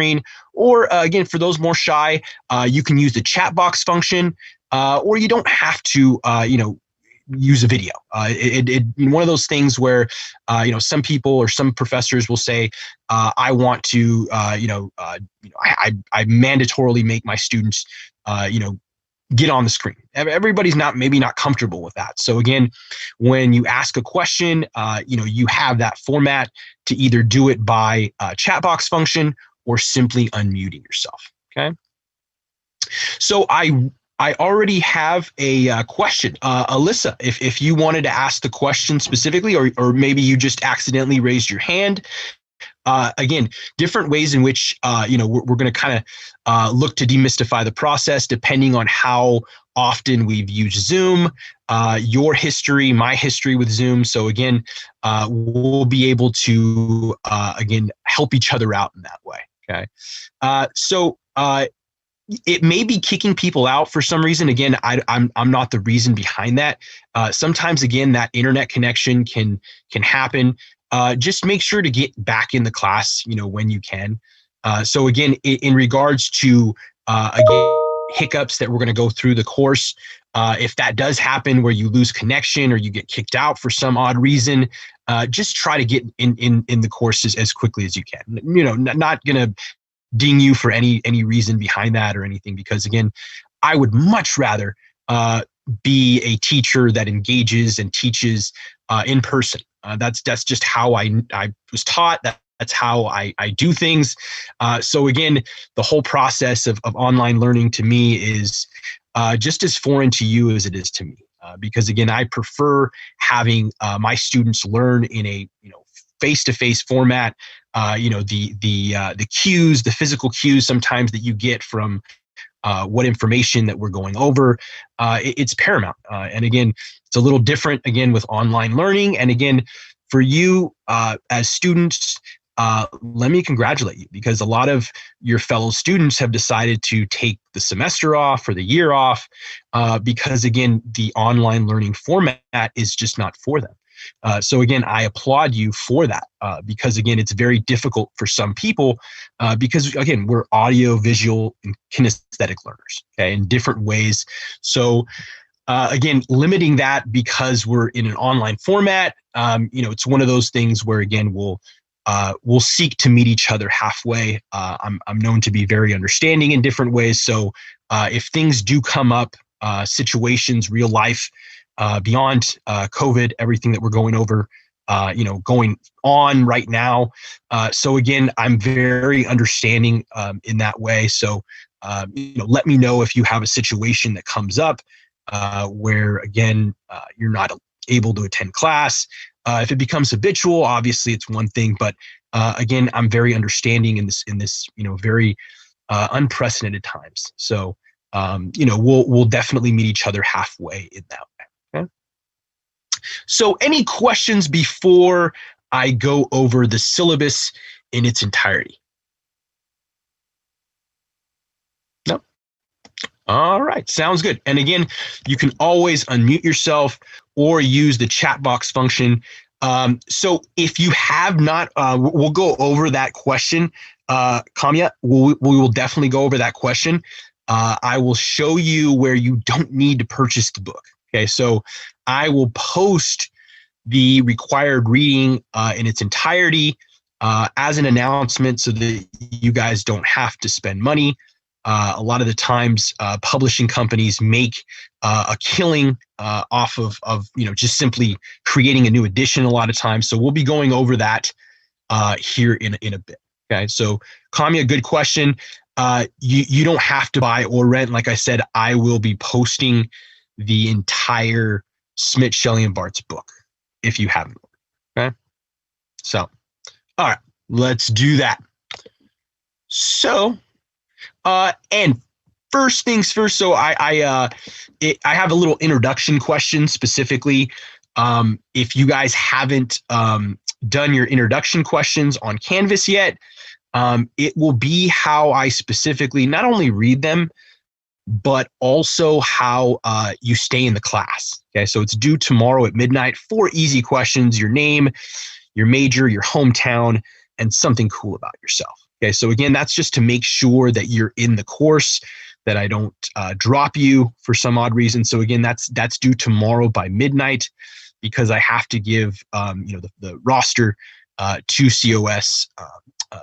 screen. Or again, for those more shy, you can use the chat box function, or you don't have to, use a video. One of those things where, some people or some professors will say, I want to, I mandatorily make my students, get on the screen. Everybody's maybe not comfortable with that. So again, when you ask a question, you have that format to either do it by chat box function or simply unmuting yourself. Okay. So I already have a question. Alyssa, if you wanted to ask the question specifically, or maybe you just accidentally raised your hand. Again, different ways in which, we're going to kind of look to demystify the process depending on how often we've used Zoom, your history, my history with Zoom. So again, we'll be able to, again, help each other out in that way. Okay. So it may be kicking people out for some reason. Again, I'm not the reason behind that. Sometimes, again, that internet connection can happen. Just make sure to get back in the class, when you can. So again, in regards to again, hiccups that we're going to go through the course, if that does happen where you lose connection or you get kicked out for some odd reason, just try to get in the courses as quickly as you can. Not going to ding you for any reason behind that or anything, because again, I would much rather be a teacher that engages and teaches in person. That's just how I was taught. That's how I do things. So again, the whole process of online learning to me is just as foreign to you as it is to me. Because again, I prefer having my students learn in a face-to-face format. The cues, the physical cues sometimes that you get from what information that we're going over, it's paramount. And again, it's a little different again with online learning. And again, for you as students, let me congratulate you, because a lot of your fellow students have decided to take the semester off or the year off because again, the online learning format is just not for them. So again, I applaud you for that because again, it's very difficult for some people because again, we're audio, visual, and kinesthetic learners, okay, in different ways. So again, limiting that because we're in an online format, it's one of those things where again, we'll seek to meet each other halfway. I'm known to be very understanding in different ways. So if things do come up, situations, real life, beyond COVID, everything that we're going over, going on right now. So again, I'm very understanding in that way. So, let me know if you have a situation that comes up where, again, you're not able to attend class. If it becomes habitual, obviously it's one thing. But again, I'm very understanding in this very unprecedented times. So, we'll definitely meet each other halfway in that way. Okay. So any questions before I go over the syllabus in its entirety? No? All right, sounds good. And again, you can always unmute yourself or use the chat box function. So if you have not, we'll go over that question. Kamya, we will definitely go over that question. I will show you where you don't need to purchase the book. Okay, so I will post the required reading in its entirety as an announcement so that you guys don't have to spend money. A lot of the times publishing companies make a killing off of just simply creating a new edition a lot of times. So we'll be going over that here in a bit. Okay, so Kamya, good question. You don't have to buy or rent. Like I said, I will be posting the entire Smith, Shelley, and Bart's book if you haven't. Okay, so all right, let's do that. So, and first things first. So I have a little introduction question specifically. If you guys haven't done your introduction questions on Canvas yet, it will be how I specifically not only read them, but also how you stay in the class. Okay, so it's due tomorrow at midnight. 4 easy questions: your name, your major, your hometown, and something cool about yourself. Okay, so again, that's just to make sure that you're in the course, that I don't drop you for some odd reason. So again, that's due tomorrow by midnight, because I have to give the roster to COS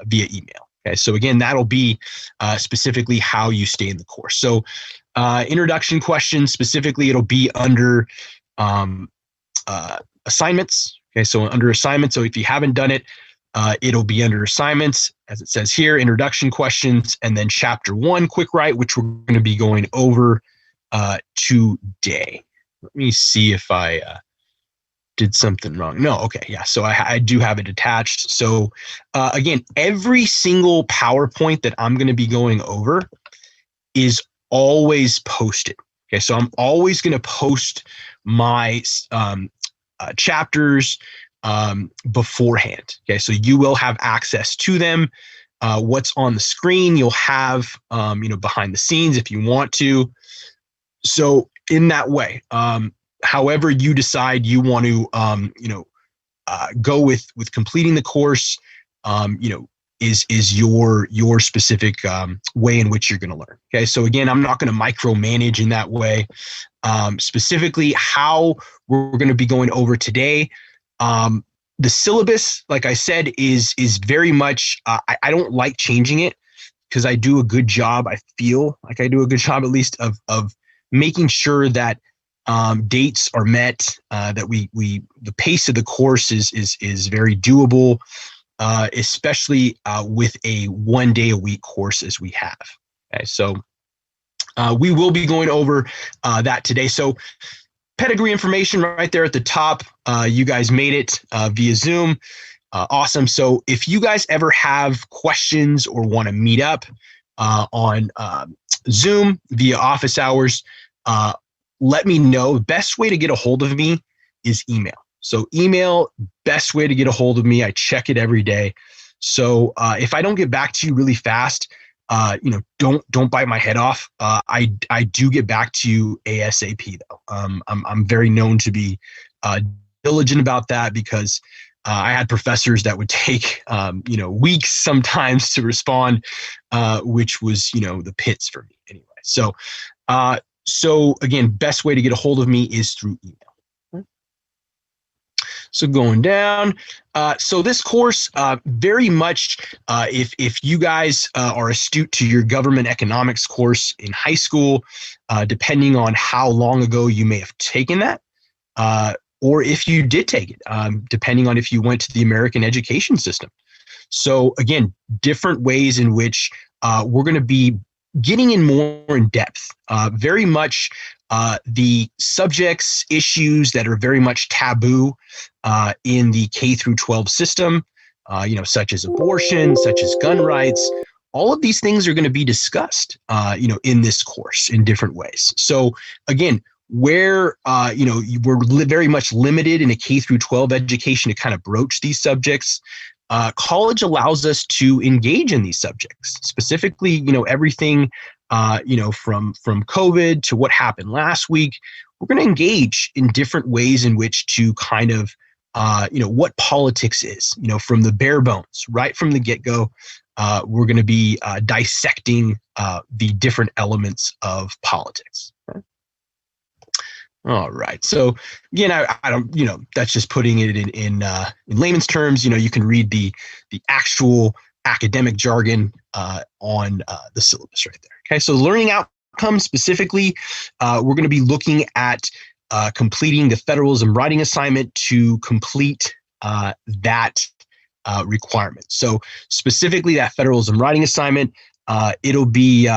via email. Okay, so again, that'll be specifically how you stay in the course. So introduction questions specifically, it'll be under assignments. Okay, so under assignments. So if you haven't done it, it'll be under assignments, as it says here, introduction questions, and then chapter 1 quick write, which we're going to be going over today. Let me see if I did something wrong. No, okay, yeah. So I do have it attached. So again, every single PowerPoint that I'm going to be going over is always posted. Okay, so I'm always going to post my chapters beforehand. Okay, so you will have access to them. What's on the screen, you'll have behind the scenes if you want to. So in that way, however you decide you want to go with completing the course, is your specific way in which you're going to learn. Okay, so again, I'm not going to micromanage in that way. Specifically, how we're going to be going over today. The syllabus, like I said, is very much. I don't like changing it because I do a good job. I feel like I do a good job, at least, of making sure that dates are met. That the pace of the course is very doable. Especially with a 1 day a week course as we have. Okay, so we will be going over that today. So pedigree information right there at the top. You guys made it via Zoom. Awesome. So if you guys ever have questions or want to meet up on Zoom via office hours, let me know. The best way to get a hold of me is email. So email, best way to get a hold of me. I check it every day. So if I don't get back to you really fast, don't bite my head off. I do get back to you ASAP though. I'm very known to be diligent about that, because I had professors that would take weeks sometimes to respond, which was the pits for me anyway. So again, best way to get a hold of me is through email. So going down, so this course, very much, if you guys are astute to your government economics course in high school, depending on how long ago you may have taken that, or if you did take it, depending on if you went to the American education system. So again, different ways in which we're going to be getting in more in depth, very much the subjects, issues that are very much taboo in the K through 12 system, such as abortion, such as gun rights. All of these things are going to be discussed, in this course in different ways. So again, where we're very much limited in a K through 12 education to kind of broach these subjects, college allows us to engage in these subjects, specifically, everything, from COVID to what happened last week. We're going to engage in different ways in which to kind of, what politics is, from the bare bones, right from the get-go. We're going to be dissecting the different elements of politics. Okay. All right. So again, I don't, that's just putting it in layman's terms. You can read the actual academic jargon on the syllabus right there. Okay. So learning outcomes specifically, we're going to be looking at completing the federalism writing assignment to complete that requirement. So specifically that federalism writing assignment, it'll be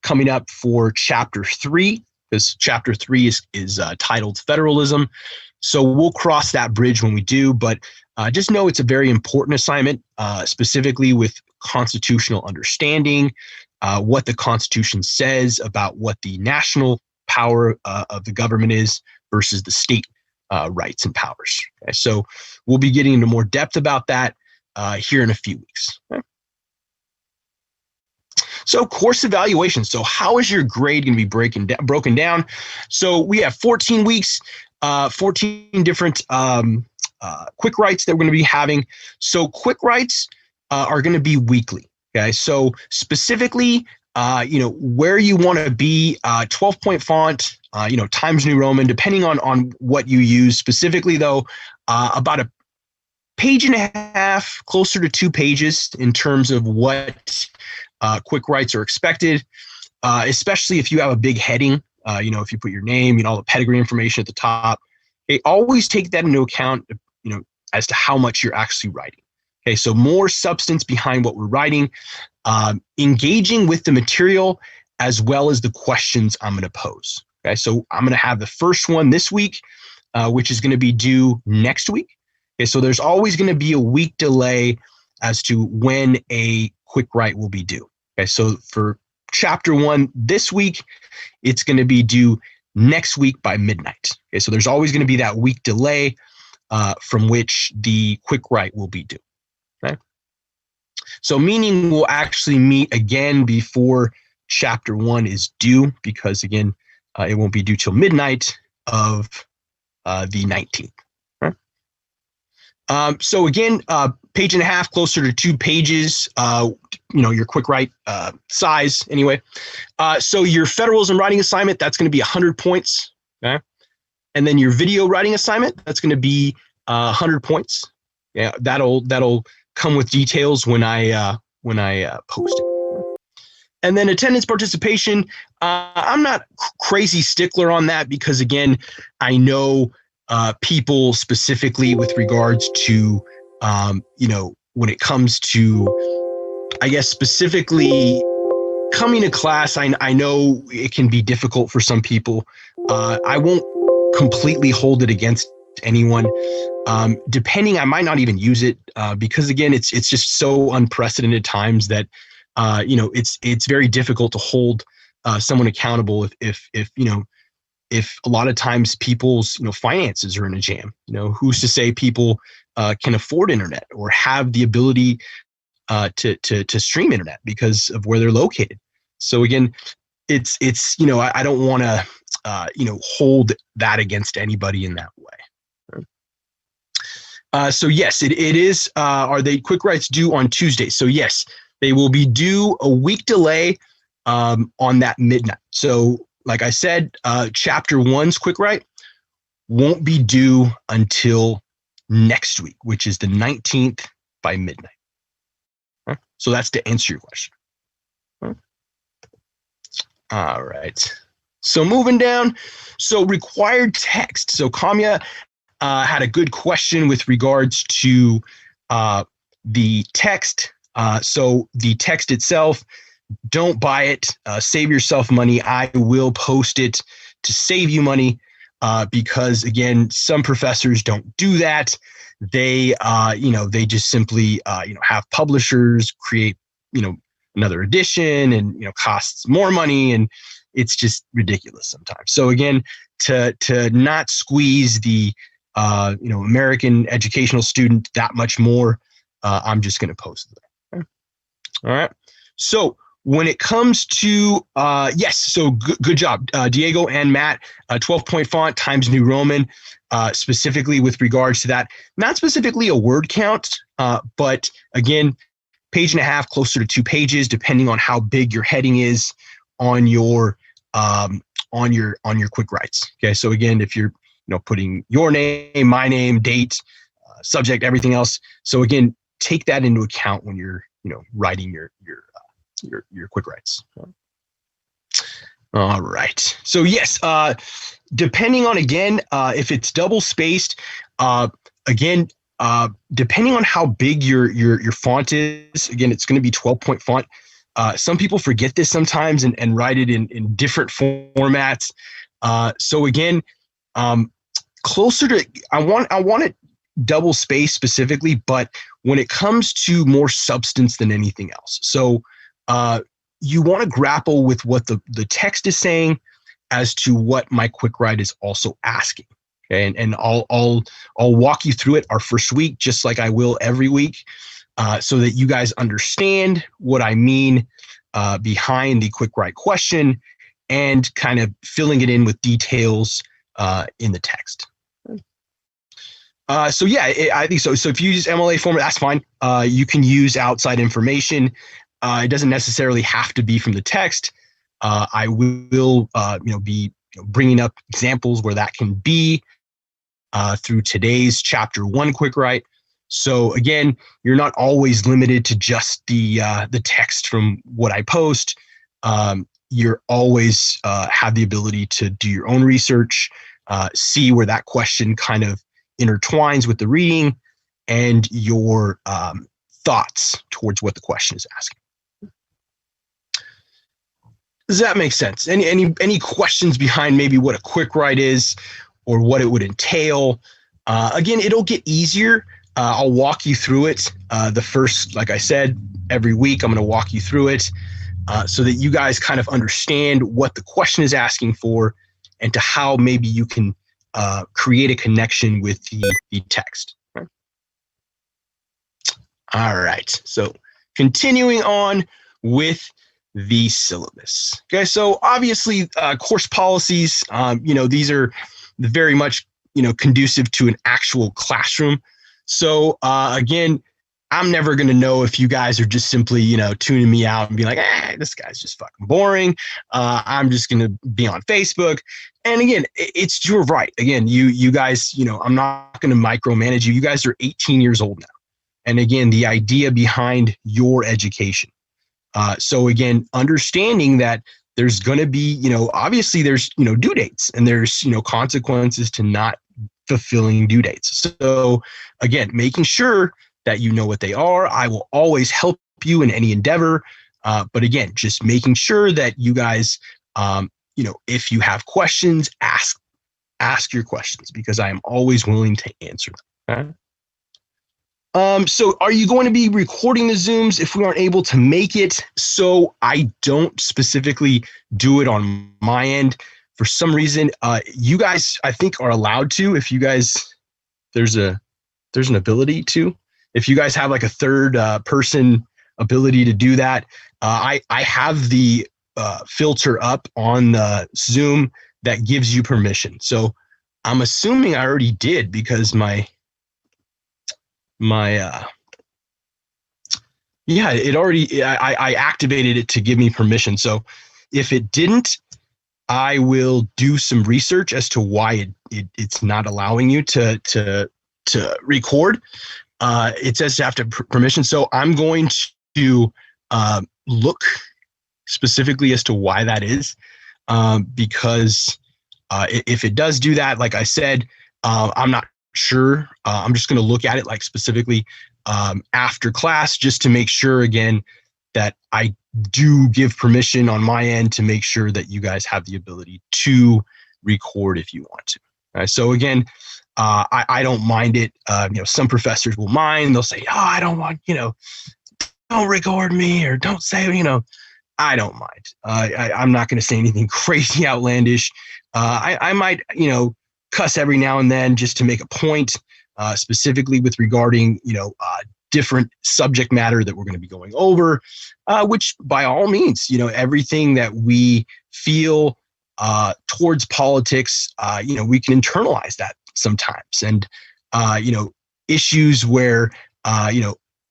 coming up for chapter 3. Because chapter 3 is titled Federalism. So we'll cross that bridge when we do, but just know it's a very important assignment, specifically with constitutional understanding, what the Constitution says about what the national power of the government is versus the state rights and powers. Okay? So we'll be getting into more depth about that here in a few weeks. Okay? So course evaluation. So how is your grade going to be broken down? So we have 14 weeks, 14 different quick writes that we're going to be having. So quick writes are going to be weekly. Okay, so specifically, where you want to be, 12-point font, Times New Roman, depending on what you use. Specifically, though, about a page and a half, closer to 2 pages in terms of what quick writes are expected, especially if you have a big heading. If you put your name, all the pedigree information at the top. Okay, always take that into account, as to how much you're actually writing. Okay, so more substance behind what we're writing, engaging with the material as well as the questions I'm going to pose. Okay, so I'm going to have the first one this week, which is going to be due next week. Okay, so there's always going to be a week delay as to when a quick write will be due. Okay, so for chapter 1 this week, it's going to be due next week by midnight. Okay, so there's always going to be that week delay from which the quick write will be due. Okay, so meaning we'll actually meet again before chapter 1 is due, because again, it won't be due till midnight of the 19th. So again, page and a half, closer to 2 pages, your quick write size anyway. So your federalism writing assignment, that's going to be 100 points. Okay. And then your video writing assignment, that's going to be 100 points. Yeah, that'll come with details when I post it. And then attendance participation, I'm not crazy stickler on that, because again, I know people specifically with regards to, when it comes to, I guess, specifically coming to class, I know it can be difficult for some people. I won't completely hold it against anyone. Depending, I might not even use it because again, it's just so unprecedented times that, it's very difficult to hold someone accountable if a lot of times people's finances are in a jam. Who's to say people can afford internet or have the ability to stream internet because of where they're located. So again, it's I don't want to hold that against anybody in that way. So yes, it is. Are they quick writes due on Tuesday? So yes, they will be due a week delay on that midnight. So like I said, chapter 1's quick write won't be due until next week, which is the 19th by midnight. So that's to answer your question. All right. So moving down. So required text. So Kamya had a good question with regards to the text. So the text itself, don't buy it. Save yourself money. I will post it to save you money because, again, some professors don't do that. They, they just simply, have publishers create, another edition and, costs more money. And it's just ridiculous sometimes. So again, to not squeeze the, American educational student that much more, I'm just going to post it there. Okay. All right. So when it comes to, yes, so good job, Diego and Matt, 12-point font, Times New Roman, specifically with regards to that. Not specifically a word count, but again, page and a half, closer to 2 pages, depending on how big your heading is on your quick writes. Okay, so again, if you're putting your name, my name, date, subject, everything else. So again, take that into account when you're writing your quick writes. All right. So yes, depending on, again, if it's double spaced, again, depending on how big your font is, again, it's going to be 12-point font. Some people forget this sometimes and write it in different formats. So again, closer to, I want it double spaced specifically, but when it comes to more substance than anything else. So you want to grapple with what the text is saying as to what my quick write is also asking. Okay, and I'll walk you through it our first week, just like I will every week, so that you guys understand what I mean behind the quick write question and kind of filling it in with details in the text. So yeah, I think so. So if you use MLA format, that's fine. You can use outside information. it doesn't necessarily have to be from the text. I will, be bringing up examples where that can be through today's chapter 1 quick write. So again, you're not always limited to just the text from what I post. You're always have the ability to do your own research, see where that question kind of intertwines with the reading and your thoughts towards what the question is asking. Does that make sense? Any questions behind maybe what a quick write is or what it would entail? Again, it'll get easier. I'll walk you through it. The first, like I said, every week I'm going to walk you through it so that you guys kind of understand what the question is asking for and to how maybe you can create a connection with the text. Okay. All right. So continuing on with the syllabus. Okay, so obviously course policies, these are very much, conducive to an actual classroom. So again, I'm never going to know if you guys are just simply, tuning me out and be like, this guy's just fucking boring. I'm just going to be on Facebook. And again, it's your right. Again, you guys, I'm not going to micromanage you. You guys are 18 years old now. And again, the idea behind your education. So again, understanding that there's going to be, obviously there's, due dates and there's, consequences to not fulfilling due dates. So again, making sure that you know what they are. I will always help you in any endeavor. But again, just making sure that you guys, if you have questions, ask your questions because I am always willing to answer them. Okay? So are you going to be recording the Zooms if we aren't able to make it? So I don't specifically do it on my end. For some reason, you guys, I think, are allowed to. If you guys, there's an ability to. If you guys have like a third person ability to do that, I have the filter up on the Zoom that gives you permission. So I'm assuming I already did because it already, I activated it to give me permission. So if it didn't, I will do some research as to why it's not allowing you to record. It says to have to permission. So I'm going to look specifically as to why that is, because if it does do that, like I said, I'm not sure. I'm just going to look at it like specifically after class just to make sure again that I do give permission on my end to make sure that you guys have the ability to record if you want to. All right, so again, I don't mind it. Some professors will mind. They'll say, "Oh, I don't want, don't record me," or "Don't say," I don't mind. I'm not going to say anything crazy outlandish. I might, cuss every now and then just to make a point, specifically with regarding, different subject matter that we're going to be going over, which by all means, everything that we feel towards politics, we can internalize that sometimes. And, issues where,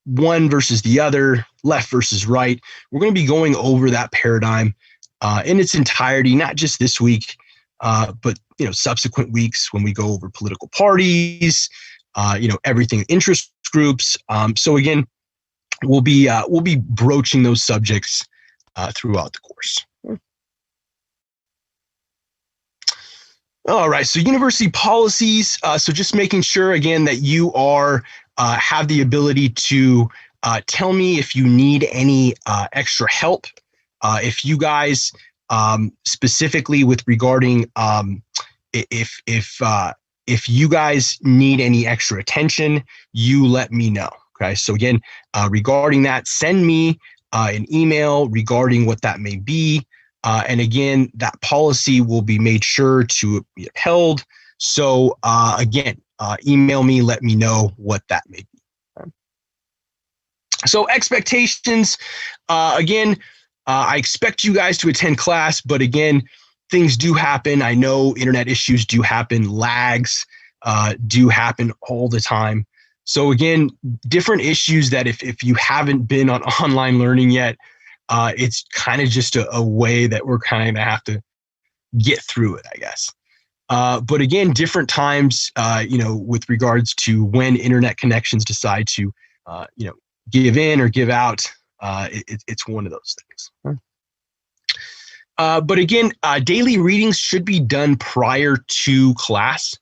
one versus the other, left versus right, we're going to be going over that paradigm in its entirety, not just this week, but subsequent weeks when we go over political parties, everything, interest groups. So again, we'll be broaching those subjects throughout the course. All right, so university policies. So just making sure again that you are have the ability to tell me if you need any extra help. If you guys specifically with regarding if you guys need any extra attention, you let me know. Okay, so again, regarding that, send me an email regarding what that may be. And again, that policy will be made sure to be upheld. So again, email me, let me know what that may be. Okay. So expectations, again, I expect you guys to attend class, but again, things do happen. I know internet issues do happen, lags do happen all the time. So again, different issues that if you haven't been on online learning yet, it's kind of just a way that we're kind of have to get through it, I guess. But again, different times, with regards to when internet connections decide to, give in or give out, it's one of those things. But again, daily readings should be done prior to class,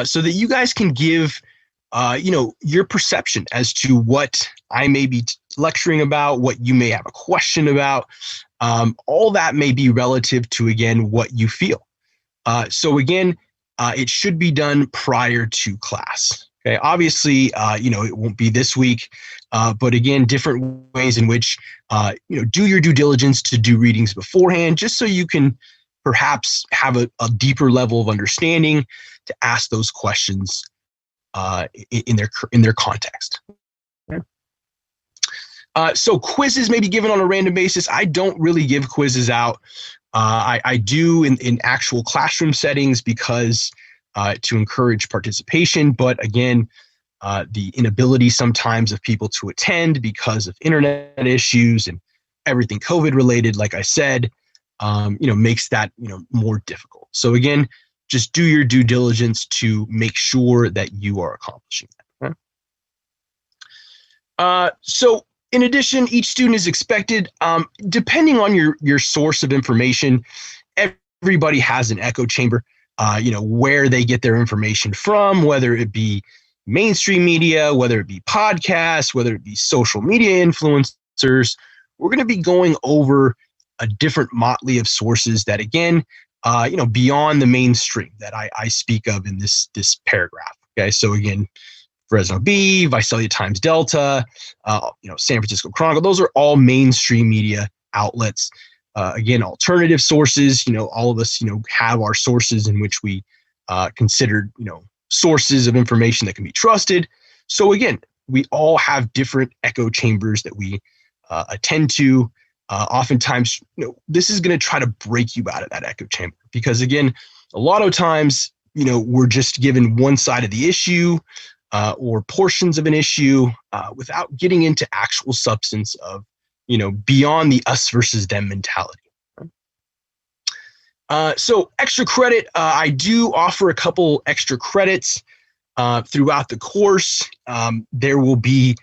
so that you guys can give, your perception as to what I may be lecturing about, what you may have a question about. All that may be relative to, again, what you feel. So again, it should be done prior to class. Okay, obviously, it won't be this week, but again, different ways in which, do your due diligence to do readings beforehand, just so you can perhaps have a deeper level of understanding to ask those questions in their context. Okay. So quizzes may be given on a random basis. I don't really give quizzes out. I do in actual classroom settings because to encourage participation, but again, the inability sometimes of people to attend because of internet issues and everything COVID related, like I said, makes that more difficult. So again, just do your due diligence to make sure that you are accomplishing that. Okay? So in addition, each student is expected, depending on your source of information, everybody has an echo chamber, where they get their information from, whether it be mainstream media, whether it be podcasts, whether it be social media influencers. We're going to be going over a different motley of sources that, again, beyond the mainstream that I speak of in this paragraph. Okay, so again, Fresno Bee, Visalia Times Delta, San Francisco Chronicle. Those are all mainstream media outlets. Again, alternative sources. All of us, have our sources in which we consider, sources of information that can be trusted. So again, we all have different echo chambers that we attend to. Oftentimes, this is going to try to break you out of that echo chamber because, again, a lot of times, we're just given one side of the issue or portions of an issue without getting into actual substance of, beyond the us versus them mentality. So extra credit, I do offer a couple extra credits throughout the course. There will be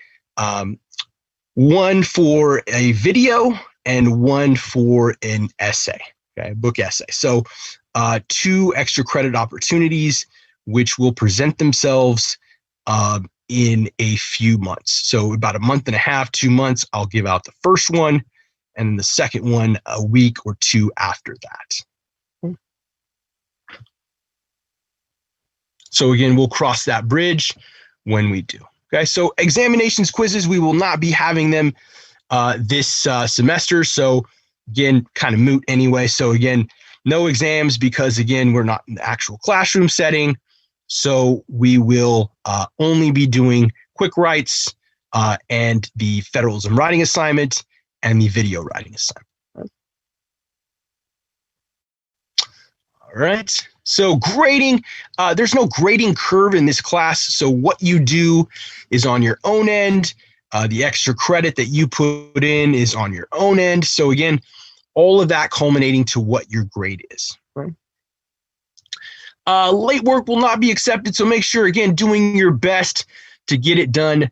one for a video and one for an essay, okay, book essay. So 2 extra credit opportunities, which will present themselves in a few months. So about a month and a half, 2 months, I'll give out the first one, and then the second one a week or 2 after that. So again, we'll cross that bridge when we do. Okay, so examinations, quizzes, we will not be having them this semester. So again, kind of moot anyway. So again, no exams because, again, we're not in the actual classroom setting. So we will only be doing quick writes and the federalism writing assignment and the video writing assignment. All right. So grading, there's no grading curve in this class. So what you do is on your own end. The extra credit that you put in is on your own end. So again, all of that culminating to what your grade is. Right? Late work will not be accepted. So make sure, again, doing your best to get it done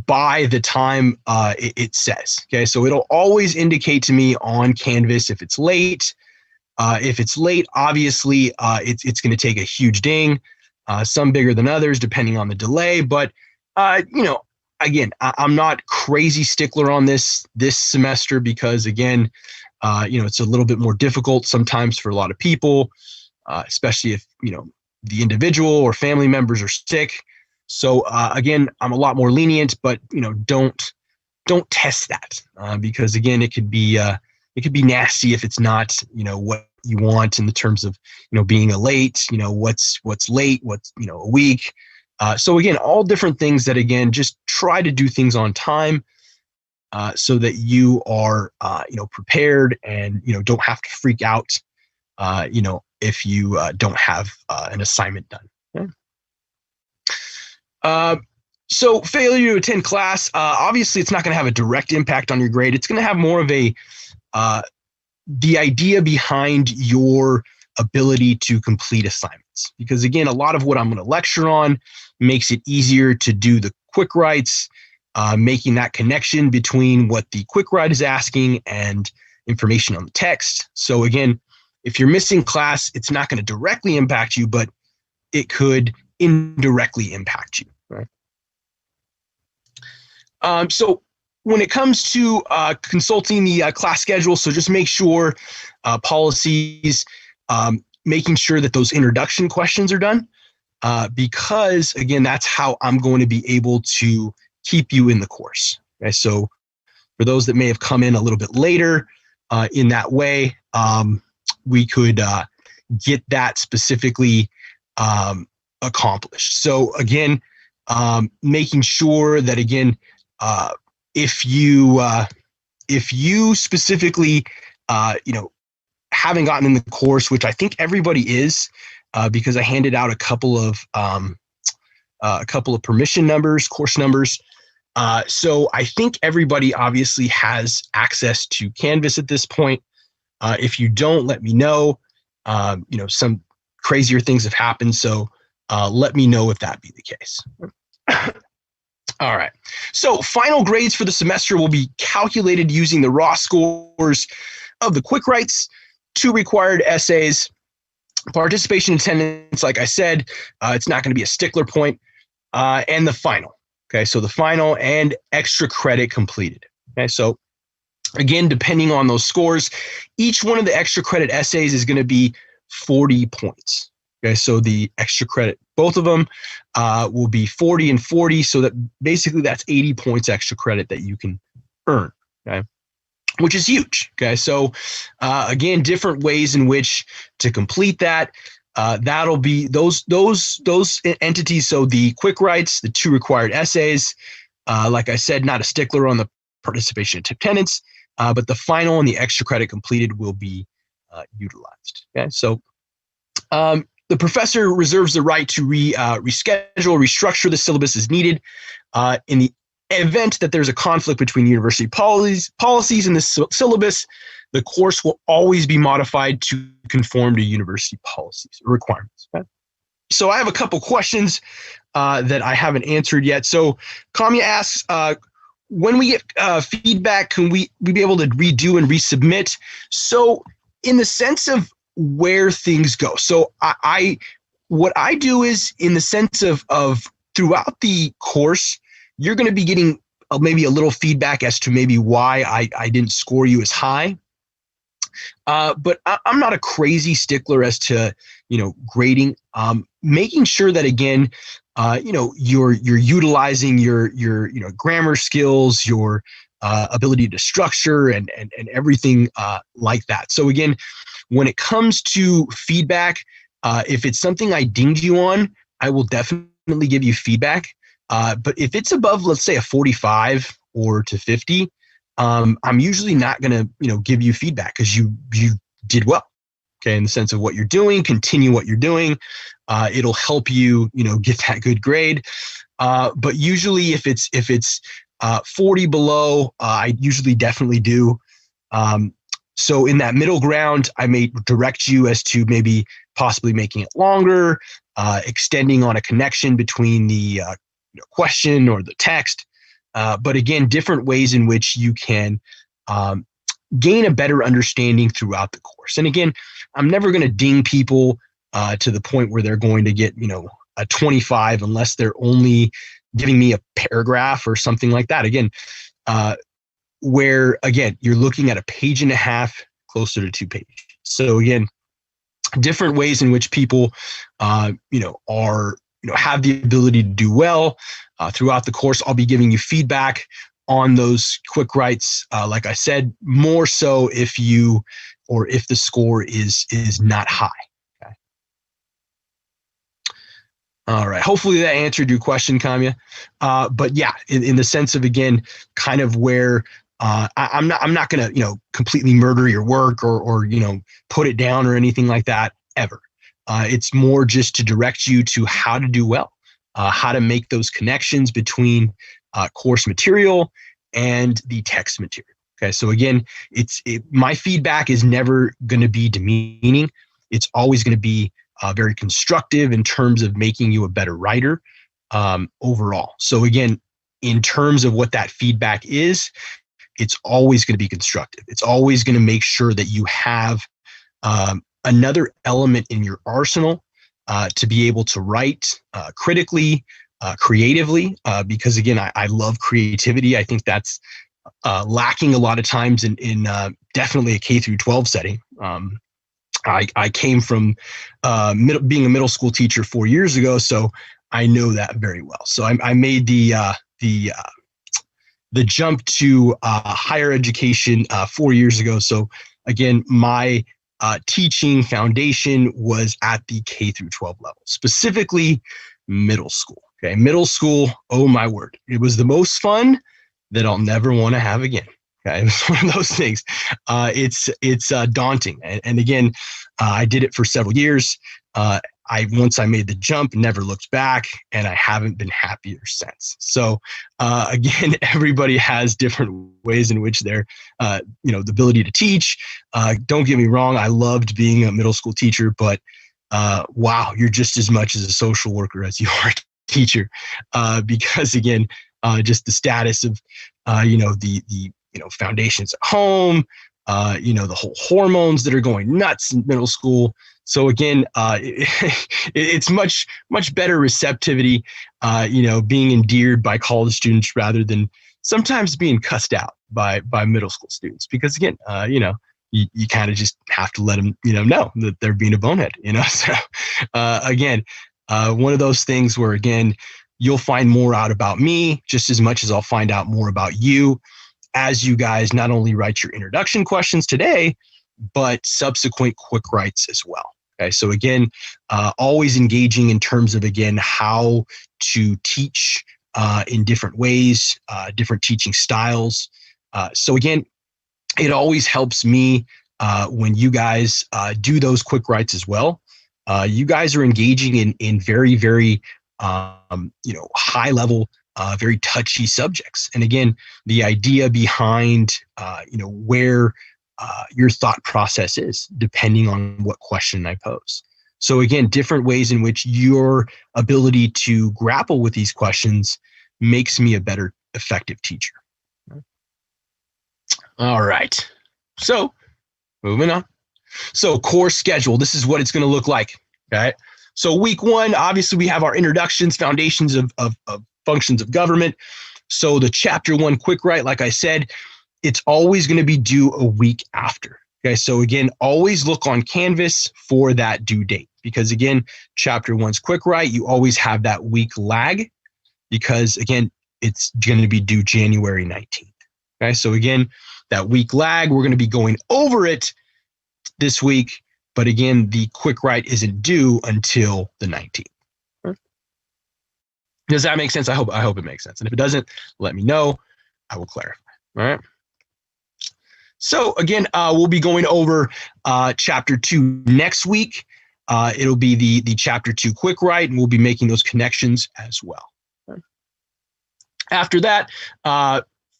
by the time it says. Okay, so it'll always indicate to me on Canvas if it's late. If it's late, obviously, it's going to take a huge ding, some bigger than others, depending on the delay. But, again, I'm not crazy stickler on this semester because, again, it's a little bit more difficult sometimes for a lot of people, especially if, the individual or family members are sick. So, again, I'm a lot more lenient, but, don't test that because, again, it could be nasty if it's not, what you want in the terms of, being a late, what's late, what's, a week. So again, all different things that, again, just try to do things on time so that you are, prepared and, don't have to freak out, if you don't have an assignment done. Okay. Uh, so failure to attend class, obviously it's not going to have a direct impact on your grade. It's going to have more of a the idea behind your ability to complete assignments. Because again, a lot of what I'm going to lecture on makes it easier to do the quick writes, making that connection between what the quick write is asking and information on the text. So again, if you're missing class, it's not going to directly impact you, but it could indirectly impact you, right? So when it comes to consulting the class schedule, so just make sure policies, making sure that those introduction questions are done, because again, that's how I'm going to be able to keep you in the course. Okay, so for those that may have come in a little bit later, in that way, we could get that specifically accomplished. So again, making sure that again, if you specifically, haven't gotten in the course, which I think everybody is, because I handed out a couple of permission numbers, course numbers. So I think everybody obviously has access to Canvas at this point. If you don't, let me know. Some crazier things have happened, so let me know if that be the case. All right. So final grades for the semester will be calculated using the raw scores of the quick writes, 2 required essays, participation attendance. Like I said, it's not going to be a stickler point, and the final. Okay. So the final and extra credit completed. Okay. So again, depending on those scores, each one of the extra credit essays is going to be 40 points. Okay, so the extra credit, both of them will be 40 and 40. So that basically that's 80 points extra credit that you can earn, okay, which is huge. Okay, so again, different ways in which to complete that. That'll be those entities. So the quick writes, the 2 required essays, like I said, not a stickler on the participation attendance, but the final and the extra credit completed will be utilized. Okay, so the professor reserves the right to reschedule, restructure the syllabus as needed. In the event that there's a conflict between university policies and the syllabus, the course will always be modified to conform to university policies or requirements. Okay? So I have a couple questions that I haven't answered yet. So Kamya asks, when we get feedback, can we be able to redo and resubmit? So in the sense of where things go. So what I do is in the sense of throughout the course, you're going to be getting maybe a little feedback as to maybe why I didn't score you as high. But I'm not a crazy stickler as to, grading, making sure that again, you're utilizing your grammar skills, your ability to structure and everything like that. So again, when it comes to feedback, if it's something I dinged you on, I will definitely give you feedback. But if it's above, let's say a 45 or to 50, I'm usually not going to, give you feedback because you did well. Okay, in the sense of what you're doing, continue what you're doing. It'll help you, get that good grade. But usually, if it's 40 below, I usually definitely do. So in that middle ground, I may direct you as to maybe possibly making it longer, extending on a connection between the question or the text. But again, different ways in which you can gain a better understanding throughout the course. And again, I'm never going to ding people to the point where they're going to get, a 25 unless they're only giving me a paragraph or something like that. Again, where again, you're looking at a page and a half, closer to 2 pages. So again, different ways in which people, are, have the ability to do well throughout the course. I'll be giving you feedback on those quick writes. Like I said, more so if the score is not high. Okay. All right. Hopefully that answered your question, Kamya. But yeah, in the sense of, again, kind of where I'm not going to, completely murder your work or put it down or anything like that ever. It's more just to direct you to how to do well. how to make those connections between course material and the text material. Okay, so again, my feedback is never going to be demeaning. It's always going to be very constructive in terms of making you a better writer overall. So again, in terms of what that feedback is, it's always going to be constructive. It's always going to make sure that you have another element in your arsenal to be able to write critically, creatively, because again, I love creativity. I think that's lacking a lot of times in definitely a K through 12 setting. I came from being a middle school teacher 4 years ago, so I know that very well. So I made the jump to higher education 4 years ago. So again, my teaching foundation was at the K through 12 level, specifically middle school. Okay, middle school. Oh my word, it was the most fun that I'll never want to have again. Okay, it's one of those things. It's daunting, and again, I did it for several years. Once I made the jump, never looked back, and I haven't been happier since. So again, everybody has different ways in which they're, the ability to teach. Don't get me wrong, I loved being a middle school teacher, but wow, you're just as much as a social worker as you are a teacher, because again, just the status of, the foundations at home, the whole hormones that are going nuts in middle school. So again, it's much, much better receptivity, being endeared by college students rather than sometimes being cussed out by middle school students, because again, you kind of just have to let them, know that they're being a bonehead, So again, one of those things where, again, you'll find more out about me just as much as I'll find out more about you as you guys not only write your introduction questions today, but subsequent quick writes as well. Okay, so again, always engaging in terms of, again, how to teach in different ways, different teaching styles. So again, it always helps me when you guys do those quick writes as well. You guys are engaging in very, very high level, very touchy subjects. And again, the idea behind, where your thought process is, depending on what question I pose. So again, different ways in which your ability to grapple with these questions makes me a better, effective teacher. All right. So moving on. So course schedule, this is what it's going to look like. Okay. So week 1, obviously we have our introductions, foundations of functions of government. So the chapter 1 quick write, like I said, it's always going to be due a week after. Okay. So again, always look on Canvas for that due date, because again, chapter 1's quick write, you always have that week lag, because again, it's going to be due January 19th. Okay. So again, that week lag, we're going to be going over it this week. But again, the quick write isn't due until the 19th. Does that make sense? I hope it makes sense. And if it doesn't, let me know. I will clarify. All right. So again, we'll be going over chapter 2 next week. It'll be the chapter 2 quick write, and we'll be making those connections as well. After that,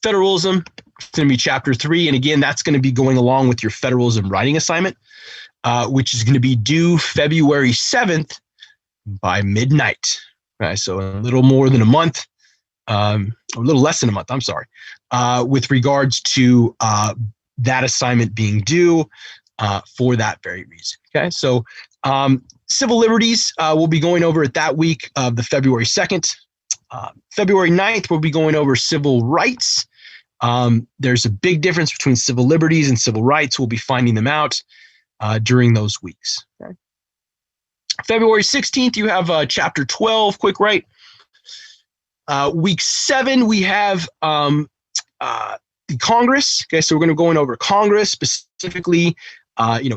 federalism, it's going to be chapter 3. And again, that's going to be going along with your federalism writing assignment, which is going to be due February 7th by midnight. Okay, so a little more than a month, a little less than a month, I'm sorry, with regards to that assignment being due for that very reason. Okay, so civil liberties, we'll be going over it that week of the February 2nd. February 9th, we'll be going over civil rights. There's a big difference between civil liberties and civil rights. We'll be finding them out during those weeks. Okay. February 16th, you have chapter 12, quick write. Week 7, we have the Congress. Okay, so we're going to go in over Congress, specifically,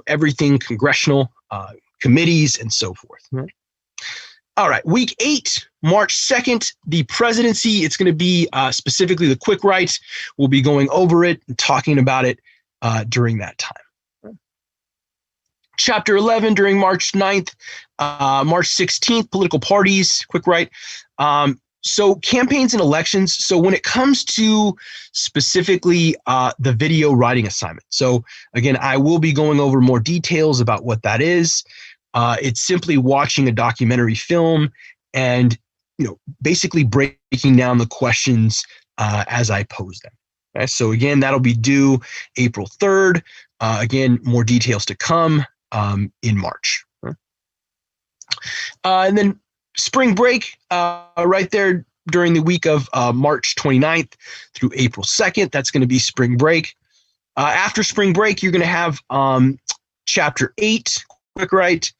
everything congressional, committees, and so forth. Right. All right, week 8, March 2nd, the presidency. It's going to be specifically the quick write. We'll be going over it and talking about it during that time. Chapter 11 during March 9th, March 16th, political parties, quick write. So campaigns and elections. So when it comes to specifically the video writing assignment. So again, I will be going over more details about what that is. It's simply watching a documentary film and, basically breaking down the questions as I pose them. Okay, so again, that'll be due April 3rd. Again, more details to come in March. And then spring break, right there during the week of March 29th through April 2nd. That's going to be spring break. After spring break, you're going to have Chapter 8, quick write.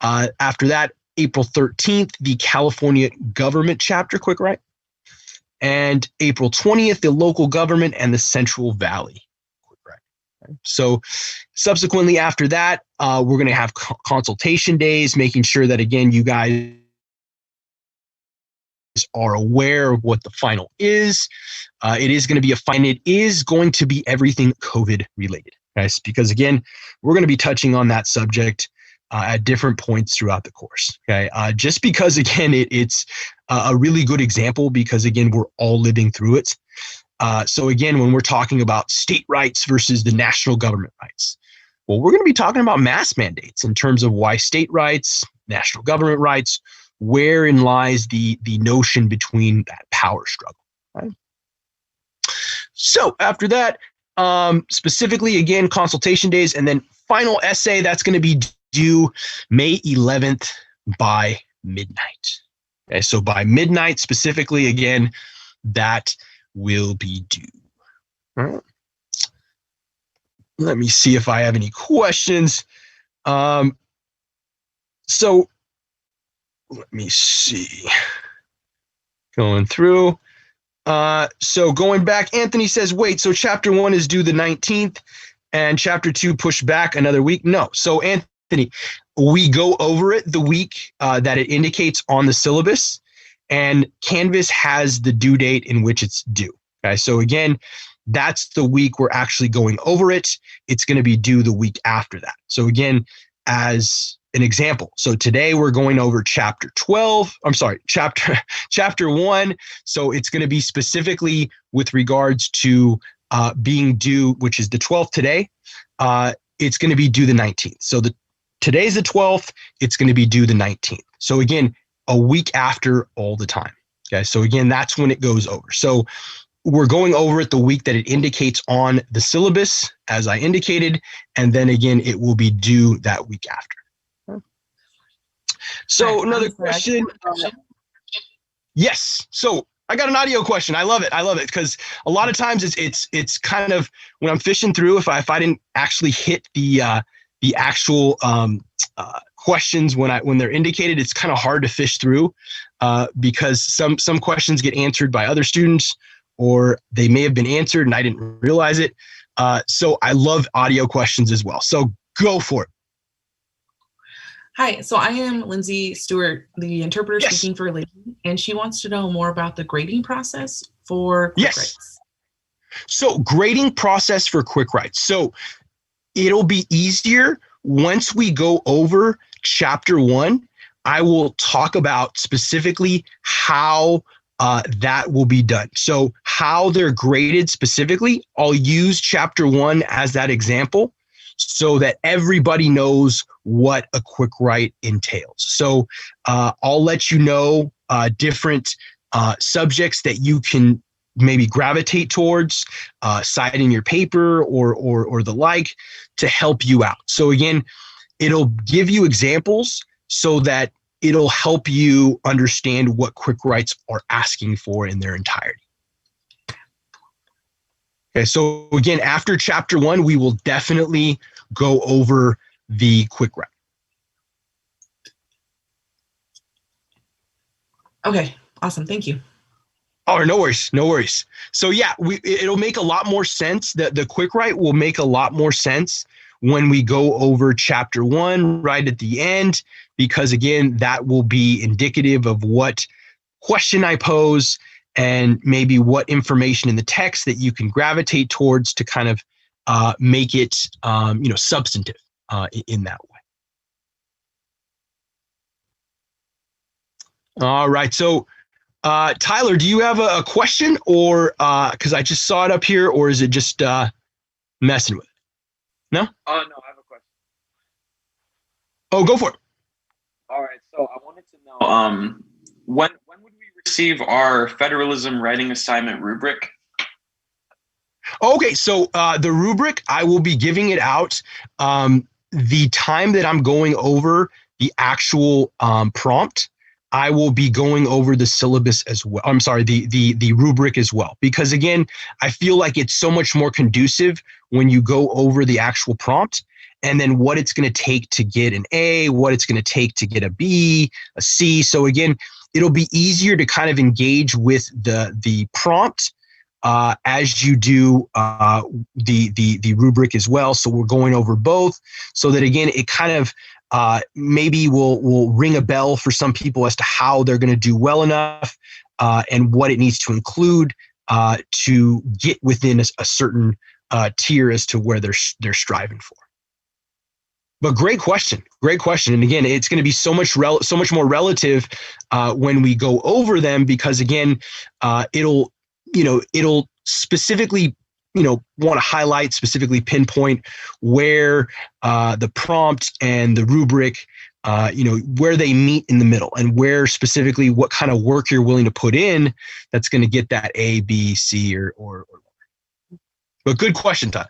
After that, April 13th, the California Government Chapter, quick write. And April 20th, the Local Government and the Central Valley, quick write. Okay. So subsequently after that, we're going to have consultation days, making sure that, again, you guys are aware of what the final is. It is going to be it is going to be everything COVID related, guys, because again, we're going to be touching on that subject at different points throughout the course. Okay, just because again, it's a really good example because again, we're all living through it. So again, when we're talking about state rights versus the national government rights, well, we're going to be talking about mask mandates in terms of why state rights, national government rights, wherein lies the notion between that power struggle. Right? So after that, specifically again, consultation days, and then final essay, that's going to be due May 11th by midnight. Okay, so by midnight specifically, again, that will be due. All right. Let me see if I have any questions. So let me see. Going through. So going back, Anthony says, wait, so chapter 1 is due the 19th and chapter 2 pushed back another week? No. So Anthony, we go over it the week that it indicates on the syllabus, and Canvas has the due date in which it's due. Okay, so again, that's the week we're actually going over it. It's going to be due the week after that. So again, as an example, so today we're going over chapter 1. So it's going to be specifically with regards to being due, which is the 12th today. It's going to be due the 19th. So today's the 12th. It's going to be due the 19th. So again, a week after all the time. Okay. So again, that's when it goes over. So we're going over it the week that it indicates on the syllabus, as I indicated, and then again, it will be due that week after. So another question. Yes. So I got an audio question. I love it. Because a lot of times it's kind of when I'm fishing through, if I didn't actually hit the actual questions when they're indicated, it's kind of hard to fish through because some questions get answered by other students, or they may have been answered and I didn't realize it. So I love audio questions as well. So go for it. Hi, so I am Lindsay Stewart, the interpreter speaking for Lady, and she wants to know more about the grading process for quick writes. So grading process for quick writes. So it'll be easier once we go over chapter 1. I will talk about specifically how that will be done. So how they're graded specifically, I'll use chapter 1 as that example so that everybody knows what a quick write entails. So I'll let you know different subjects that you can maybe gravitate towards, cite in your paper or the like to help you out. So again, it'll give you examples so that it'll help you understand what quick writes are asking for in their entirety. Okay, so again, after chapter 1, we will definitely go over the quick write. Okay, awesome. Thank you. Oh, no worries. So yeah, it'll make a lot more sense. The quick write will make a lot more sense when we go over chapter 1 right at the end, because again, that will be indicative of what question I pose and maybe what information in the text that you can gravitate towards to kind of make it, substantive in that way. All right. So, Tyler, do you have a question, or because I just saw it up here, or is it just messing with it? No? No, I have a question. Oh, go for it. All right, so I wanted to know, when would we receive our federalism writing assignment rubric? Okay, so the rubric, I will be giving it out the time that I'm going over the actual prompt. I will be going over the syllabus as well. I'm sorry, the rubric as well, because again, I feel like it's so much more conducive when you go over the actual prompt and then what it's going to take to get an A, what it's going to take to get a B, a C. So again, it'll be easier to kind of engage with the prompt as you do the rubric as well. So we're going over both, so that again, it kind of maybe will ring a bell for some people as to how they're going to do well enough and what it needs to include to get within a certain tier as to where they're striving for. But great question. And again, it's going to be so much more relative when we go over them, because again, it'll specifically, want to highlight, specifically pinpoint where the prompt and the rubric, where they meet in the middle, and where specifically what kind of work you're willing to put in that's going to get that A, B, C, or lower. But good question, Todd.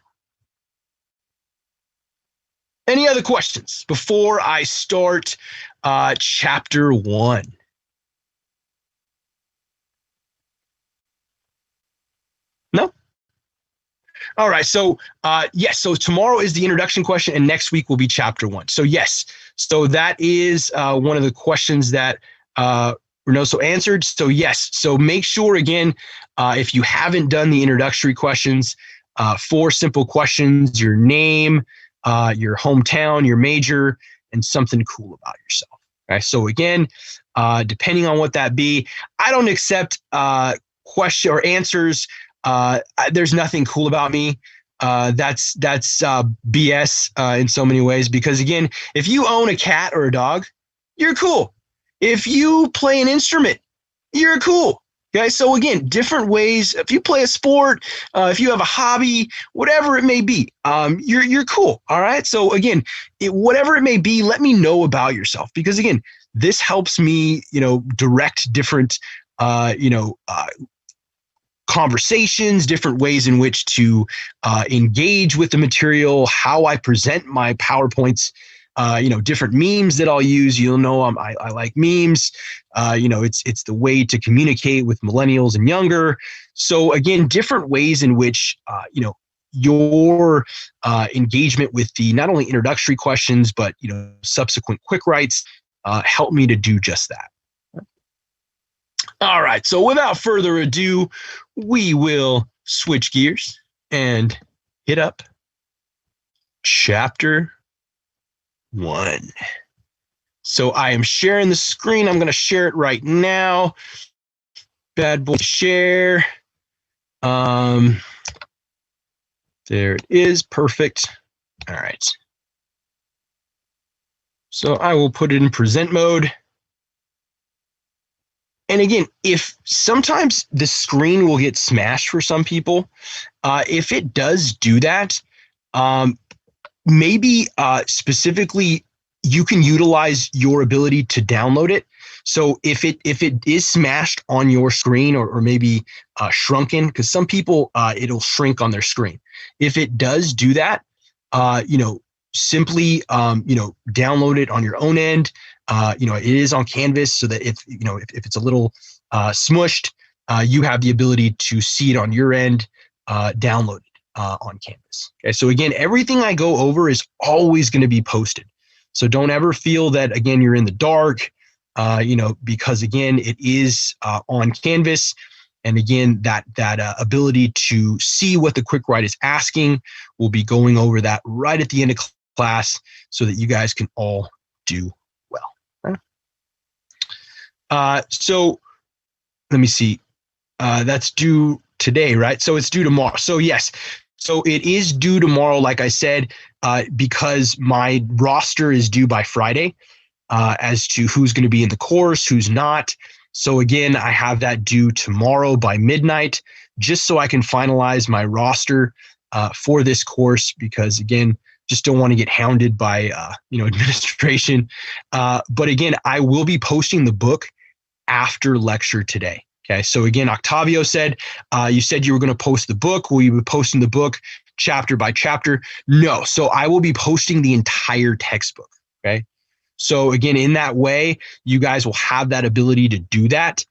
Any other questions before I start chapter 1? No? All right. So, yes. So tomorrow is the introduction question, and next week will be chapter 1. So, yes. So that is one of the questions that Reynoso answered. So, yes. So make sure, again, if you haven't done the introductory questions, 4 simple questions: your name, your hometown, your major, and something cool about yourself. Okay. So again, depending on what that be, I don't accept question or answers. There's nothing cool about me. That's BS in so many ways, because again, if you own a cat or a dog, you're cool. If you play an instrument, you're cool. Okay, so again, different ways. If you play a sport, if you have a hobby, whatever it may be, you're cool. All right. So again, whatever it may be, let me know about yourself, because again, this helps me, direct different, conversations, different ways in which to engage with the material, how I present my PowerPoints. Different memes that I'll use. You'll know I like memes. It's the way to communicate with millennials and younger. So again, different ways in which your engagement with the not only introductory questions but subsequent quick writes help me to do just that. All right. So without further ado, we will switch gears and hit up chapter 1. So I am sharing the screen. I'm going to share it right now. Bad boy share. There it is. Perfect. All right. So I will put it in present mode. And again, if sometimes the screen will get smashed for some people, if it does do that, maybe specifically you can utilize your ability to download it. So if it is smashed on your screen or maybe shrunken, because some people it'll shrink on their screen. If it does do that, simply download it on your own end. It is on Canvas, so that if it's a little smushed, you have the ability to see it on your end, download it on Canvas. Okay, so again, everything I go over is always going to be posted. So don't ever feel that, again, you're in the dark, because again, it is on Canvas. And again, that ability to see what the quick write is asking, we'll be going over that right at the end of class so that you guys can all do well. Okay? So let me see. That's due today, right? So it's due tomorrow. So yes. So it is due tomorrow, like I said, because my roster is due by Friday. as to who's going to be in the course, who's not. So again, I have that due tomorrow by midnight, just so I can finalize my roster for this course, because again, just don't want to get hounded by administration. But again, I will be posting the book after lecture today. Okay, so again, Octavio said, you said you were going to post the book. Will you be posting the book chapter by chapter? No, so I will be posting the entire textbook. Okay, so again, in that way, you guys will have that ability to do that.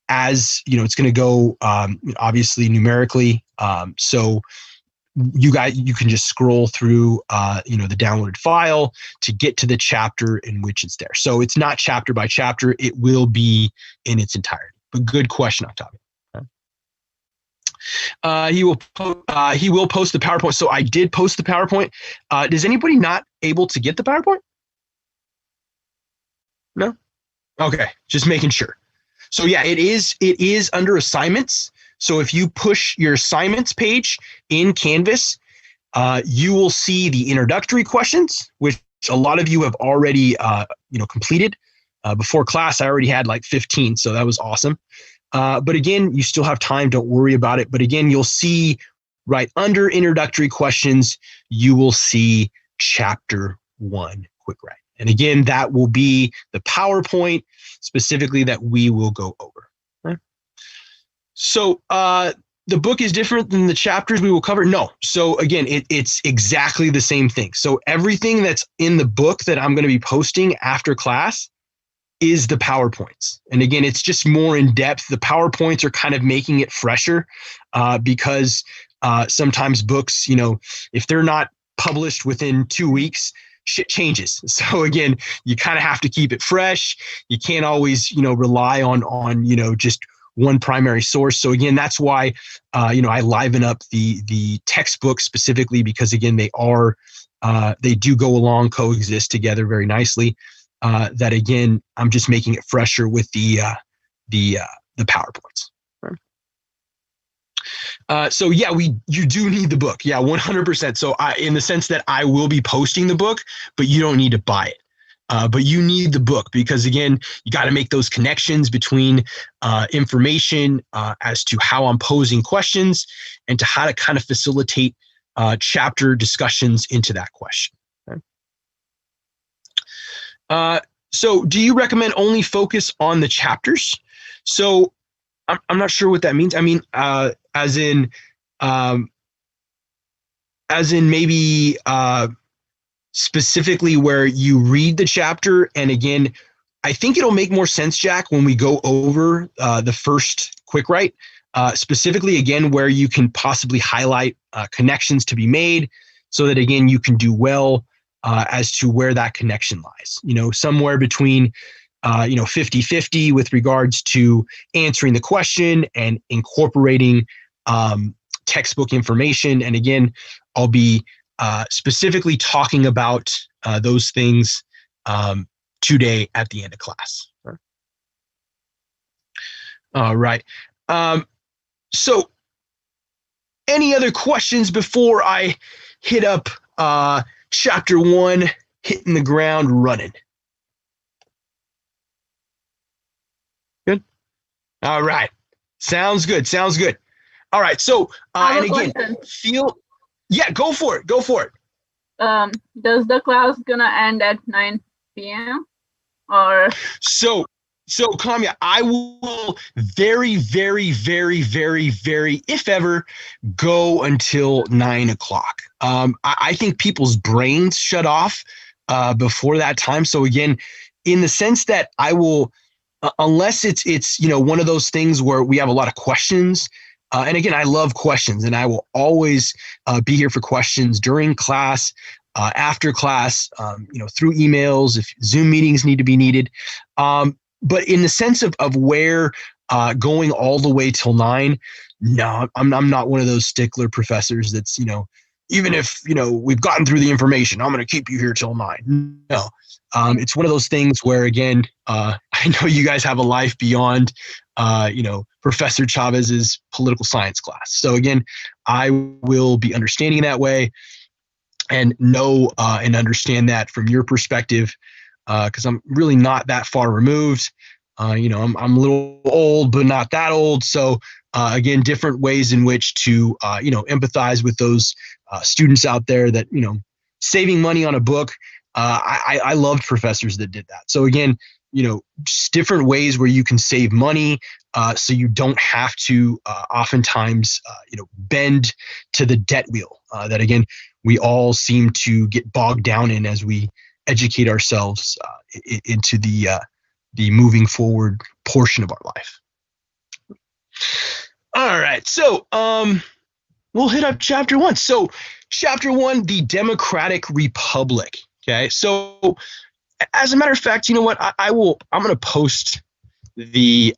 As it's going to go obviously numerically. So you can just scroll through the downloaded file to get to the chapter in which it's there. So it's not chapter by chapter; it will be in its entirety. But good question, Octavio. He will post the PowerPoint. So I did post the PowerPoint. Is anybody not able to get the PowerPoint? No? Okay, just making sure. So yeah, it is under assignments. So if you push your assignments page in Canvas, you will see the introductory questions, which a lot of you have already completed. Before class, I already had like 15, so that was awesome. But again, you still have time. Don't worry about it. But again, you'll see right under introductory questions, you will see chapter 1 quick write. And again, that will be the PowerPoint specifically that we will go over. Okay? So the book is different than the chapters we will cover? No. So again, it's exactly the same thing. So everything that's in the book that I'm going to be posting after class is the PowerPoints. And again, it's just more in depth. The PowerPoints are kind of making it fresher because sometimes books, if they're not published within 2 weeks, shit changes. So again, you kind of have to keep it fresh. You can't always, rely on just one primary source. So again, that's why, I liven up the textbook specifically, because again, they do go along, coexist together very nicely. That again, I'm just making it fresher with the PowerPoints. So yeah, you do need the book. Yeah, 100%. So in the sense that I will be posting the book, but you don't need to buy it. But you need the book because again, you got to make those connections between information as to how I'm posing questions and to how to kind of facilitate chapter discussions into that question. Okay? So do you recommend only focus on the chapters? So I'm not sure what that means. I mean, as in maybe specifically where you read the chapter. And again, I think it'll make more sense, Jack, when we go over the first quick write, specifically again, where you can possibly highlight connections to be made so that again, you can do well as to where that connection lies, somewhere between 50-50 with regards to answering the question and incorporating textbook information. And again, I'll be specifically talking about those things today at the end of class. All right. So any other questions before I hit up chapter 1, hitting the ground running? Good. All right. Sounds good. All right. So, and again, yeah, go for it. Does the class gonna end at 9 p.m. or? So Kamya, I will very, very, very, very, very, if ever, go until 9 o'clock. I think people's brains shut off before that time. So again, in the sense that I will, unless it's one of those things where we have a lot of questions. And again, I love questions, and I will always be here for questions during class, after class, through emails, if Zoom meetings need to be needed. But in the sense of where going all the way till 9, no, I'm not one of those stickler professors that's, even if, we've gotten through the information, I'm going to keep you here till 9. No, it's one of those things where, again, I know you guys have a life beyond, Professor Chavez's political science class. So again, I will be understanding that way and know and understand that from your perspective, because I'm really not that far removed. I'm a little old, but not that old. So again, different ways in which to empathize with those students out there that saving money on a book. I loved professors that did that. So again, just different ways where you can save money, so you don't have to oftentimes bend to the debt wheel that again we all seem to get bogged down in as we educate ourselves into the moving forward portion of our life. All right, so we'll hit up chapter 1. So chapter 1, the Democratic Republic. Okay, so as a matter of fact, you know what? I'm going to post the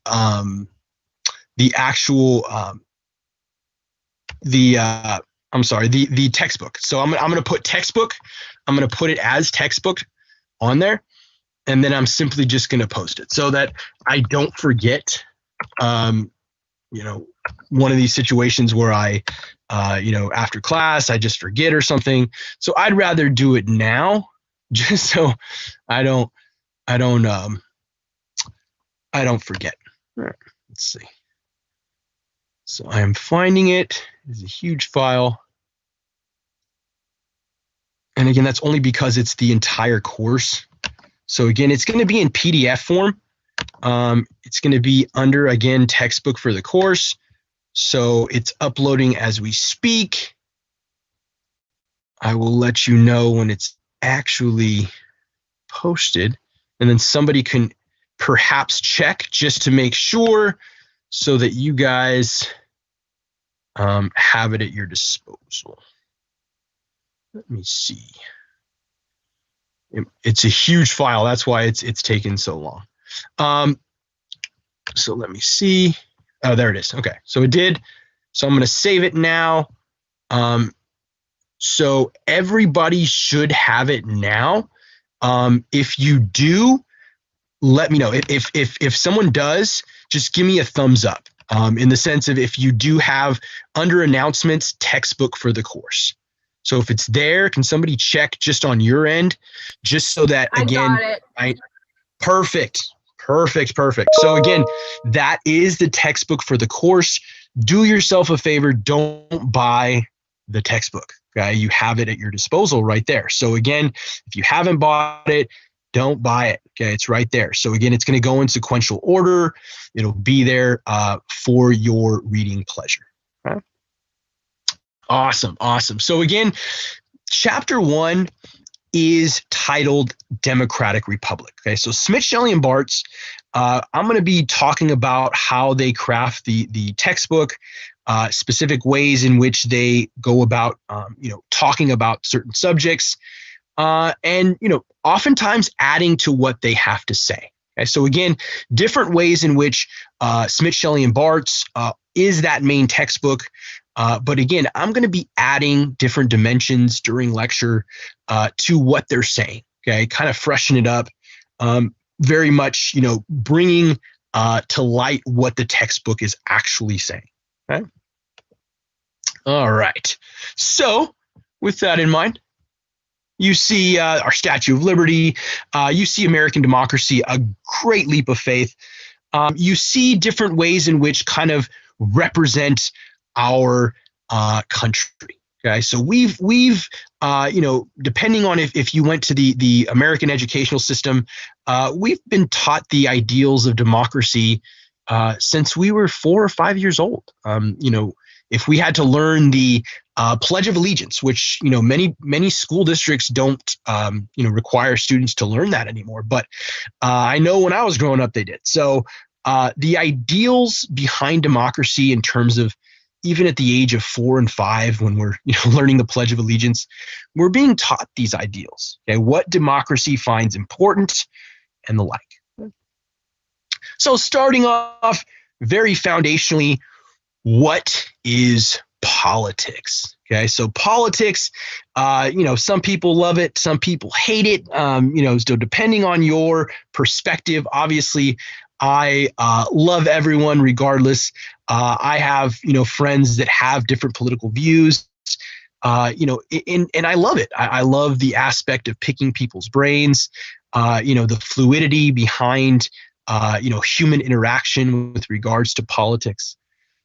actual the textbook. So I'm going to put textbook. I'm going to put it as textbook on there, and then I'm simply just going to post it so that I don't forget. One of these situations where I, after class I just forget or something. So I'd rather do it now, just so I don't forget. All right, let's see. So I am finding it. It's a huge file. And again, that's only because it's the entire course. So again, it's going to be in PDF form. It's going to be under, again, textbook for the course. So it's uploading as we speak. I will let you know when it's actually posted, and then somebody can perhaps check just to make sure so that you guys have it at your disposal. Let me see. It's a huge file. That's why it's taken so long. So let me see. Oh, there it is. Okay, so it did. So I'm going to save it now. So everybody should have it now. If you do, let me know. If someone does, just give me a thumbs up. In the sense of if you do have under announcements textbook for the course. So if it's there, can somebody check just on your end, just so that again, perfect. So again, that is the textbook for the course. Do yourself a favor, don't buy the textbook. Okay, you have it at your disposal right there. So again, if you haven't bought it, don't buy it. Okay, it's right there. So again, it's going to go in sequential order. It'll be there for your reading pleasure. Okay? Awesome. So again, chapter 1 is titled Democratic Republic. Okay, so Smith, Shelley, and Bartz, I'm going to be talking about how they craft the textbook, specific ways in which they go about, talking about certain subjects, and oftentimes adding to what they have to say. Okay, so again, different ways in which Smith, Shelley, and Bartz is that main textbook. But again, I'm going to be adding different dimensions during lecture to what they're saying. Okay, kind of freshen it up, very much, bringing to light what the textbook is actually saying. Okay. All right. So with that in mind, you see our Statue of Liberty. You see American democracy, a great leap of faith. You see different ways in which kind of represent our country. Okay, so we've depending on if you went to the American educational system, we've been taught the ideals of democracy since we were 4 or 5 years old. If we had to learn the Pledge of Allegiance, which many school districts don't require students to learn that anymore, but I know when I was growing up they did. So the ideals behind democracy, in terms of even at the age of 4 and 5, when we're learning the Pledge of Allegiance, we're being taught these ideals. Okay, what democracy finds important and the like. So starting off very foundationally, what is politics? Okay, so politics, some people love it, some people hate it. So depending on your perspective, obviously, I love everyone regardless. I have, friends that have different political views. And I love it. I love the aspect of picking people's brains, the fluidity behind, human interaction with regards to politics.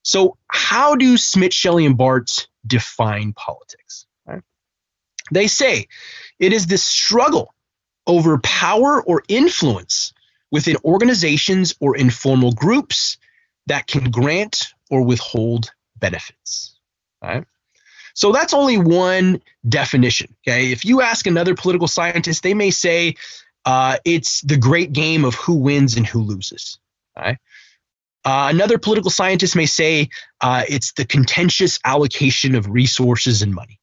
So how do Smith, Shelley, and Barthes define politics? Right? They say it is the struggle over power or influence within organizations or informal groups that can grant or withhold benefits. Right? So that's only one definition. Okay, if you ask another political scientist, they may say it's the great game of who wins and who loses. Right? Another political scientist may say it's the contentious allocation of resources and money.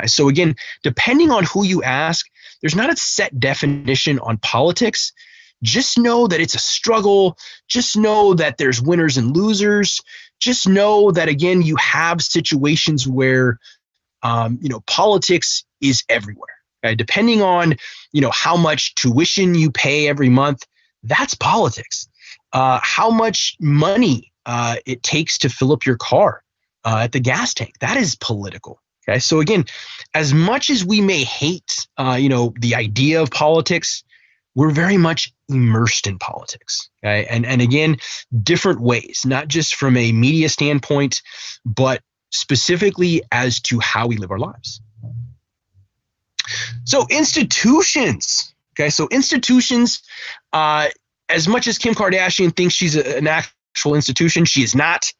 So again, depending on who you ask, there's not a set definition on politics. Just know that it's a struggle. Just know that there's winners and losers. Just know that, again, you have situations where, politics is everywhere. Okay? Depending on, how much tuition you pay every month, that's politics. How much money it takes to fill up your car at the gas tank, that is political. Okay, so again, as much as we may hate, the idea of politics, we're very much immersed in politics. Okay, and again, different ways, not just from a media standpoint, but specifically as to how we live our lives. So institutions. Okay, so institutions. As much as Kim Kardashian thinks she's an actual institution, she is not.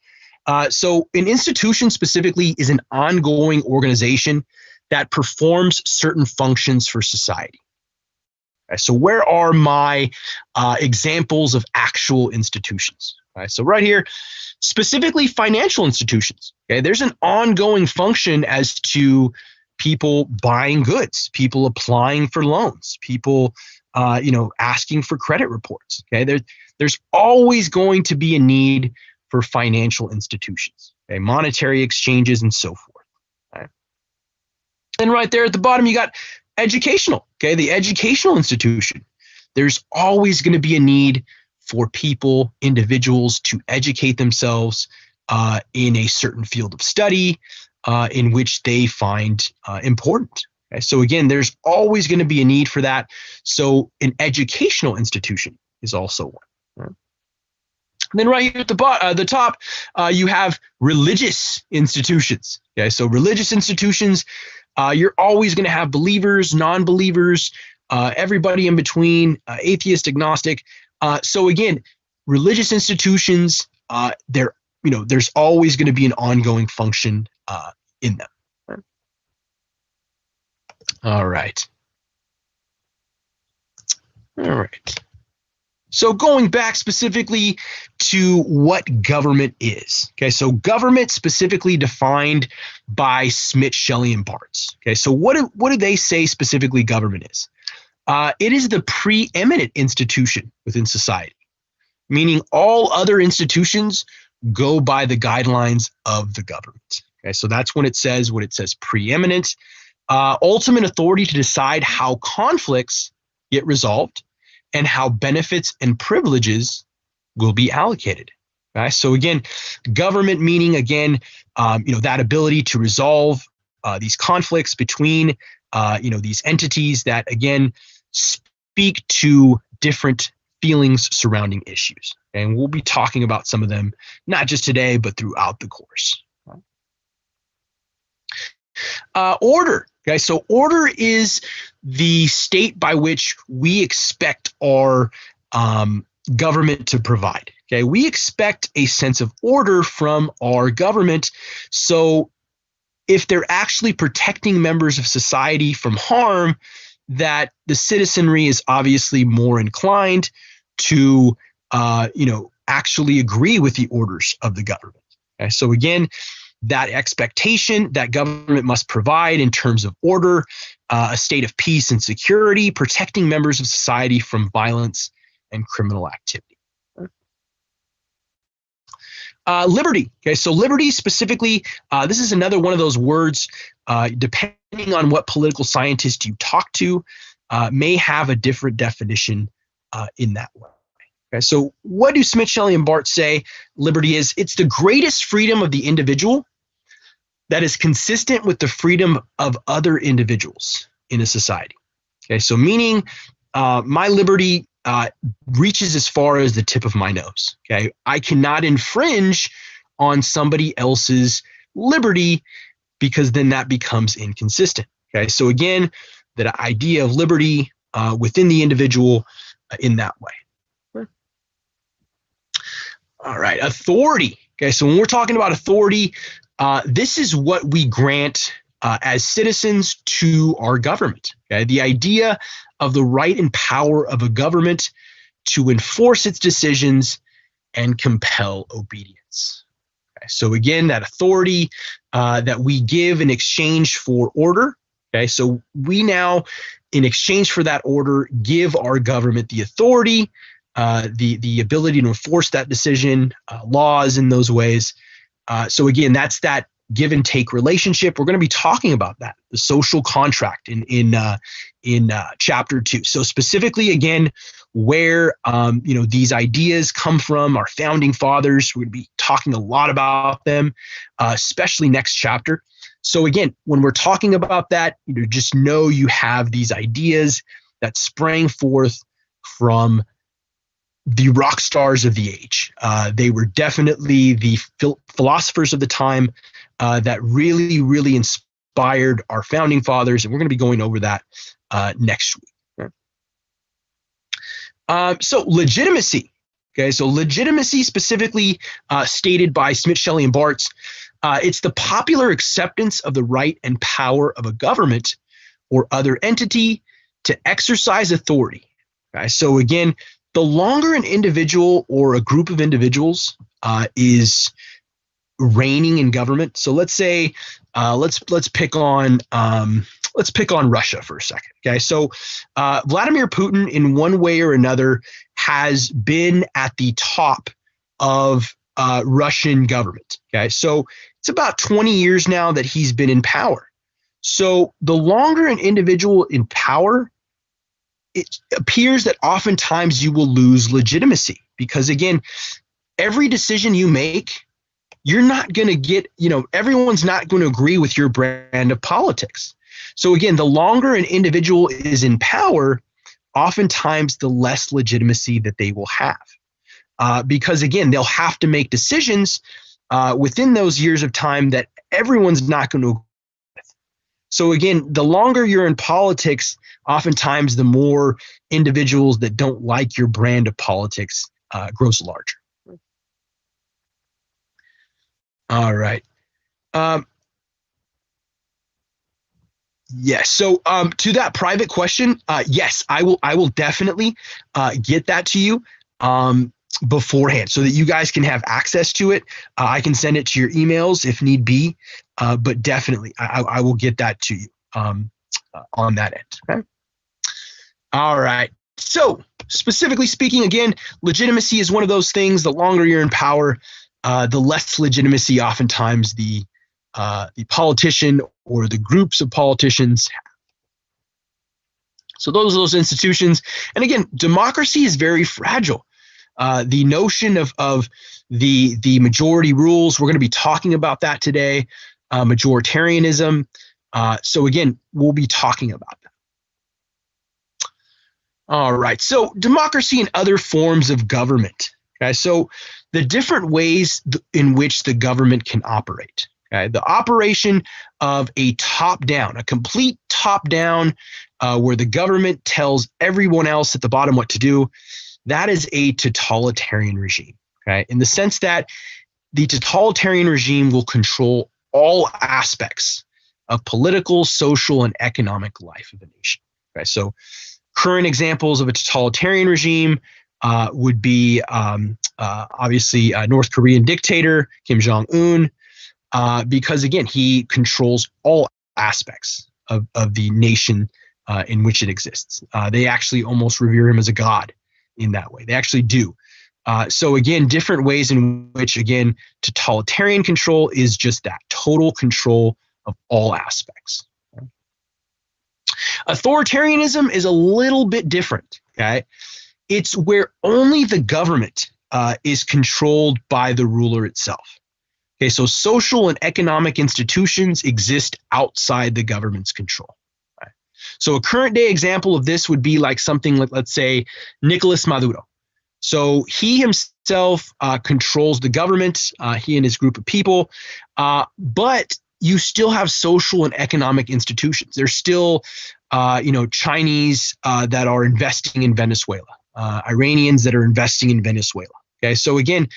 So an institution specifically is an ongoing organization that performs certain functions for society. Okay, so where are my examples of actual institutions? All right, so right here, specifically financial institutions. Okay, there's an ongoing function as to people buying goods, people applying for loans, people asking for credit reports. Okay, there's always going to be a need for financial institutions, okay, monetary exchanges, and so forth. Right? And right there at the bottom, you got educational. Okay, the educational institution. There's always going to be a need for people, individuals, to educate themselves in a certain field of study in which they find important. Okay, so again, there's always going to be a need for that. So an educational institution is also one. Right? And then right here at the top, you have religious institutions. Okay, so religious institutions, you're always going to have believers, non-believers, everybody in between, atheist, agnostic. So again, religious institutions, there's always going to be an ongoing function in them. All right. So going back specifically to what government is. Okay, so government specifically defined by Smith, Shelley, and Barthes. Okay, so what do they say specifically government is? It is the preeminent institution within society, meaning all other institutions go by the guidelines of the government. Okay, so that's when it says preeminent. Ultimate authority to decide how conflicts get resolved and how benefits and privileges will be allocated. Okay? So again, government meaning, again, that ability to resolve these conflicts between, these entities that, again, speak to different feelings surrounding issues. And we'll be talking about some of them, not just today, but throughout the course. Order. Okay, so order is the state by which we expect our government to provide. Okay, we expect a sense of order from our government. So if they're actually protecting members of society from harm, that the citizenry is obviously more inclined to, actually agree with the orders of the government. Okay, so again, that expectation that government must provide in terms of order, a state of peace and security, protecting members of society from violence and criminal activity. Liberty. Okay, so liberty specifically, this is another one of those words, depending on what political scientist you talk to, may have a different definition in that way. Okay, so what do Smith, Shelley, and Barthes say liberty is? It's the greatest freedom of the individual that is consistent with the freedom of other individuals in a society. Okay, so meaning my liberty reaches as far as the tip of my nose. Okay, I cannot infringe on somebody else's liberty because then that becomes inconsistent. Okay, so again, that idea of liberty within the individual in that way. All right, authority. Okay, so when we're talking about authority, this is what we grant as citizens to our government. Okay, the idea of the right and power of a government to enforce its decisions and compel obedience. Okay, so again, that authority that we give in exchange for order. Okay, so we now, in exchange for that order, give our government the authority, the ability to enforce that decision, laws in those ways. So again, that's that give and take relationship. We're going to be talking about that, the social contract in chapter 2. So specifically, again, where these ideas come from, our founding fathers. We're going to be talking a lot about them, especially next chapter. So again, when we're talking about that, just know you have these ideas that sprang forth from the rock stars of the age. They were definitely the philosophers of the time that really, really inspired our founding fathers, and we're going to be going over that next week. So legitimacy. Okay, so legitimacy specifically stated by Smith, Shelley, and Bartz. It's the popular acceptance of the right and power of a government or other entity to exercise authority. Okay, so again, the longer an individual or a group of individuals is reigning in government. So let's say let's pick on Russia for a second. Okay, so Vladimir Putin, in one way or another, has been at the top of Russian government. Okay, so it's about 20 years now that he's been in power. So the longer an individual in power, it appears that oftentimes you will lose legitimacy because, again, every decision you make, you're not going to get, everyone's not going to agree with your brand of politics. So again, the longer an individual is in power, oftentimes the less legitimacy that they will have. Because again, they'll have to make decisions within those years of time that everyone's not going to agree with. So again, the longer you're in politics, oftentimes the more individuals that don't like your brand of politics grows larger. All right. Yes. So to that private question, yes, I will definitely get that to you beforehand so that you guys can have access to it. I can send it to your emails if need be, but definitely I will get that to you on that end. Okay. All right. So specifically speaking, again, legitimacy is one of those things. The longer you're in power, the less legitimacy oftentimes the politician or the groups of politicians have. So those are those institutions. And again, democracy is very fragile. The notion of the majority rules, we're going to be talking about that today, majoritarianism. So again, we'll be talking about that. All right, so democracy and other forms of government. Okay, so the different ways in which the government can operate. Okay, the operation of a top-down, a complete top-down, where the government tells everyone else at the bottom what to do, that is a totalitarian regime. Okay, in the sense that the totalitarian regime will control all aspects of political, social, and economic life of a nation. Okay, so current examples of a totalitarian regime would be obviously North Korean dictator Kim Jong-un, because again, he controls all aspects of the nation in which it exists. They actually almost revere him as a god in that way. They actually do. So again, different ways in which, again, totalitarian control is just that, total control of all aspects. Okay? Authoritarianism is a little bit different. Okay, it's where only the government is controlled by the ruler itself. Okay, so social and economic institutions exist outside the government's control. Right? So a current day example of this would be like something like, let's say, Nicolas Maduro. So he himself controls the government, he and his group of people, but you still have social and economic institutions. There's still, Chinese that are investing in Venezuela, Iranians that are investing in Venezuela. Okay, so again,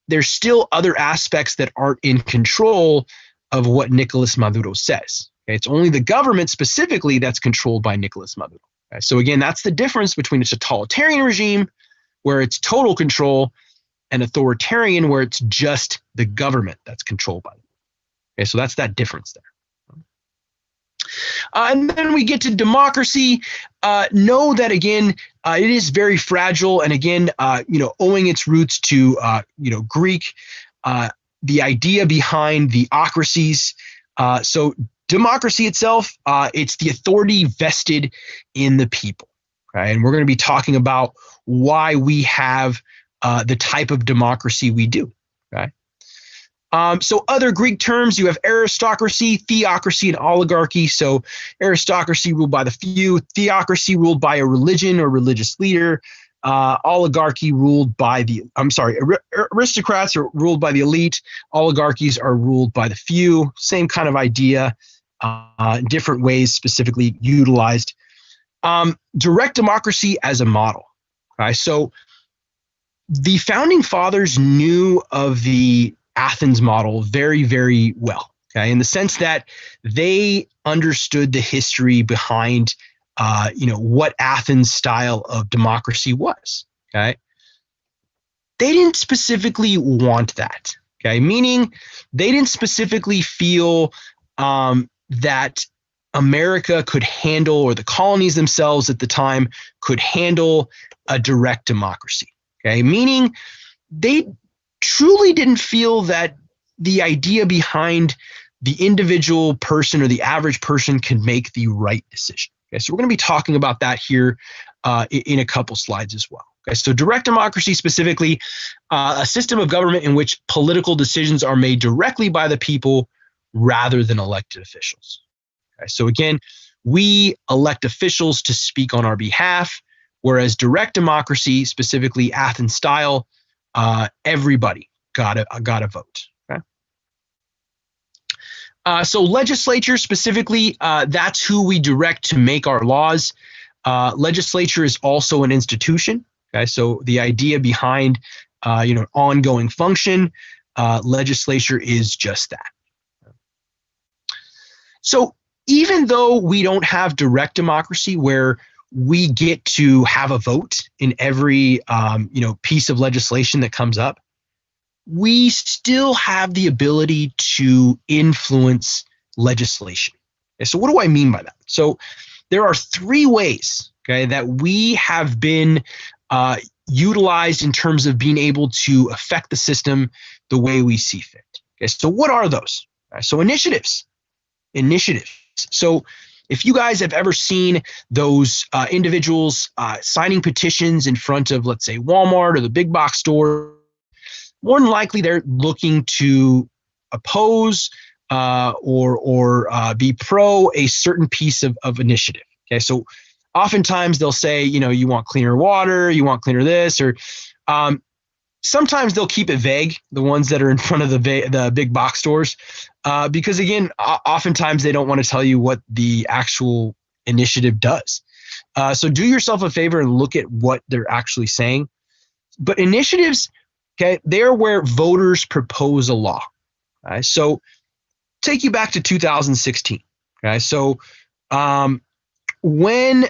there's still other aspects that aren't in control of what Nicolas Maduro says. Okay, it's only the government specifically that's controlled by Nicolas Maduro. Okay, so again, that's the difference between a totalitarian regime where it's total control and authoritarian where it's just the government that's controlled by them. Okay, so that's that difference there. And then we get to democracy. Know that again, it is very fragile, and again, owing its roots to Greek, the idea behind the ocracies. So democracy itself, it's the authority vested in the people. Okay, and we're going to be talking about why we have the type of democracy we do. Okay. So other Greek terms, you have aristocracy, theocracy, and oligarchy. So aristocracy ruled by the few, theocracy ruled by a religion or religious leader, oligarchy ruled by aristocrats are ruled by the elite, oligarchies are ruled by the few. Same kind of idea, different ways specifically utilized. Direct democracy as a model. Okay, so the founding fathers knew of the Athens model very, very well. Okay, in the sense that they understood the history behind, what Athens' style of democracy was. Okay, they didn't specifically want that. Okay, meaning they didn't specifically feel that America could handle, or the colonies themselves at the time could handle, a direct democracy. Okay, meaning they truly didn't feel that the idea behind the individual person or the average person can make the right decision. Okay, so we're going to be talking about that here in a couple slides as well. Okay, so direct democracy specifically, a system of government in which political decisions are made directly by the people rather than elected officials. Okay, so again, we elect officials to speak on our behalf, whereas direct democracy, specifically Athens style, everybody got a vote. Okay? So legislature specifically, that's who we direct to make our laws. Legislature is also an institution. Okay, so the idea behind ongoing function, legislature is just that. So even though we don't have direct democracy where we get to have a vote in every piece of legislation that comes up, we still have the ability to influence legislation. Okay, so what do I mean by that? So there are three ways, okay, that we have been utilized in terms of being able to affect the system the way we see fit. Okay, so what are those? So initiatives. So if you guys have ever seen those individuals signing petitions in front of, let's say, Walmart or the big box store, more than likely they're looking to oppose or be pro a certain piece of initiative. Okay, so oftentimes they'll say, you want cleaner water, you want cleaner this, or sometimes they'll keep it vague, the ones that are in front of the big box stores, because again, oftentimes they don't want to tell you what the actual initiative does. So do yourself a favor and look at what they're actually saying. But initiatives, okay, they're where voters propose a law. Okay? So take you back to 2016. Okay, so when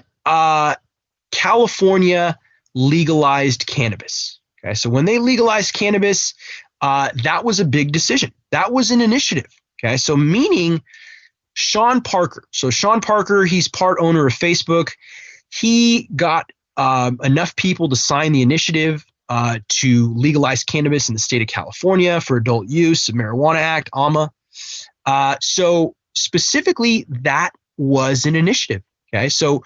California legalized cannabis. Okay, so when they legalized cannabis, that was a big decision. That was an initiative. Okay, so meaning Sean Parker. So Sean Parker, he's part owner of Facebook. He got enough people to sign the initiative to legalize cannabis in the state of California for adult use, the Marijuana Act, AMA. So specifically, that was an initiative. Okay, so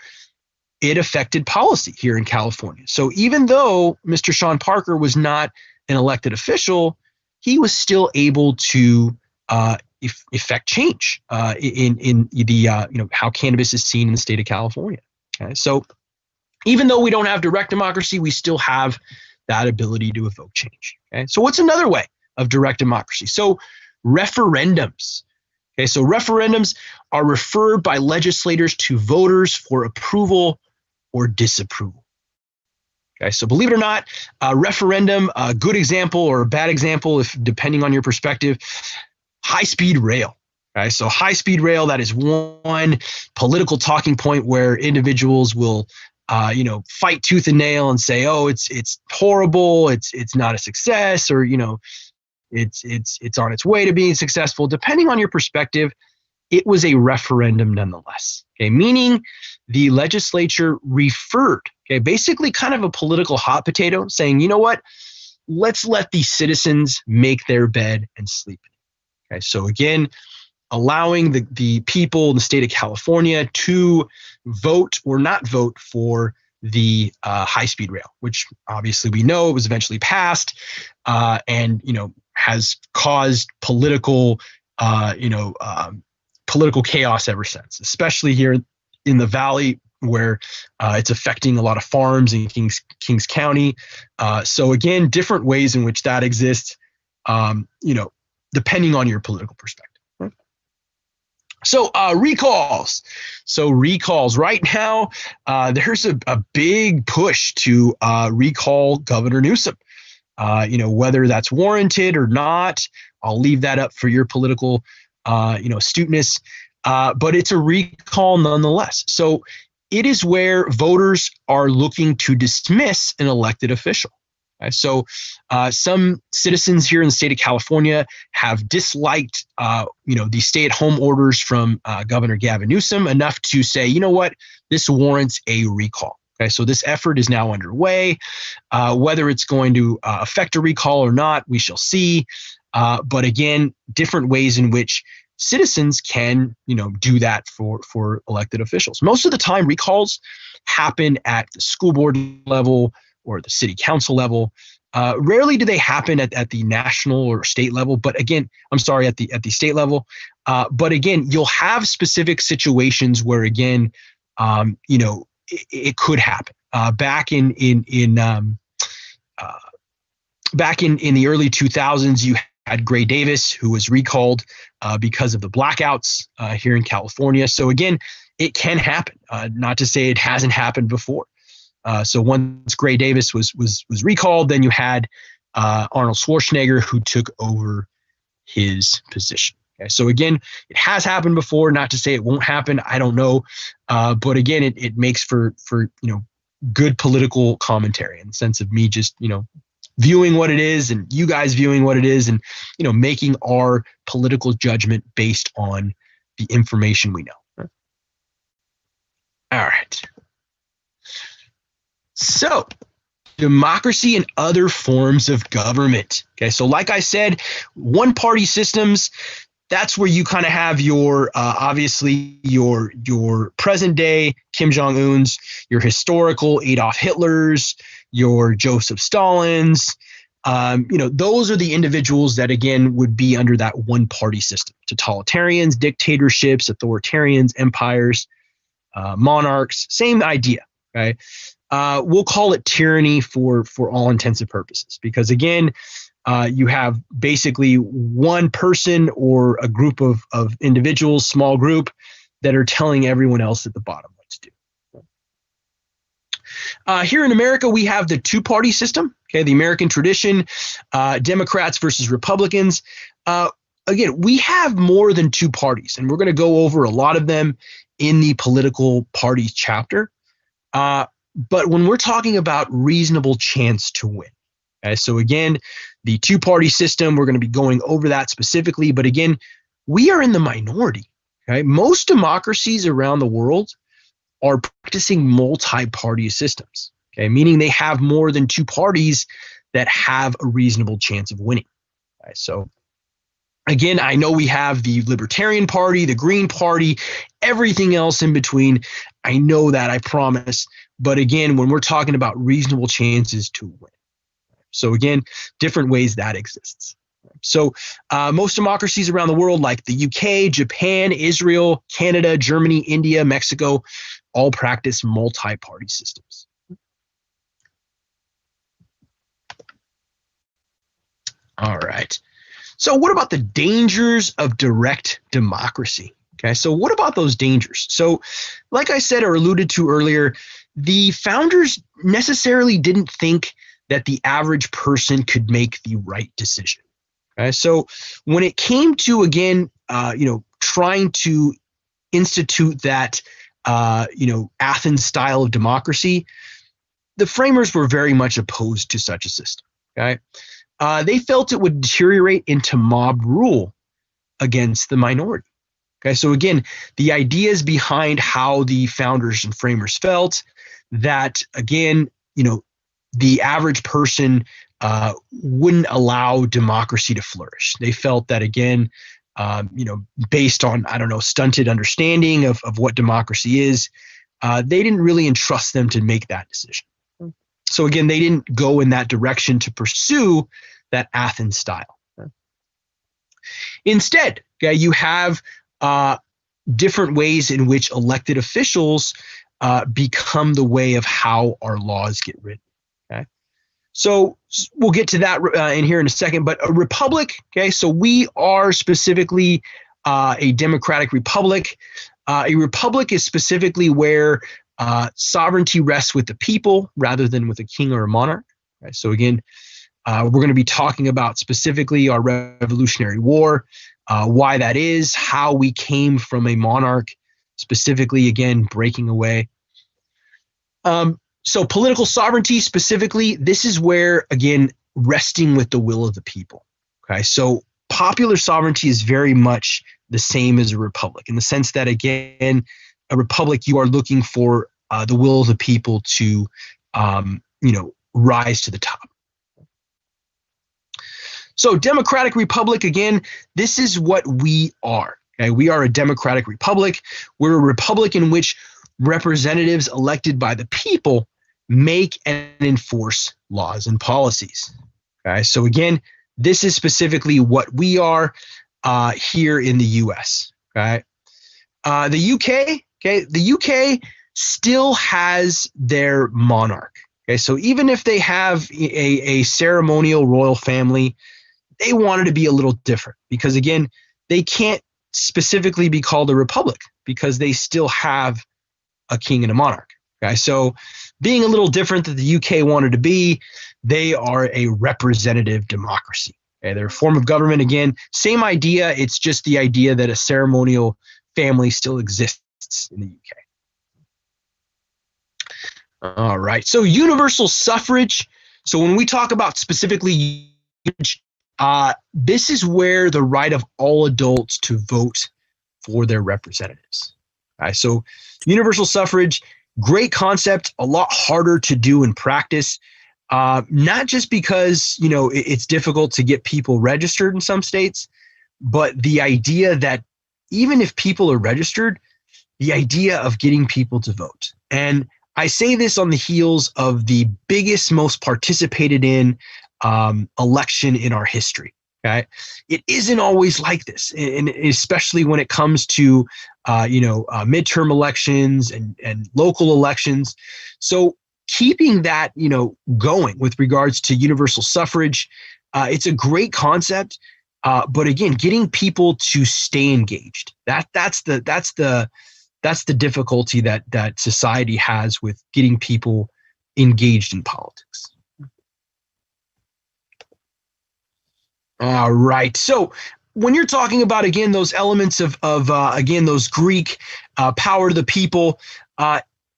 it affected policy here in California. So even though Mr. Sean Parker was not an elected official, he was still able to effect change in the how cannabis is seen in the state of California. Okay? So even though we don't have direct democracy, we still have that ability to evoke change. Okay? So what's another way of direct democracy? So referendums. Okay, so referendums are referred by legislators to voters for approval or disapproval. Okay, so believe it or not, a referendum, a good example or a bad example, if depending on your perspective, high-speed rail. Okay, so high-speed rail, that is one political talking point where individuals will fight tooth and nail and say, oh, it's horrible, it's not a success, or it's on its way to being successful. Depending on your perspective, it was a referendum nonetheless. Okay, meaning the legislature referred, okay, basically kind of a political hot potato, saying, you know what, let's let the citizens make their bed and sleep. Okay, so again, allowing the people in the state of California to vote or not vote for the high-speed rail, which obviously we know it was eventually passed, and has caused political chaos ever since, especially here in the Valley, where it's affecting a lot of farms in Kings County. So again, different ways in which that exists, depending on your political perspective. So recalls. So recalls. Right now, there's a big push to recall Governor Newsom. Whether that's warranted or not, I'll leave that up for your political, astuteness. But it's a recall nonetheless. So it is where voters are looking to dismiss an elected official. Okay? So some citizens here in the state of California have disliked, the stay-at-home orders from Governor Gavin Newsom enough to say, you know what, this warrants a recall. Okay, so this effort is now underway. Whether it's going to affect a recall or not, we shall see. But again, different ways in which citizens can, do that for elected officials. Most of the time, recalls happen at the school board level or the city council level. Rarely do they happen at the national or state level. But again, at the state level. But again, you'll have specific situations where again, it could happen. Back in the early 2000s, you had Gray Davis, who was recalled because of the blackouts here in California. So again, it can happen. Not to say it hasn't happened before. So once Gray Davis was recalled, then you had Arnold Schwarzenegger, who took over his position. Okay, so again, it has happened before. Not to say it won't happen. I don't know, but again, it makes for good political commentary in the sense of me just viewing what it is and you guys viewing what it is, and making our political judgment based on the information we know. All right. So, democracy and other forms of government. Okay, so like I said, one-party systems. That's where you kind of have your, obviously, your present day Kim Jong-un's, your historical Adolf Hitler's, your Joseph Stalin's. Those are the individuals that, again, would be under that one-party system. Totalitarians, dictatorships, authoritarians, empires, monarchs, same idea, okay? We'll call it tyranny for all intents and purposes because, again, you have basically one person or a group of individuals, small group, that are telling everyone else at the bottom what to do. Here in America, we have the two-party system, okay, the American tradition, Democrats versus Republicans. Again, we have more than two parties, and we're going to go over a lot of them in the political parties chapter. But when we're talking about reasonable chance to win, okay, so again, the two-party system, we're going to be going over that specifically. But again, we are in the minority. Okay? Most democracies around the world are practicing multi-party systems, okay? Meaning they have more than two parties that have a reasonable chance of winning. Okay? So again, I know we have the Libertarian Party, the Green Party, everything else in between. I know that, I promise. But again, when we're talking about reasonable chances to win. So again, different ways that exists. So most democracies around the world, like the UK, Japan, Israel, Canada, Germany, India, Mexico, all practice multi-party systems. All right. So what about the dangers of direct democracy? Okay, so what about those dangers? So like I said or alluded to earlier, the founders necessarily didn't think that the average person could make the right decision. Okay, so when it came to, again, trying to institute that, Athens style of democracy, the framers were very much opposed to such a system. Okay, they felt it would deteriorate into mob rule against the minority. Okay, so again, the ideas behind how the founders and framers felt that, again, the average person wouldn't allow democracy to flourish. They felt that, again, based on, stunted understanding of what democracy is, they didn't really entrust them to make that decision. So again, they didn't go in that direction to pursue that Athens style. Instead, okay, you have different ways in which elected officials become the way of how our laws get written. Okay, so we'll get to that in here in a second. But a republic, okay, so we are specifically a democratic republic. A republic is specifically where sovereignty rests with the people rather than with a king or a monarch. Okay, so again, we're going to be talking about specifically our Revolutionary War, why that is, how we came from a monarch, specifically, again, breaking away. So political sovereignty specifically, this is where, again, resting with the will of the people. Okay, so popular sovereignty is very much the same as a republic in the sense that, again, a republic, you are looking for the will of the people to, rise to the top. So democratic republic, again, this is what we are. Okay, we are a democratic republic. We're a republic in which representatives elected by the people make and enforce laws and policies. Okay, so again, this is specifically what we are here in the U.S. Okay, the UK. Okay, the UK still has their monarch. Okay, so even if they have a ceremonial royal family, they wanted to be a little different because, again, they can't specifically be called a republic because they still have a king and a monarch. Okay, so being a little different than the UK wanted to be, they are a representative democracy. Okay, they're a form of government. Again, same idea. It's just the idea that a ceremonial family still exists in the UK. All right. So universal suffrage. So when we talk about specifically, this is where the right of all adults to vote for their representatives. All right. So universal suffrage, great concept, a lot harder to do in practice. Not just because, it's difficult to get people registered in some states, but the idea that even if people are registered, the idea of getting people to vote. And I say this on the heels of the biggest, most participated in election in our history. Okay, it isn't always like this, and especially when it comes to midterm elections and local elections. So keeping that going with regards to universal suffrage, it's a great concept. But again, getting people to stay engaged, that's the difficulty that society has with getting people engaged in politics. All right. So when you're talking about, again, those elements of again, those Greek power to the people,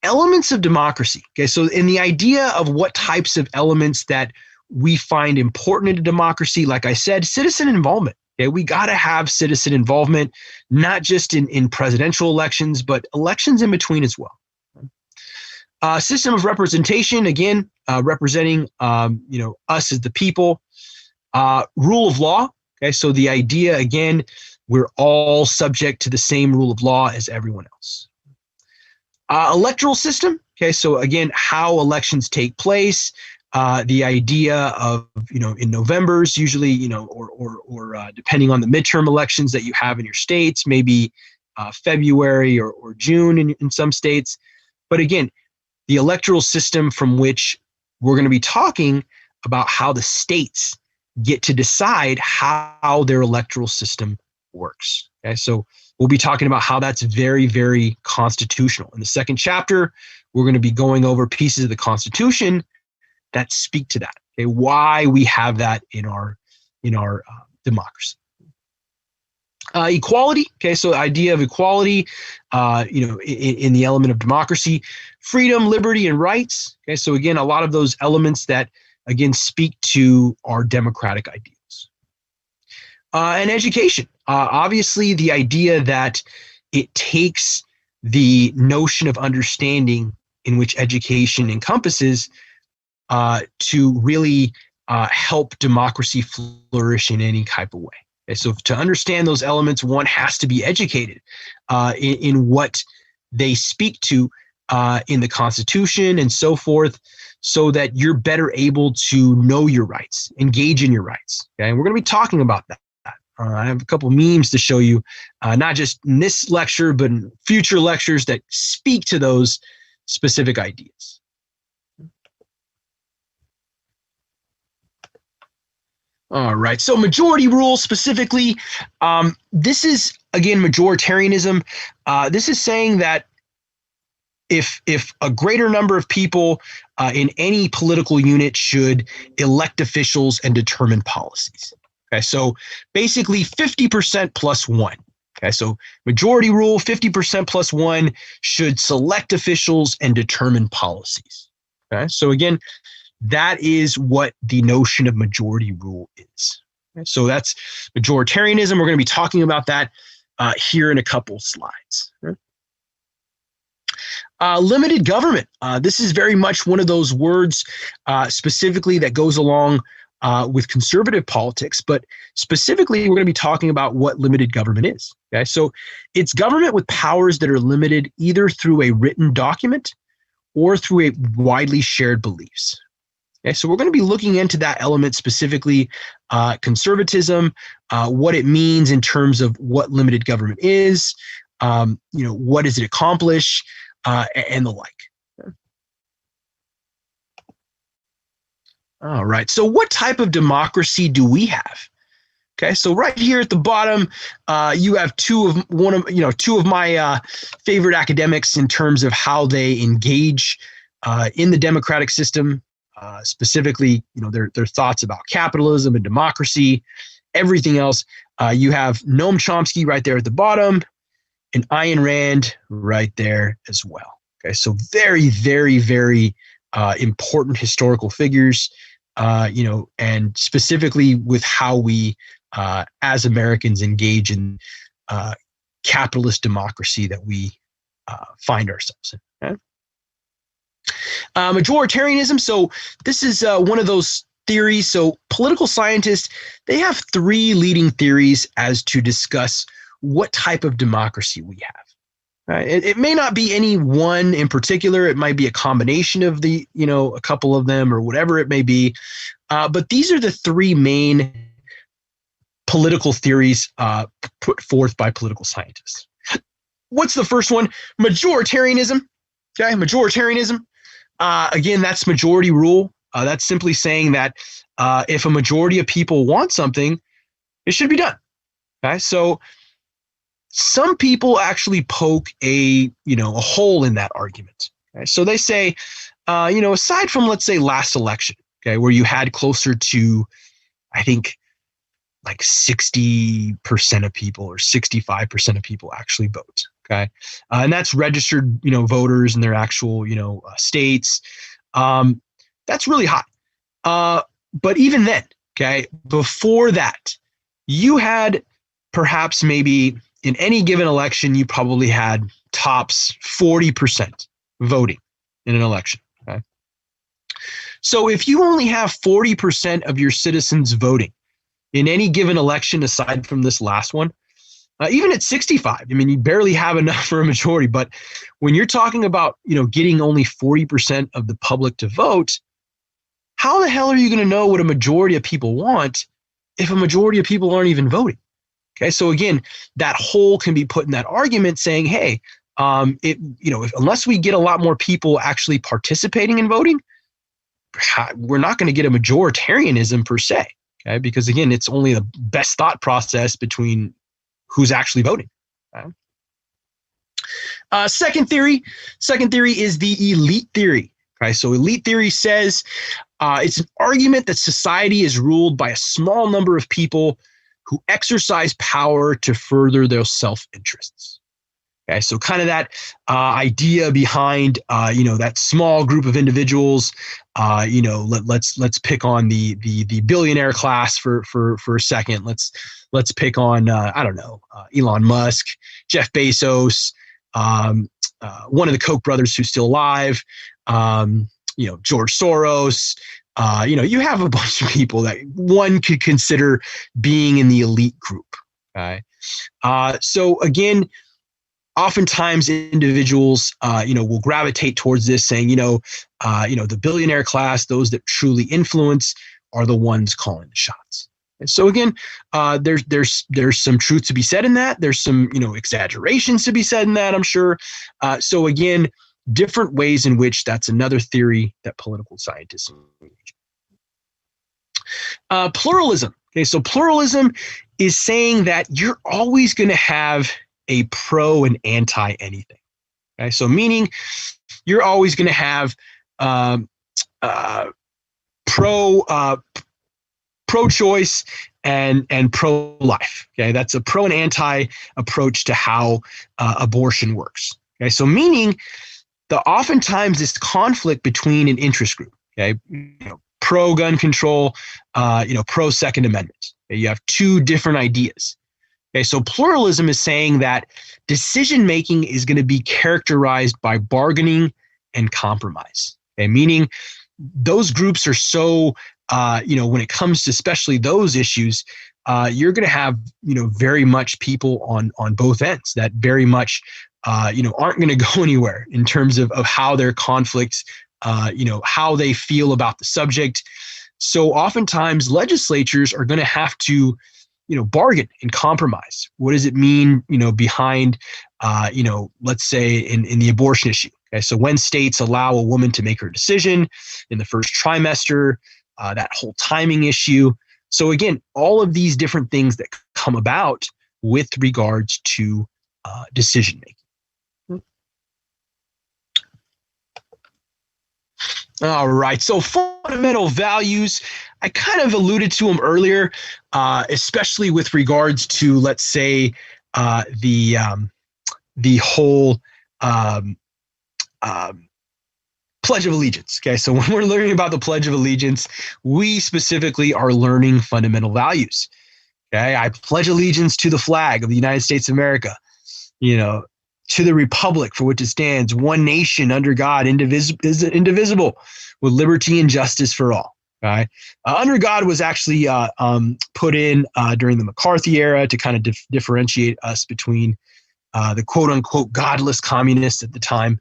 elements of democracy. Okay. So in the idea of what types of elements that we find important in a democracy, like I said, citizen involvement. Okay, we got to have citizen involvement, not just in presidential elections, but elections in between as well. System of representation, again, representing us as the people. Rule of law. Okay, so the idea, again, we're all subject to the same rule of law as everyone else. Electoral system. Okay, so again, how elections take place. the idea of, in November's usually, or depending on the midterm elections that you have in your states, maybe February or June in some states. But again, the electoral system from which we're going to be talking about how the states get to decide how their electoral system works. Okay, so we'll be talking about how that's very, very constitutional. In the second chapter, we're going to be going over pieces of the Constitution that speak to that. Okay, why we have that in our democracy. Equality. Okay, so the idea of equality, in the element of democracy, freedom, liberty, and rights. Okay, so again, a lot of those elements that again speak to our democratic ideals. And education. Obviously, the idea that it takes the notion of understanding in which education encompasses to really help democracy flourish in any type of way. Okay, so to understand those elements, one has to be educated in what they speak to in the Constitution and so forth, so that you're better able to know your rights, engage in your rights. Okay, and we're going to be talking about that. I have a couple memes to show you, not just in this lecture, but in future lectures that speak to those specific ideas. All right, so majority rule specifically, this is, again, majoritarianism. This is saying that if a greater number of people in any political unit should elect officials and determine policies. Okay, so basically 50% plus one. Okay, so majority rule, 50% plus one should select officials and determine policies. Okay, so again, that is what the notion of majority rule is. Okay, so that's majoritarianism. We're going to be talking about that here in a couple slides. Okay. Limited government. This is very much one of those words specifically that goes along with conservative politics, but specifically we're going to be talking about what limited government is. Okay, so it's government with powers that are limited either through a written document or through a widely shared beliefs. Okay, so we're going to be looking into that element specifically, conservatism, what it means in terms of what limited government is, what does it accomplish, and the like. All right, so what type of democracy do we have? Okay, so right here at the bottom, you have two of my favorite academics in terms of how they engage in the democratic system. Specifically, their thoughts about capitalism and democracy, everything else. You have Noam Chomsky right there at the bottom, and Ayn Rand right there as well. Okay, so very, very, very important historical figures, and specifically with how we, as Americans, engage in capitalist democracy that we find ourselves in. Okay? Majoritarianism. So this is one of those theories. So political scientists, they have three leading theories as to discuss what type of democracy we have. It may not be any one in particular. It might be a combination of a couple of them or whatever it may be. But these are the three main political theories put forth by political scientists. What's the first one? Majoritarianism. Okay, majoritarianism. Again, that's majority rule. That's simply saying that if a majority of people want something, it should be done. Okay, so some people actually poke a hole in that argument. Okay? So they say, aside from, let's say, last election, okay, where you had closer to, I think, like 60% of people or 65% of people actually vote. Okay, and that's registered, voters in their actual, states. That's really high. But even then, okay, before that, you had perhaps maybe in any given election, you probably had tops 40% voting in an election. Okay, so if you only have 40% of your citizens voting in any given election, aside from this last one, even at 65, I mean, you barely have enough for a majority. But when you're talking about, getting only 40% of the public to vote, how the hell are you going to know what a majority of people want if a majority of people aren't even voting? Okay, so again, that whole can be put in that argument saying, hey, unless we get a lot more people actually participating in voting, we're not going to get a majoritarianism per se. Okay, because again, it's only the best thought process between who's actually voting. Okay? Second theory is the elite theory. Okay, so elite theory says it's an argument that society is ruled by a small number of people who exercise power to further their self-interests. Okay, so kind of that idea behind that small group of individuals. Let's pick on the billionaire class for a second. Let's pick on Elon Musk, Jeff Bezos, one of the Koch brothers who's still alive. George Soros. You have a bunch of people that one could consider being in the elite group. Okay, so again, oftentimes individuals, will gravitate towards this, saying, the billionaire class, those that truly influence, are the ones calling the shots. And so again, there's some truth to be said in that. There's some exaggerations to be said in that, I'm sure. So again, different ways in which that's another theory that political scientists engage. Pluralism. Okay, so pluralism is saying that you're always going to have a pro and anti anything. Okay, so meaning you're always going to have pro-choice and pro-life. Okay, that's a pro and anti approach to how abortion works. Okay, so meaning that oftentimes this conflict between an interest group. Okay, pro gun control, pro Second Amendment. Okay, you have two different ideas. Okay, so pluralism is saying that decision making is going to be characterized by bargaining and compromise. Okay, meaning those groups are so, when it comes to especially those issues, you're going to have, very much people on both ends that very much, aren't going to go anywhere in terms of how their conflicts, how they feel about the subject. So oftentimes legislatures are going to have to, bargain and compromise. What does it mean, behind, let's say in the abortion issue? Okay, so when states allow a woman to make her decision in the first trimester, that whole timing issue. So again, all of these different things that come about with regards to decision making. All right, so fundamental values, I kind of alluded to them earlier, especially with regards to, let's say, the whole Pledge of Allegiance. Okay, so when we're learning about the Pledge of Allegiance, we specifically are learning fundamental values. Okay, I pledge allegiance to the flag of the United States of America, to the republic for which it stands, one nation under God, indivisible, with liberty and justice for all. Okay? Under God was actually put in during the McCarthy era to kind of differentiate us between the quote unquote godless communists at the time,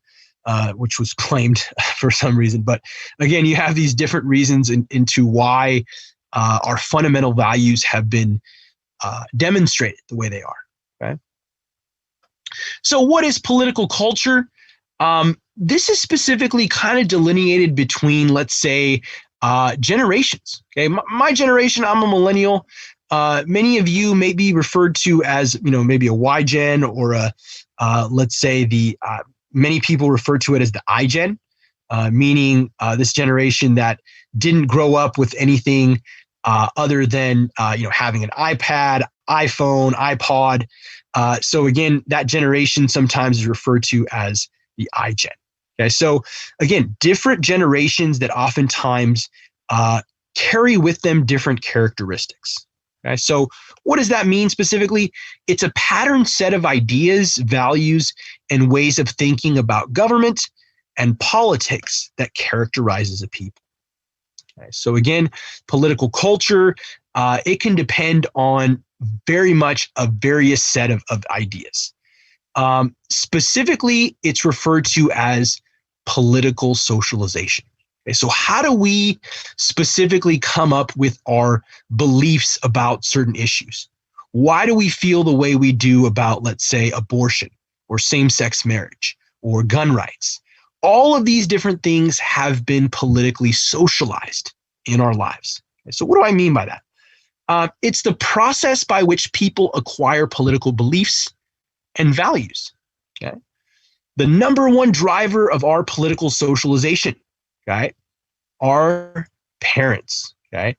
which was claimed for some reason. But again, you have these different reasons into why our fundamental values have been demonstrated the way they are. Okay. So what is political culture? This is specifically kind of delineated between, let's say, generations. Okay, my generation, I'm a millennial. Many of you may be referred to as, maybe a Y gen or let's say many people refer to it as the I gen, meaning this generation that didn't grow up with anything other than, having an iPad, iPhone, iPod. So again, that generation sometimes is referred to as the I gen. Okay, so again, different generations that oftentimes carry with them different characteristics. Okay, so what does that mean specifically? It's a pattern set of ideas, values, and ways of thinking about government and politics that characterizes a people. Okay, so again, political culture, it can depend on very much a various set of ideas. Specifically, it's referred to as political socialization. Okay, so how do we specifically come up with our beliefs about certain issues? Why do we feel the way we do about, let's say, abortion or same-sex marriage or gun rights? All of these different things have been politically socialized in our lives. Okay, so what do I mean by that? It's the process by which people acquire political beliefs and values. Okay? The number one driver of our political socialization, okay, are parents. Okay,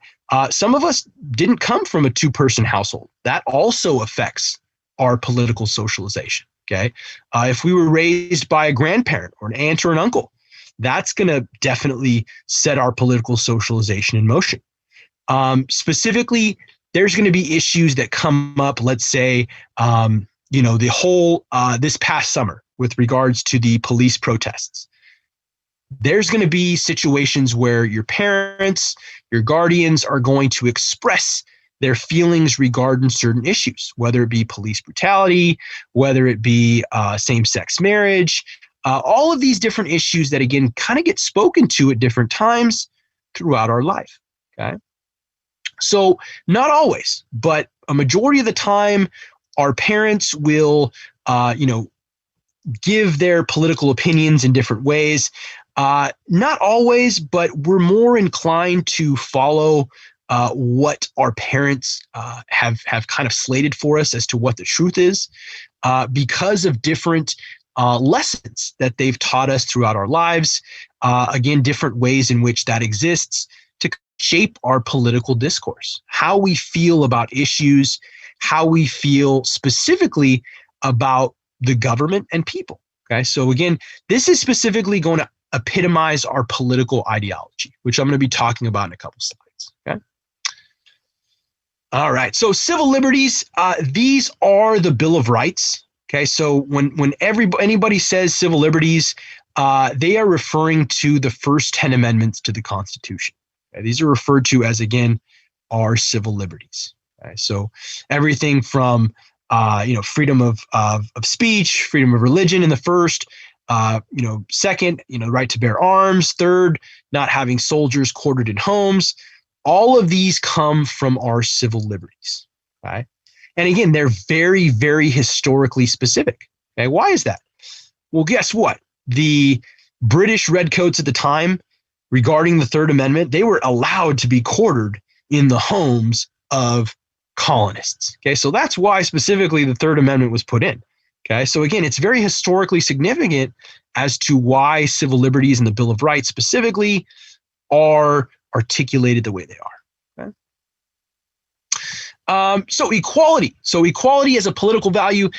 some of us didn't come from a two-person household. That also affects our political socialization. Okay, if we were raised by a grandparent or an aunt or an uncle, that's going to definitely set our political socialization in motion. Specifically, there's going to be issues that come up, let's say, the whole this past summer with regards to the police protests. There's going to be situations where your parents, your guardians are going to express their feelings regarding certain issues, whether it be police brutality, whether it be same-sex marriage, all of these different issues that, again, kind of get spoken to at different times throughout our life. Okay. So not always, but a majority of the time, our parents will, give their political opinions in different ways. Not always, but we're more inclined to follow what our parents have kind of slated for us as to what the truth is, because of different lessons that they've taught us throughout our lives. Again, different ways in which that exists to shape our political discourse, how we feel about issues, how we feel specifically about the government and people. Okay, so again, this is specifically going to epitomize our political ideology, which I'm going to be talking about in a couple slides. Okay. All right. So civil liberties, these are the Bill of Rights. Okay. So when anybody says civil liberties, they are referring to the first 10 amendments to the Constitution. Okay? These are referred to as, again, our civil liberties. Okay? So everything from freedom of speech, freedom of religion in the first, second, the right to bear arms, third, not having soldiers quartered in homes. All of these come from our civil liberties. Okay? And again, they're very, very historically specific. Okay? Why is that? Well, guess what? The British redcoats at the time, regarding the Third Amendment, they were allowed to be quartered in the homes of colonists. Okay, so that's why specifically the Third Amendment was put in. Okay, so again, it's very historically significant as to why civil liberties and the Bill of Rights specifically are articulated the way they are. Okay? So equality. So equality as a political value,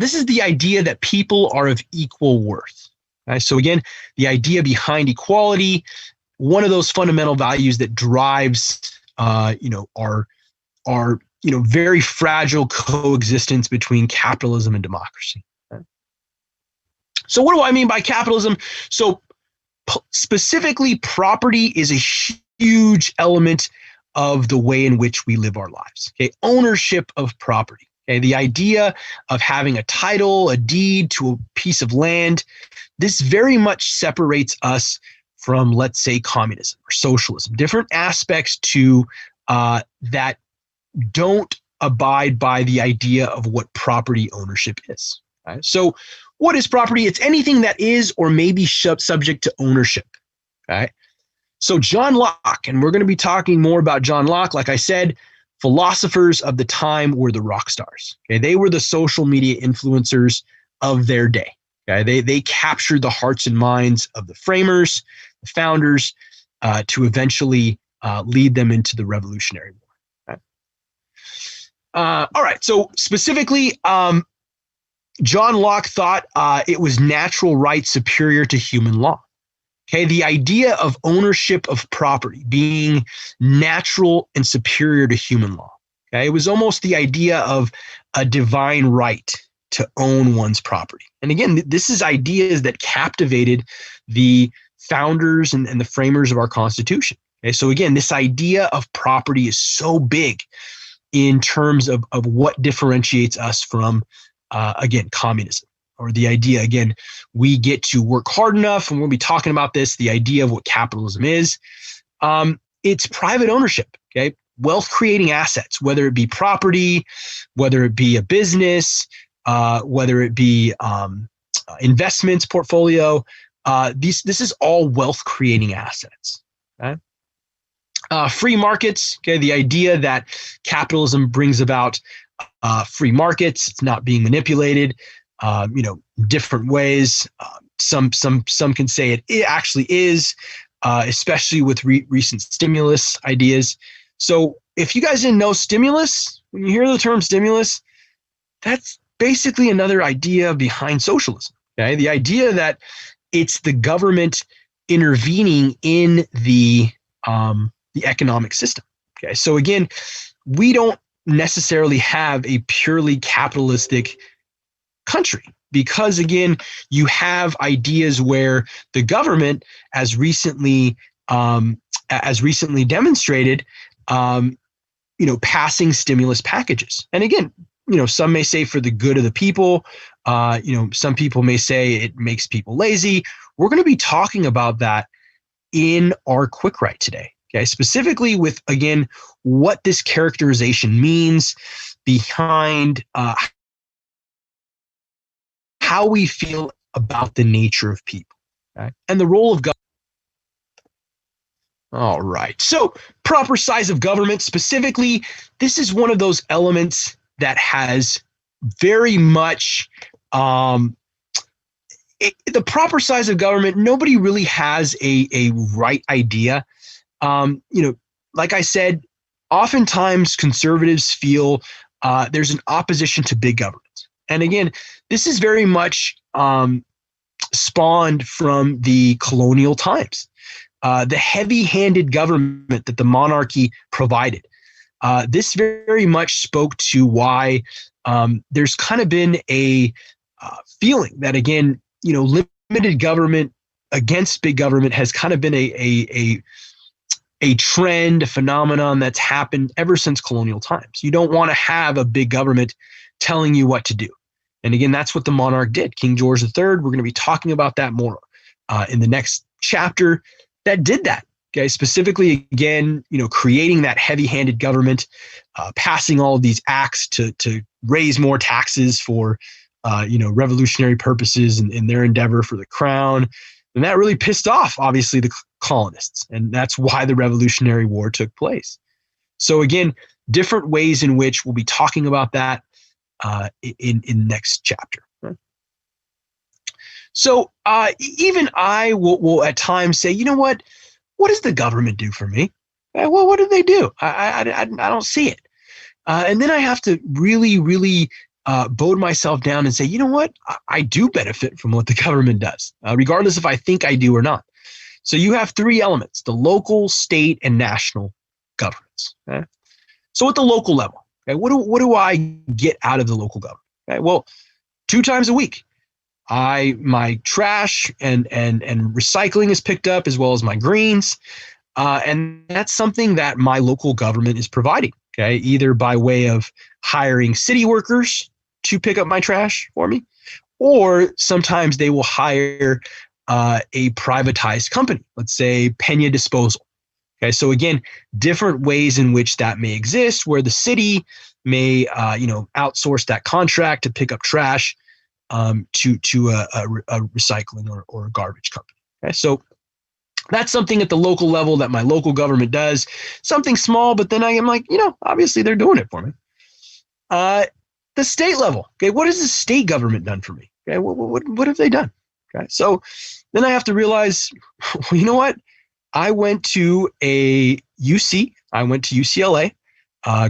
this is the idea that people are of equal worth. Okay? So again, the idea behind equality, one of those fundamental values that drives, our very fragile coexistence between capitalism and democracy. Okay? So what do I mean by capitalism? So specifically, property is a huge element of the way in which we live our lives. Okay, ownership of property. Okay, the idea of having a title, a deed to a piece of land, this very much separates us from, let's say, communism or socialism. Different aspects to that don't abide by the idea of what property ownership is. Right? So what is property? It's anything that is or may be subject to ownership. Okay? So John Locke, and we're going to be talking more about John Locke. Like I said, philosophers of the time were the rock stars. Okay? They were the social media influencers of their day. Okay? They captured the hearts and minds of the framers, the founders, to eventually lead them into the Revolutionary War. All right. So specifically, John Locke thought it was natural right superior to human law. Okay, the idea of ownership of property being natural and superior to human law. Okay, it was almost the idea of a divine right to own one's property. And again, this is ideas that captivated the founders and the framers of our Constitution. Okay, so again, this idea of property is so big in terms of what differentiates us from, again, communism. or the idea, again, we get to work hard enough, and we'll be talking about this, the idea of what capitalism is. It's private ownership, okay? Wealth creating assets, whether it be property, whether it be a business, whether it be investments portfolio. This is all wealth creating assets. Okay? Free markets, okay? The idea that capitalism brings about free markets, it's not being manipulated, different ways. Some can say it actually is, especially with recent stimulus ideas. So if you guys didn't know stimulus, when you hear the term stimulus, that's basically another idea behind socialism. Okay, the idea that it's the government intervening in the economic system. Okay, so again, we don't necessarily have a purely capitalistic country, because again, you have ideas where the government, as recently demonstrated, passing stimulus packages. And again, some may say for the good of the people. Some people may say it makes people lazy. We're going to be talking about that in our quick write today. Okay, specifically with, again, what this characterization means behind how we feel about the nature of people, okay? And the role of government. All right. So proper size of government, specifically, this is one of those elements that has very much the proper size of government. Nobody really has a right idea. Like I said, oftentimes conservatives feel there's an opposition to big government. And again, this is very much spawned from the colonial times. The heavy-handed government that the monarchy provided. This very much spoke to why there's kind of been a feeling that, again, limited government against big government has kind of been a trend, a phenomenon that's happened ever since colonial times. You don't want to have a big government telling you what to do. And again, that's what the monarch did. King George III, we're going to be talking about that more in the next chapter, that did that. Okay, specifically, again, creating that heavy-handed government, passing all of these acts to raise more taxes for, revolutionary purposes in their endeavor for the crown. And that really pissed off, obviously, the colonists. And that's why the Revolutionary War took place. So again, different ways in which we'll be talking about that in next chapter. So even I will at times say, what does the government do for me? Well, what do they do? I don't see it. And then I have to really, really bode myself down and say, I do benefit from what the government does, regardless if I think I do or not. So you have three elements: the local, state, and national governments. Okay? So at the local level, okay, what do I get out of the local government? Okay, well, 2 times a week, my trash and recycling is picked up, as well as my greens, and that's something that my local government is providing. Okay, either by way of hiring city workers to pick up my trash for me, or sometimes they will hire a privatized company, let's say Pena Disposal. Okay, so again, different ways in which that may exist, where the city may outsource that contract to pick up trash to a recycling or a garbage company. Okay, so that's something at the local level that my local government does. Something small, but then I am like, obviously they're doing it for me. The state level. Okay, what has the state government done for me? Okay, what have they done? Okay, so then I have to realize, well, you know what? I went to a UC. I went to UCLA,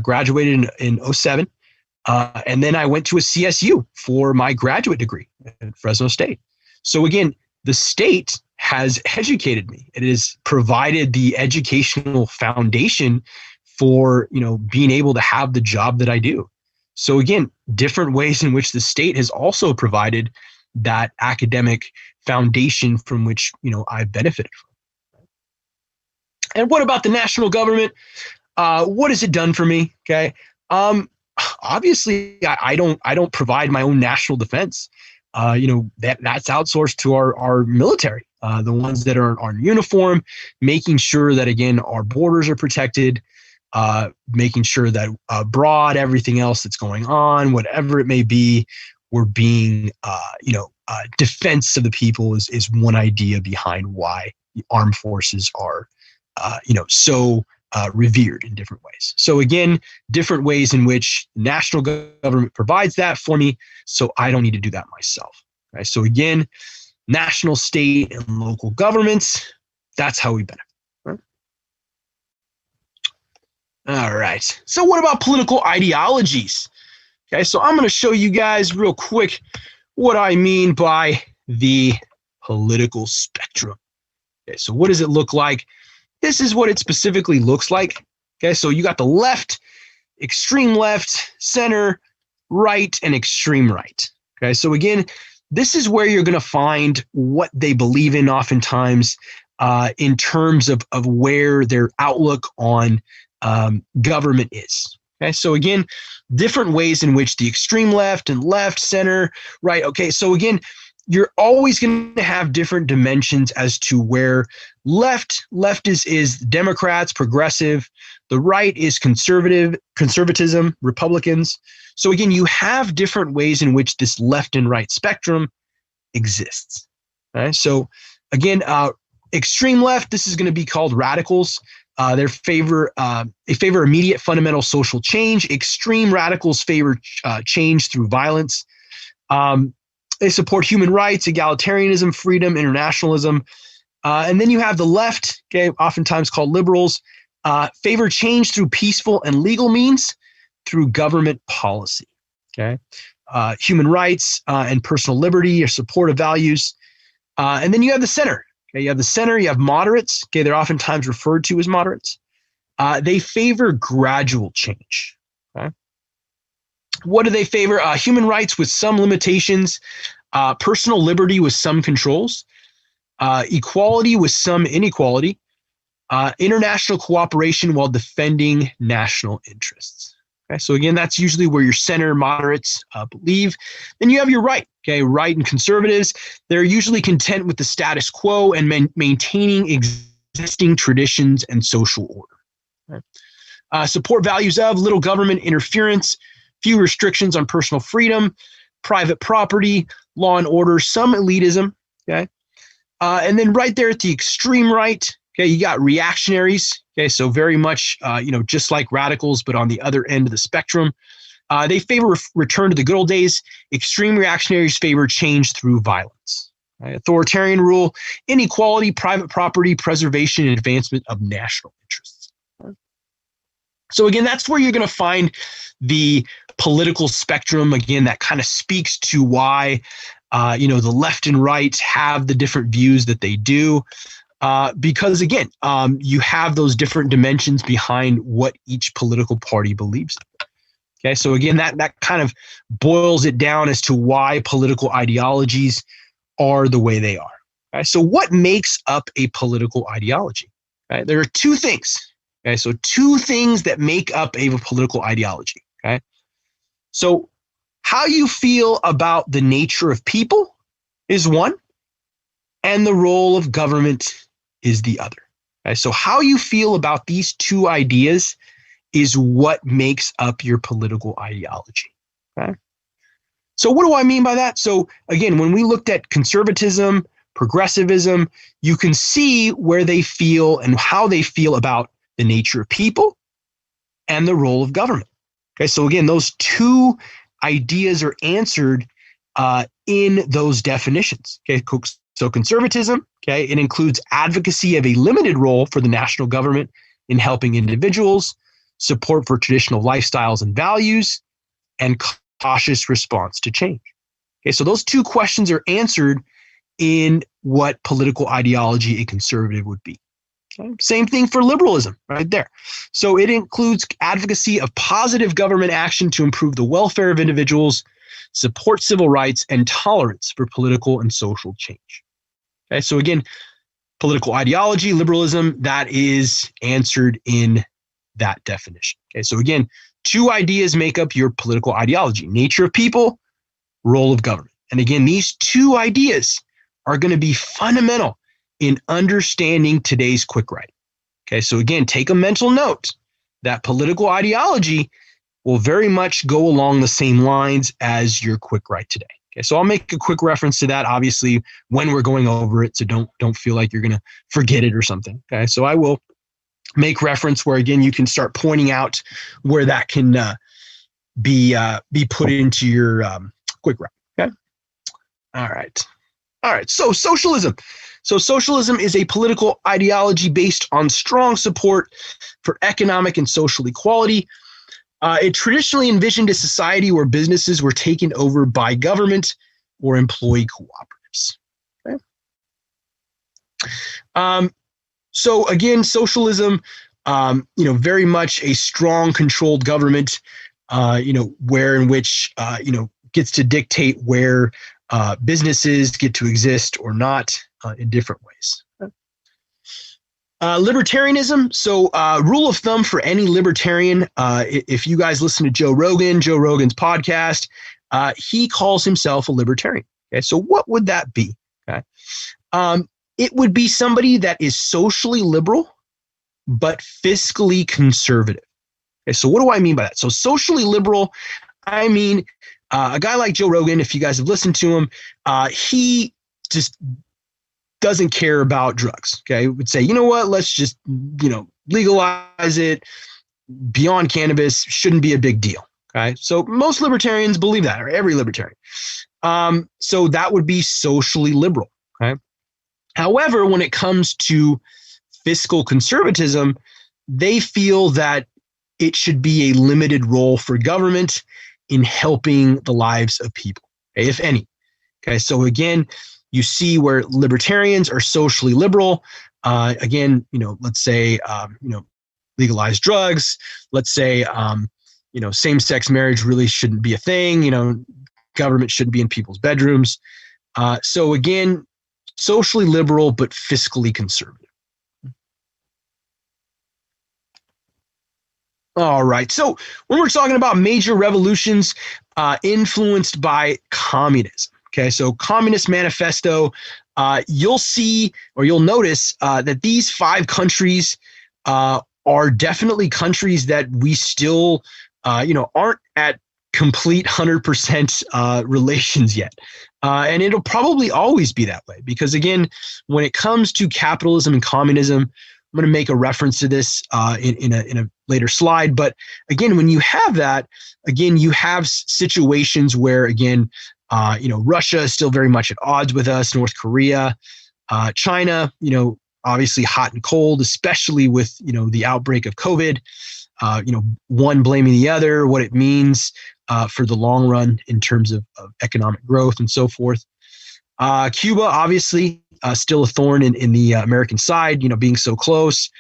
graduated in 2007. And then I went to a CSU for my graduate degree at Fresno State. So again, the state has educated me. It has provided the educational foundation for, being able to have the job that I do. So again, different ways in which the state has also provided that academic foundation from which, I've benefited from. And what about the national government? What has it done for me? Okay. Obviously, I don't provide my own national defense. that's outsourced to our military, the ones that are in uniform, making sure that, again, our borders are protected, making sure that abroad, everything else that's going on, whatever it may be, we're being, defense of the people is one idea behind why the armed forces are, so revered in different ways. So again, different ways in which the national government provides that for me, so I don't need to do that myself. Right? So again, national, state, and local governments, that's how we benefit. Right? All right. So what about political ideologies? Okay, so I'm going to show you guys real quick what I mean by the political spectrum. Okay, so what does it look like? This is what it specifically looks like. Okay, so you got the left, extreme left, center, right, and extreme right. Okay, so again, this is where you're going to find what they believe in oftentimes in terms of where their outlook on government is. Okay, so again, different ways in which the extreme left and left, center, right. Okay, so again, you're always going to have different dimensions as to where left is Democrats, progressive. The right is conservatism, Republicans. So again, you have different ways in which this left and right spectrum exists. Okay? So again, extreme left, this is going to be called radicals. They favor immediate fundamental social change. Extreme radicals favor change through violence. They support human rights, egalitarianism, freedom, internationalism. And then you have the left, okay, oftentimes called liberals, favor change through peaceful and legal means through government policy. Okay, human rights and personal liberty are supportive values. And then you have the center. Okay, you have the center, you have moderates. Okay, they're oftentimes referred to as moderates. They favor gradual change. Okay. What do they favor? Human rights with some limitations, personal liberty with some controls, equality with some inequality, international cooperation while defending national interests. Okay, so again, that's usually where your center moderates believe. Then you have your right. Okay, right and conservatives, they're usually content with the status quo and maintaining existing traditions and social order. Okay. Support values of little government interference, few restrictions on personal freedom, private property, law and order, some elitism. Okay, and then right there at the extreme right, okay, you got reactionaries. Okay, so very much, just like radicals, but on the other end of the spectrum. They favor return to the good old days. Extreme reactionaries favor change through violence. Right? Authoritarian rule, inequality, private property, preservation, and advancement of national interests. Right? So again, that's where you're going to find the political spectrum. Again, that kind of speaks to why, the left and right have the different views that they do. Because again, you have those different dimensions behind what each political party believes in. Okay, so again, that kind of boils it down as to why political ideologies are the way they are. Okay, so what makes up a political ideology? Okay, there are two things. Okay, so two things that make up a political ideology. Okay, so how you feel about the nature of people is one, and the role of government is the other. Okay, so how you feel about these two ideas is what makes up your political ideology. Okay? So what do I mean by that? So again, when we looked at conservatism, progressivism, you can see where they feel and how they feel about the nature of people and the role of government. Okay, so again, those two ideas are answered in those definitions. Okay, so conservatism, okay, it includes advocacy of a limited role for the national government in helping individuals, support for traditional lifestyles and values, and cautious response to change. Okay, so those two questions are answered in what political ideology a conservative would be. Okay? Same thing for liberalism, right there. So it includes advocacy of positive government action to improve the welfare of individuals, support civil rights, and tolerance for political and social change. Okay, so again, political ideology, liberalism, that is answered in that definition. Okay, so again, two ideas make up your political ideology: nature of people, role of government. And again, these two ideas are going to be fundamental in understanding today's quick write. Okay, so again, take a mental note that political ideology will very much go along the same lines as your quick write today. Okay, so I'll make a quick reference to that, obviously, when we're going over it, so don't feel like you're going to forget it or something. Okay, so I will make reference where, again, you can start pointing out where that can be put into your quick write. Okay, all right. So socialism. So socialism is a political ideology based on strong support for economic and social equality. It traditionally envisioned a society where businesses were taken over by government or employee cooperatives. Okay. So again, socialism, very much a strong controlled government, where in which, gets to dictate where businesses get to exist or not in different ways. Libertarianism. So rule of thumb for any libertarian, if you guys listen to Joe Rogan's podcast, he calls himself a libertarian. Okay, so what would that be? Okay, it would be somebody that is socially liberal but fiscally conservative. Okay, so what do I mean by that? So socially liberal, I mean a guy like Joe Rogan, if you guys have listened to him, he just doesn't care about drugs. Okay, he would say, you know what, let's just, legalize it. Beyond cannabis shouldn't be a big deal. Okay, so most libertarians believe that, or every libertarian. So that would be socially liberal. Okay, however, when it comes to fiscal conservatism, they feel that it should be a limited role for government in helping the lives of people, okay, if any. Okay, so again, you see where libertarians are socially liberal. Again, let's say, legalize drugs. Let's say, same-sex marriage really shouldn't be a thing. Government shouldn't be in people's bedrooms. So again, socially liberal, but fiscally conservative. All right. So when we're talking about major revolutions influenced by communism, okay, so Communist Manifesto, you'll see or you'll notice that these 5 countries are definitely countries that we still, aren't at complete 100% relations yet. And it'll probably always be that way because, again, when it comes to capitalism and communism, I'm going to make a reference to this in a later slide. But again, when you have that, again, you have situations where, again, Russia is still very much at odds with us, North Korea, China, obviously hot and cold, especially with, the outbreak of COVID, one blaming the other, what it means for the long run in terms of economic growth and so forth. Cuba, obviously, still a thorn in the American side, being so close.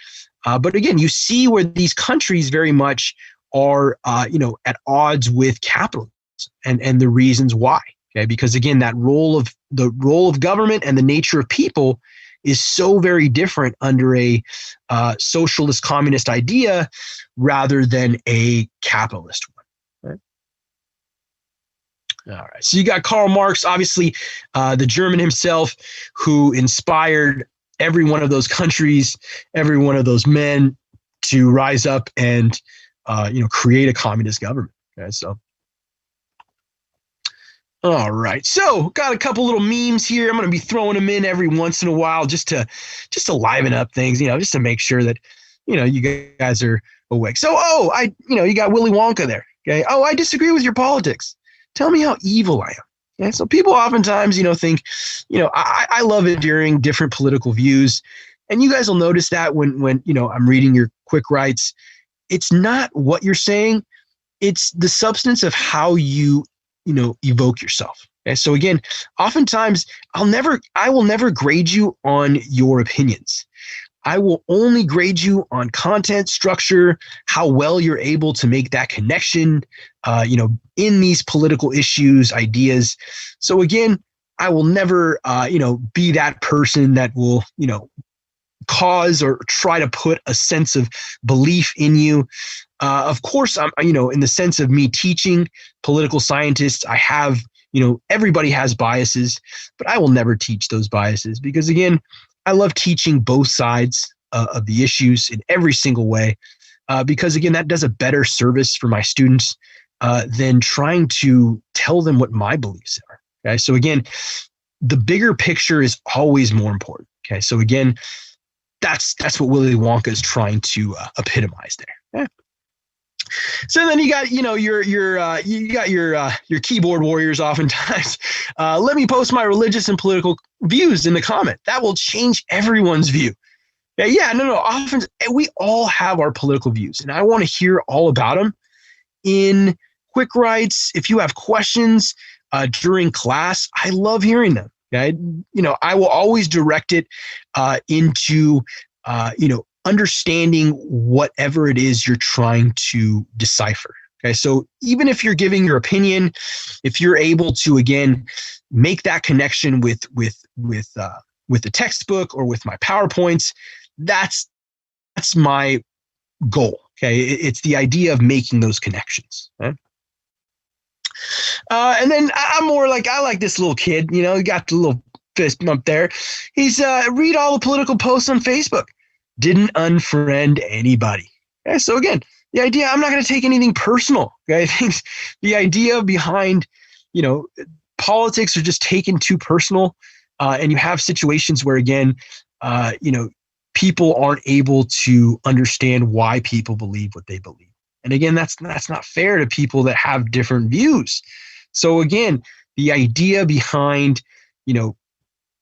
But again, you see where these countries very much are, at odds with capitalism and the reasons why. Okay, because again, the role of government and the nature of people is so very different under a socialist communist idea rather than a capitalist one. Right? All right. So you got Karl Marx, obviously, the German himself, who inspired every one of those countries, every one of those men to rise up and create a communist government. Okay, so. All right, so got a couple little memes here. I'm going to be throwing them in every once in a while just to liven up things, just to make sure that, you guys are awake. So, you got Willy Wonka there. Okay. Oh, I disagree with your politics. Tell me how evil I am. Yeah. So people oftentimes, think, I love enduring different political views. And you guys will notice that when I'm reading your quick writes, it's not what you're saying. It's the substance of how you evoke yourself. Okay? So again, oftentimes I will never grade you on your opinions. I will only grade you on content, structure, how well you're able to make that connection, in these political issues, ideas. So again, I will never, be that person that will, cause or try to put a sense of belief in you. Of course, I'm, in the sense of me teaching political scientists, I have, everybody has biases, but I will never teach those biases because, again, I love teaching both sides of the issues in every single way because, again, that does a better service for my students than trying to tell them what my beliefs are. Okay, so again, the bigger picture is always more important. Okay, so again, that's what Willy Wonka is trying to epitomize there. Okay? So then you got your keyboard warriors oftentimes. Let me post my religious and political views in the comment. That will change everyone's view. No. Often we all have our political views, and I want to hear all about them in quick writes. If you have questions during class, I love hearing them. Okay? I will always direct it into understanding whatever it is you're trying to decipher. Okay, so even if you're giving your opinion, if you're able to again make that connection with the textbook or with my PowerPoints, that's my goal. Okay, it's the idea of making those connections. Okay? And then I'm more like, I like this little kid, he got the little fist bump there. He's read all the political posts on Facebook. Didn't unfriend anybody. Okay, so again, the idea, I'm not going to take anything personal. Okay, I think the idea behind, politics are just taken too personal, and you have situations where, again, people aren't able to understand why people believe what they believe. And again, that's not fair to people that have different views. So again, the idea behind,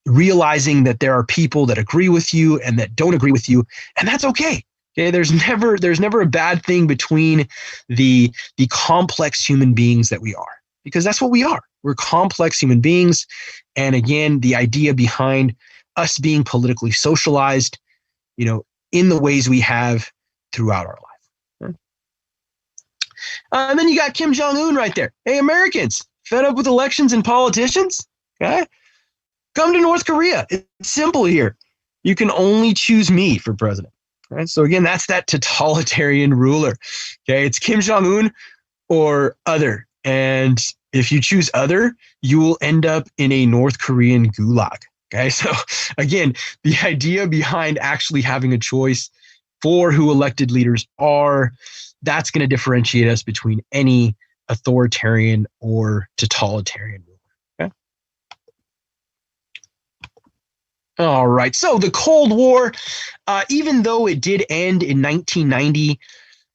realizing that there are people that agree with you and that don't agree with you, and that's okay. Okay, there's never a bad thing between the complex human beings that we are, because that's what we are. We're complex human beings, and again, the idea behind us being politically socialized, in the ways we have throughout our life. Okay? And then you got Kim Jong-un right there. Hey, Americans, fed up with elections and politicians? Okay. Come to North Korea. It's simple here. You can only choose me for president. Right? So again, that's that totalitarian ruler. Okay, it's Kim Jong-un or other. And if you choose other, you will end up in a North Korean gulag. Okay, so again, the idea behind actually having a choice for who elected leaders are, that's going to differentiate us between any authoritarian or totalitarian ruler. All right. So the Cold War, even though it did end in 1990,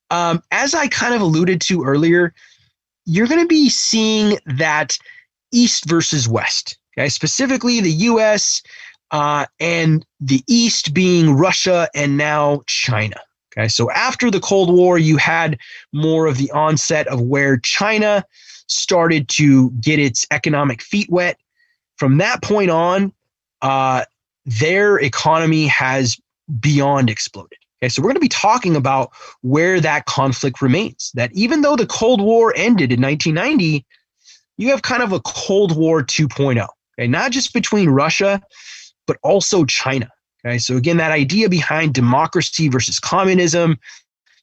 as I kind of alluded to earlier, you're going to be seeing that East versus West. Okay, specifically the U.S. And the East being Russia and now China. Okay, so after the Cold War, you had more of the onset of where China started to get its economic feet wet. From that point on, their economy has beyond exploded. Okay, so we're going to be talking about where that conflict remains. That even though the Cold War ended in 1990, you have kind of a Cold War 2.0. Okay, not just between Russia, but also China. Okay, so again, that idea behind democracy versus communism,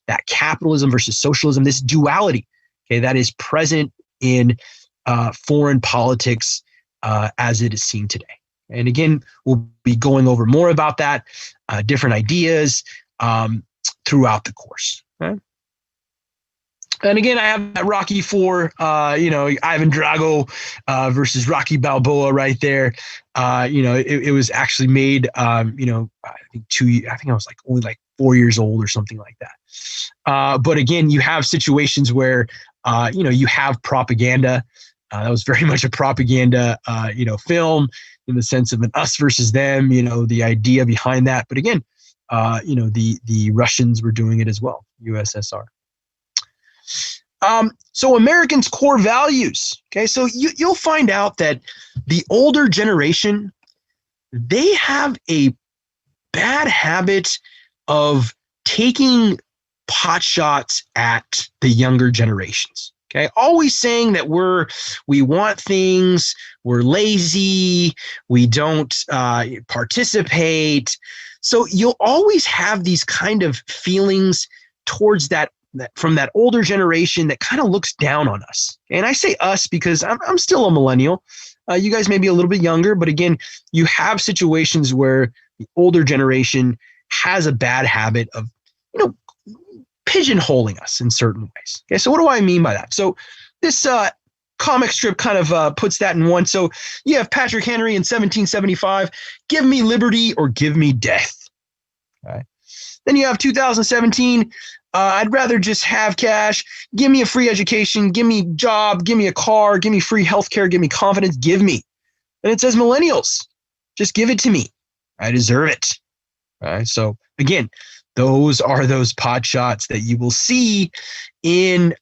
that capitalism versus socialism, this duality, okay, that is present in foreign politics as it is seen today. And again, we'll be going over more about that, different ideas throughout the course. Okay? And again, I have that Rocky IV, Ivan Drago versus Rocky Balboa right there. It was actually made, I think I was only 4 years old or something like that. But again, you have situations where, you have propaganda. That was very much a propaganda, film in the sense of an us versus them, the idea behind that. But again, the Russians were doing it as well, USSR. So Americans' core values. Okay, so you'll find out that the older generation, they have a bad habit of taking pot shots at the younger generations. Okay, always saying that we want things, we're lazy, we don't participate. So you'll always have these kind of feelings towards that from that older generation that kind of looks down on us. And I say us because I'm still a millennial. You guys may be a little bit younger, but again, you have situations where the older generation has a bad habit of, pigeonholing us in certain ways. Okay, so what do I mean by that? So this comic strip kind of puts that in one. So you have Patrick Henry in 1775, give me liberty or give me death. Okay. Then you have 2017, I'd rather just have cash. Give me a free education. Give me a job. Give me a car. Give me free healthcare. Give me confidence. Give me. And it says millennials. Just give it to me. I deserve it. All right. So again, those are those pot shots that you will see in,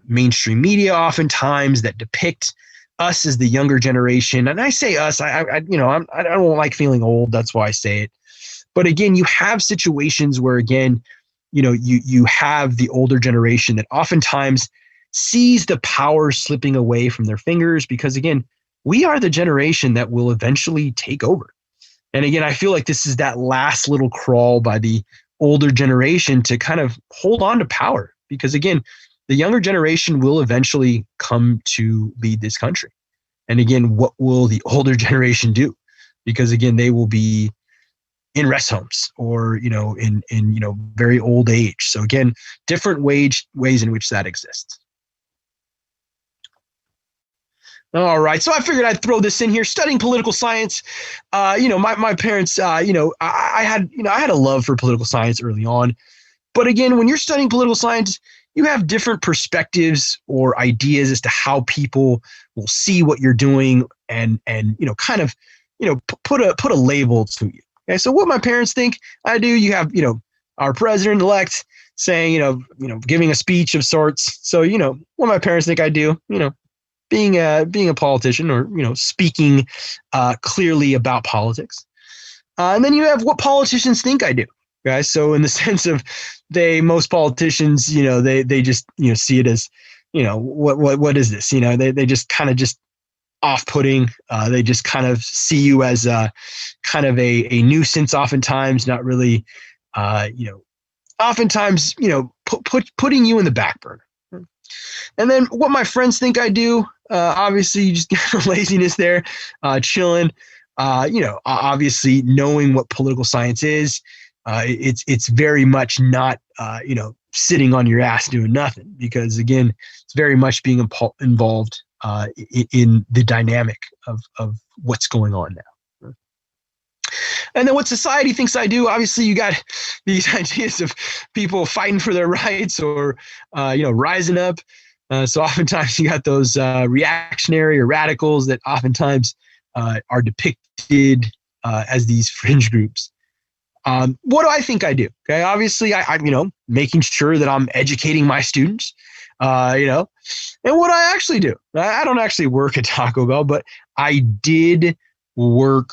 mainstream media oftentimes that depict us as the younger generation. And I say us, I don't like feeling old. That's why I say it. But again, you have situations where, again, you have the older generation that oftentimes sees the power slipping away from their fingers because, again, we are the generation that will eventually take over. And again, I feel like this is that last little crawl by the older generation to kind of hold on to power because, again, the younger generation will eventually come to lead this country. And again, what will the older generation do? Because, again, they will be in rest homes or, in very old age. So again, different ways in which that exists. All right. So I figured I'd throw this in here. Studying political science, my parents, I had a love for political science early on. But again, when you're studying political science, you have different perspectives or ideas as to how people will see what you're doing and put a label to you. Okay, so what my parents think I do, you have, our president-elect saying, giving a speech of sorts. So, what my parents think I do, being a politician or, speaking clearly about politics. And then you have what politicians think I do, guys. So in the sense of most politicians, they just, see it as, what is this? They just kind of just off-putting. They just kind of see you as kind of a nuisance oftentimes, not really, oftentimes, putting you in the back burner. And then what my friends think I do, obviously you just get laziness there, chilling, obviously knowing what political science is. It's very much not, sitting on your ass doing nothing because, again, it's very much being involved in the dynamic of what's going on now. And then what society thinks I do, obviously you got these ideas of people fighting for their rights or, rising up. So oftentimes you got those reactionary or radicals that oftentimes are depicted as these fringe groups. What do I think I do? Okay, obviously I'm making sure that I'm educating my students, and what I actually do. I don't actually work at Taco Bell, but I did work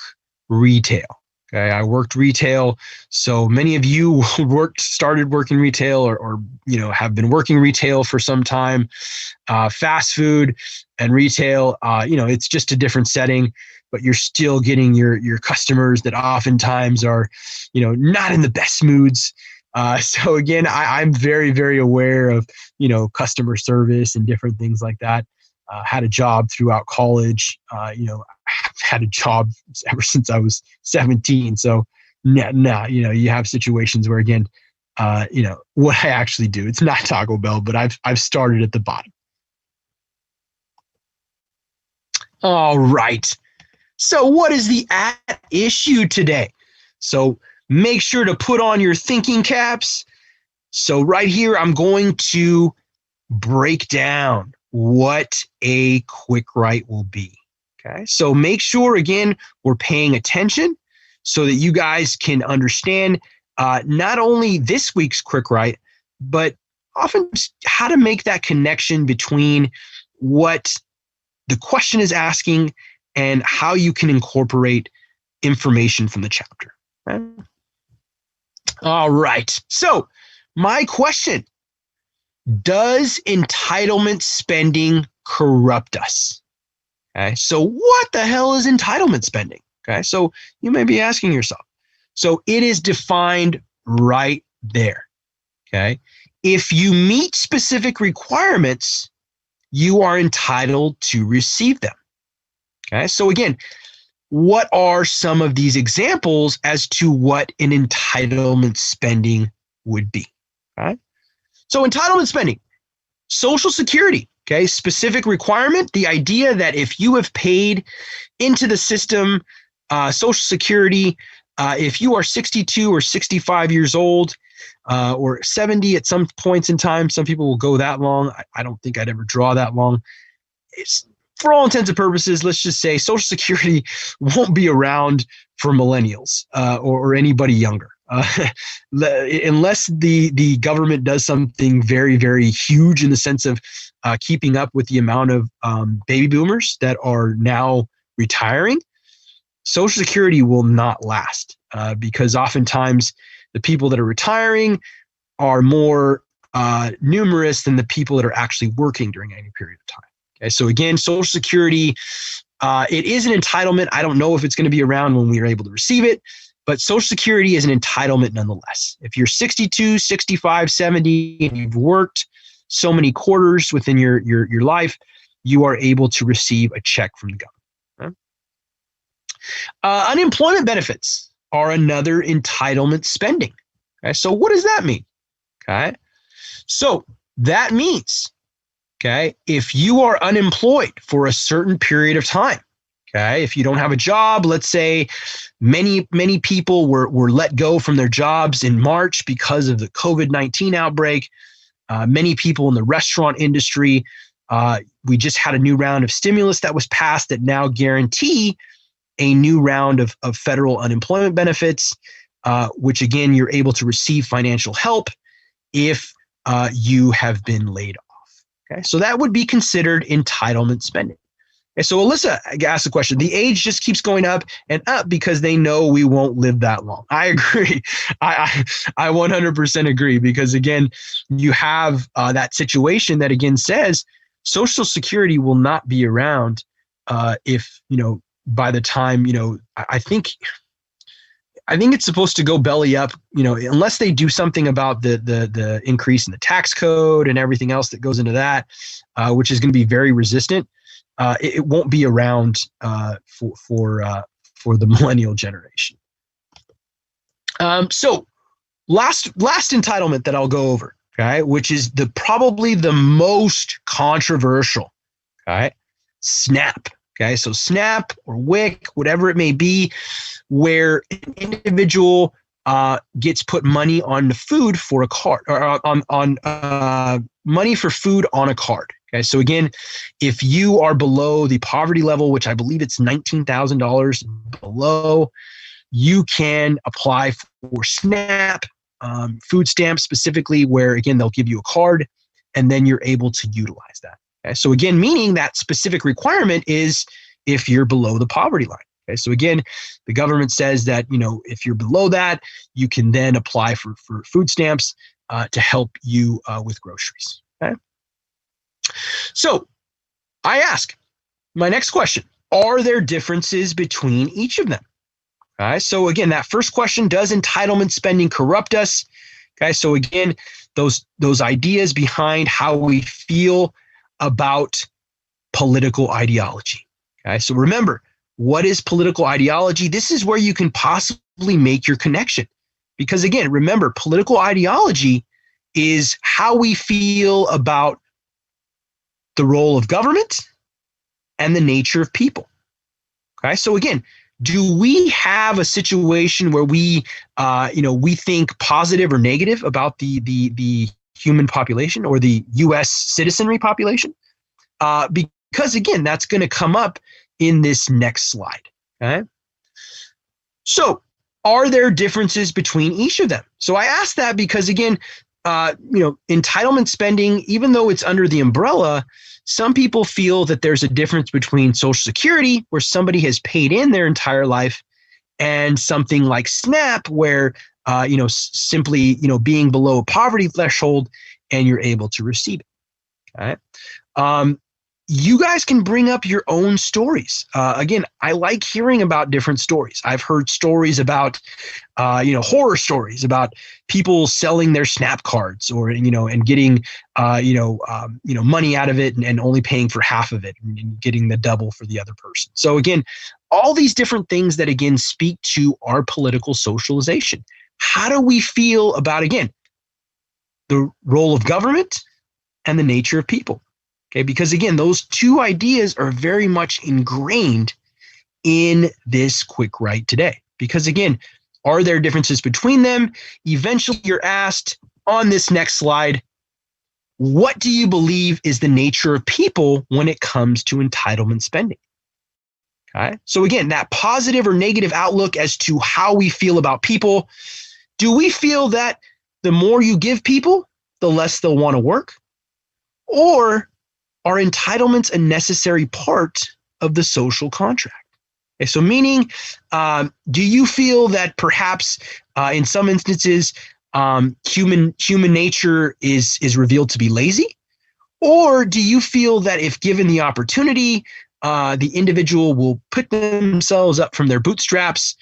retail. Okay, I worked retail. So many of you started working retail or have been working retail for some time. Fast food and retail, it's just a different setting, but you're still getting your customers that oftentimes are, not in the best moods. So again, I'm very, very aware of, customer service and different things like that. Had a job throughout college, I've had a job ever since I was 17. So you have situations where, again, what I actually do, it's not Taco Bell, but I've started at the bottom. All right. So what is the at issue today? So make sure to put on your thinking caps. So right here, I'm going to break down what a quick write will be. Okay, so make sure, again, we're paying attention so that you guys can understand not only this week's quick write, but often how to make that connection between what the question is asking and how you can incorporate information from the chapter. Okay? All right, so my question: does entitlement spending corrupt us? Okay, so what the hell is entitlement spending? Okay, so you may be asking yourself. So it is defined right there. Okay, if you meet specific requirements, you are entitled to receive them. Okay, so again, what are some of these examples as to what an entitlement spending would be? Okay, so entitlement spending, Social Security, okay, specific requirement, the idea that if you have paid into the system, Social Security, if you are 62 or 65 years old, or 70 at some points in time, some people will go that long. I don't think I'd ever draw that long. It's, for all intents and purposes, let's just say Social Security won't be around for millennials or anybody younger. Unless the government does something very, very huge in the sense of keeping up with the amount of baby boomers that are now retiring, Social Security will not last because oftentimes the people that are retiring are more numerous than the people that are actually working during any period of time. Okay, so again, Social Security, it is an entitlement. I don't know if it's going to be around when we are able to receive it, but Social Security is an entitlement nonetheless. If you're 62, 65, 70, and you've worked so many quarters within your life, you are able to receive a check from the government. Okay? Unemployment benefits are another entitlement spending. Okay, so what does that mean? Okay, so that means, okay, if you are unemployed for a certain period of time, okay, if you don't have a job, let's say many people were let go from their jobs in March because of the COVID-19 outbreak. Many people in the restaurant industry, we just had a new round of stimulus that was passed that now guarantee a new round of federal unemployment benefits, which again, you're able to receive financial help if you have been laid off. Okay, so that would be considered entitlement spending. Okay, so Alyssa asked the question, the age just keeps going up and up because they know we won't live that long. I agree. I 100% agree because again, you have that situation that again says Social Security will not be around if, by the time, I think it's supposed to go belly up, unless they do something about the increase in the tax code and everything else that goes into that, which is going to be very resistant. It won't be around for the millennial generation. So last entitlement that I'll go over, okay, which is probably the most controversial, okay, SNAP. Okay, so SNAP or WIC, whatever it may be, where an individual gets put money on the food for a card, or on money for food on a card. Okay, so again, if you are below the poverty level, which I believe it's $19,000 below, you can apply for SNAP, food stamps specifically, where again they'll give you a card, and then you're able to utilize that. Okay, so again, meaning that specific requirement is if you're below the poverty line. Okay, so again, the government says that if you're below that, you can then apply for food stamps to help you with groceries. Okay, so I ask my next question: are there differences between each of them? Okay, so again, that first question: does entitlement spending corrupt us? Okay, so again, those ideas behind how we feel about political ideology. Okay, so remember, what is political ideology? This is where you can possibly make your connection. Because again, remember, political ideology is how we feel about the role of government and the nature of people. Okay, so again, do we have a situation where we think positive or negative about the human population or the U.S. citizenry population? Because again, that's going to come up in this next slide. Okay. So are there differences between each of them? So I ask that because again, entitlement spending, even though it's under the umbrella, some people feel that there's a difference between Social Security, where somebody has paid in their entire life, and something like SNAP, where simply being below a poverty threshold and you're able to receive it. Okay. you guys can bring up your own stories. Again, I like hearing about different stories. I've heard stories about, horror stories about people selling their snap cards, or and getting, money out of it, and only paying for half of it, and getting the double for the other person. So again, all these different things that again speak to our political socialization. How do we feel about, again, the role of government and the nature of people? Okay, because again, those two ideas are very much ingrained in this quick write today. Because again, are there differences between them? Eventually, you're asked on this next slide, what do you believe is the nature of people when it comes to entitlement spending? Okay, so again, that positive or negative outlook as to how we feel about people. Do we feel that the more you give people, the less they'll want to work? Or are entitlements a necessary part of the social contract? Okay, so meaning, do you feel that perhaps in some instances human nature is revealed to be lazy? Or do you feel that if given the opportunity, the individual will put themselves up from their bootstraps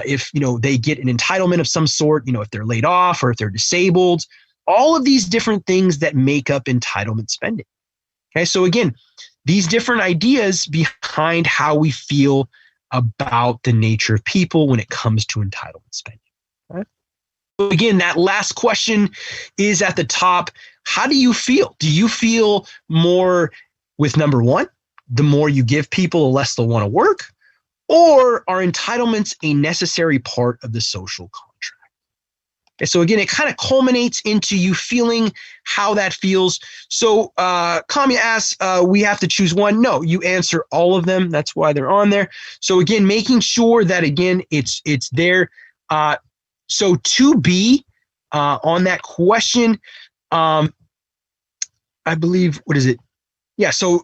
if they get an entitlement of some sort, if they're laid off or if they're disabled, all of these different things that make up entitlement spending? Okay, so again, these different ideas behind how we feel about the nature of people when it comes to entitlement spending. Okay? So again, that last question is at the top. How do you feel? Do you feel more with number one, the more you give people, the less they'll want to work? Or are entitlements a necessary part of the social contract? Okay, so again, it kind of culminates into you feeling how that feels. So Kamya asks, we have to choose one. No, you answer all of them. That's why they're on there. So again, making sure that, again, it's there. So to be on that question, I believe, what is it? So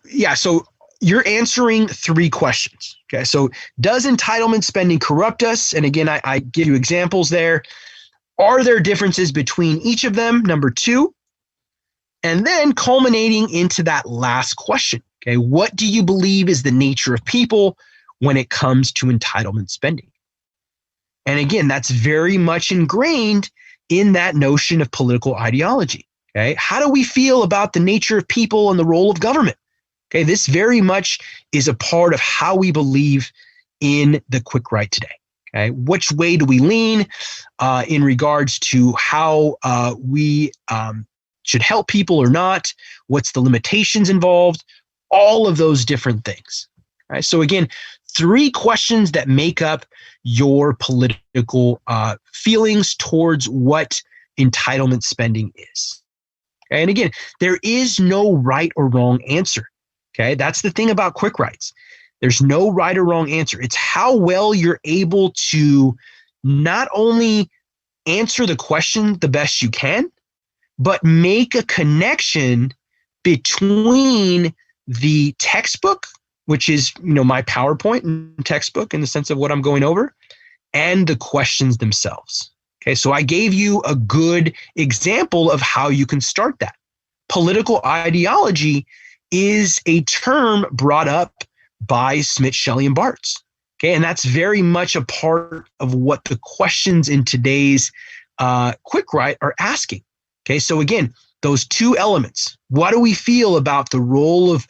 you're answering 3 questions. Okay, so does entitlement spending corrupt us? And again, I give you examples there. Are there differences between each of them? Number 2. And then culminating into that last question. Okay, what do you believe is the nature of people when it comes to entitlement spending? And again, that's very much ingrained in that notion of political ideology. Okay, how do we feel about the nature of people and the role of government? Okay, this very much is a part of how we believe in the quick write today. Okay, which way do we lean in regards to how we should help people or not? What's the limitations involved? All of those different things. All right, so again, 3 questions that make up your political feelings towards what entitlement spending is. Okay, and again, there is no right or wrong answer. Okay, that's the thing about quick writes. There's no right or wrong answer. It's how well you're able to not only answer the question the best you can, but make a connection between the textbook, which is my PowerPoint textbook in the sense of what I'm going over, and the questions themselves. Okay, so I gave you a good example of how you can start that. Political ideology is a term brought up by Smith, Shelley, and Bartz. Okay, and that's very much a part of what the questions in today's quick write are asking. Okay, so again, those 2 elements. What do we feel about the role of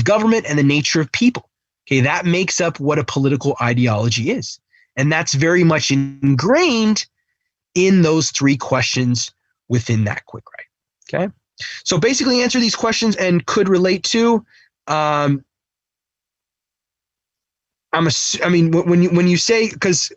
government and the nature of people? Okay, that makes up what a political ideology is, and that's very much ingrained in those 3 questions within that quick write. Okay, so basically answer these questions and could relate to. When you say, because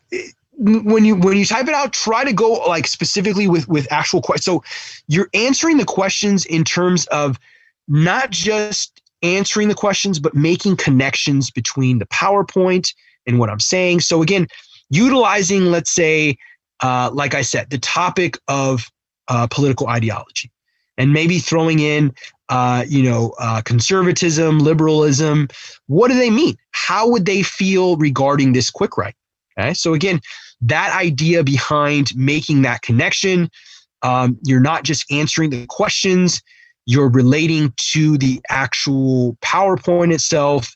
when you type it out, try to go like specifically with actual questions. So you're answering the questions in terms of not just answering the questions, but making connections between the PowerPoint and what I'm saying. So again, utilizing, let's say, like I said, the topic of political ideology, and maybe throwing in conservatism, liberalism. What do they mean? How would they feel regarding this quick write? Okay, so again, that idea behind making that connection, you're not just answering the questions, you're relating to the actual PowerPoint itself,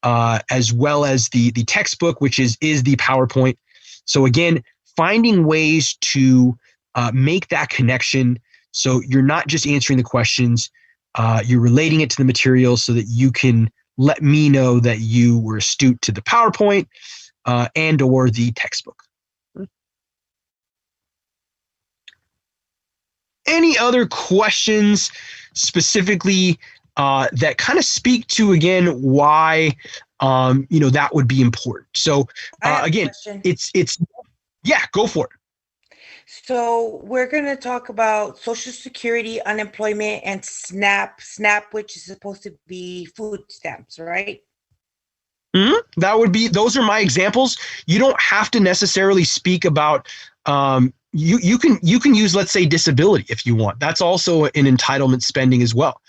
as well as the textbook, which is the PowerPoint. So again, finding ways to make that connection. So you're not just answering the questions, you're relating it to the material so that you can let me know that you were astute to the PowerPoint and or the textbook. Any other questions specifically that kind of speak to, again, why that would be important? So again, it's yeah, go for it. So we're going to talk about Social Security, unemployment, and SNAP, which is supposed to be food stamps, right? Mm-hmm. Those are my examples. You don't have to necessarily speak about, you can use, let's say, disability if you want. That's also an entitlement spending as well.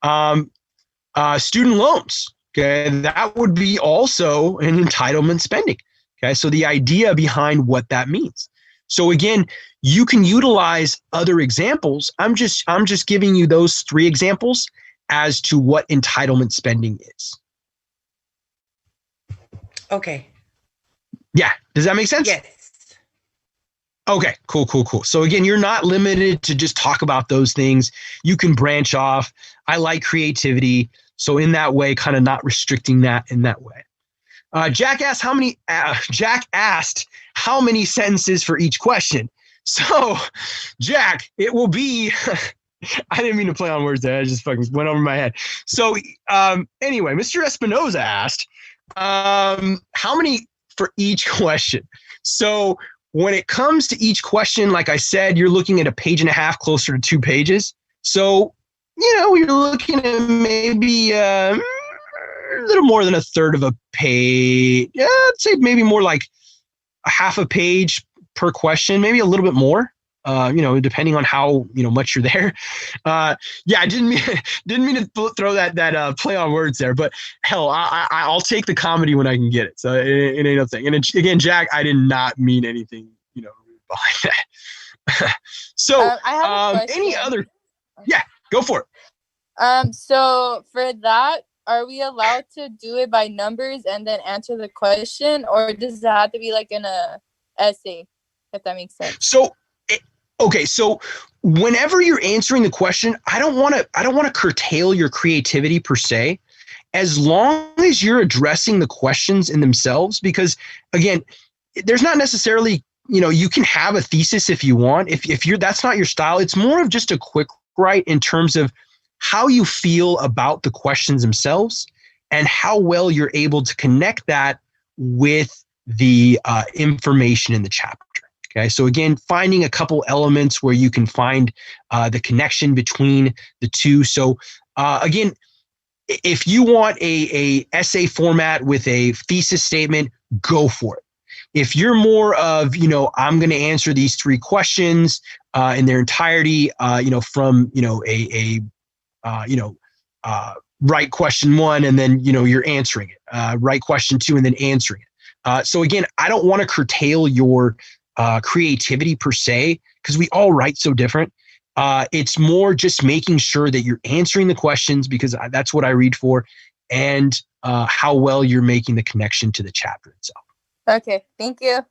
Student loans, okay, that would be also an entitlement spending. Okay, so the idea behind what that means. So again, you can utilize other examples. I'm just giving you those 3 examples as to what entitlement spending is. Okay. Yeah. Does that make sense? Yes. Okay, cool. So again, you're not limited to just talk about those things. You can branch off. I like creativity. So in that way, kind of not restricting that in that way. Jack asked how many sentences for each question. So Jack, it will be, I didn't mean to play on words there. I just fucking went over my head. So anyway, Mr. Espinoza asked, how many for each question? So when it comes to each question, like I said, you're looking at 1.5 pages, closer to 2 pages. So, you're looking at maybe a little more than 1/3 of a page. Yeah, I'd say maybe more like 1/2 page per question, maybe a little bit more. Depending on how much you're there. Yeah, I didn't mean to throw that play on words there, but hell, I'll take the comedy when I can get it. So it ain't no thing. And again, Jack, I did not mean anything behind that. So I have a question. Any other? Yeah, go for it. So for that, are we allowed to do it by numbers and then answer the question, or does it have to be like in a essay, if that makes sense? So. Okay, so whenever you're answering the question, I don't want to curtail your creativity per se, as long as you're addressing the questions in themselves. Because again, there's not necessarily, you can have a thesis if you want. If that's not your style, it's more of just a quick write in terms of how you feel about the questions themselves and how well you're able to connect that with the information in the chapter. Okay, so again, finding a couple elements where you can find the connection between the two. So again, if you want a essay format with a thesis statement, go for it. If you're more of, I'm going to answer these 3 questions in their entirety, from, write question 1 and then, you're answering it, write question 2 and then answering it. So again, I don't want to curtail your creativity per se, because we all write so different. It's more just making sure that you're answering the questions, because that's what I read for, and how well you're making the connection to the chapter itself. Okay, thank you.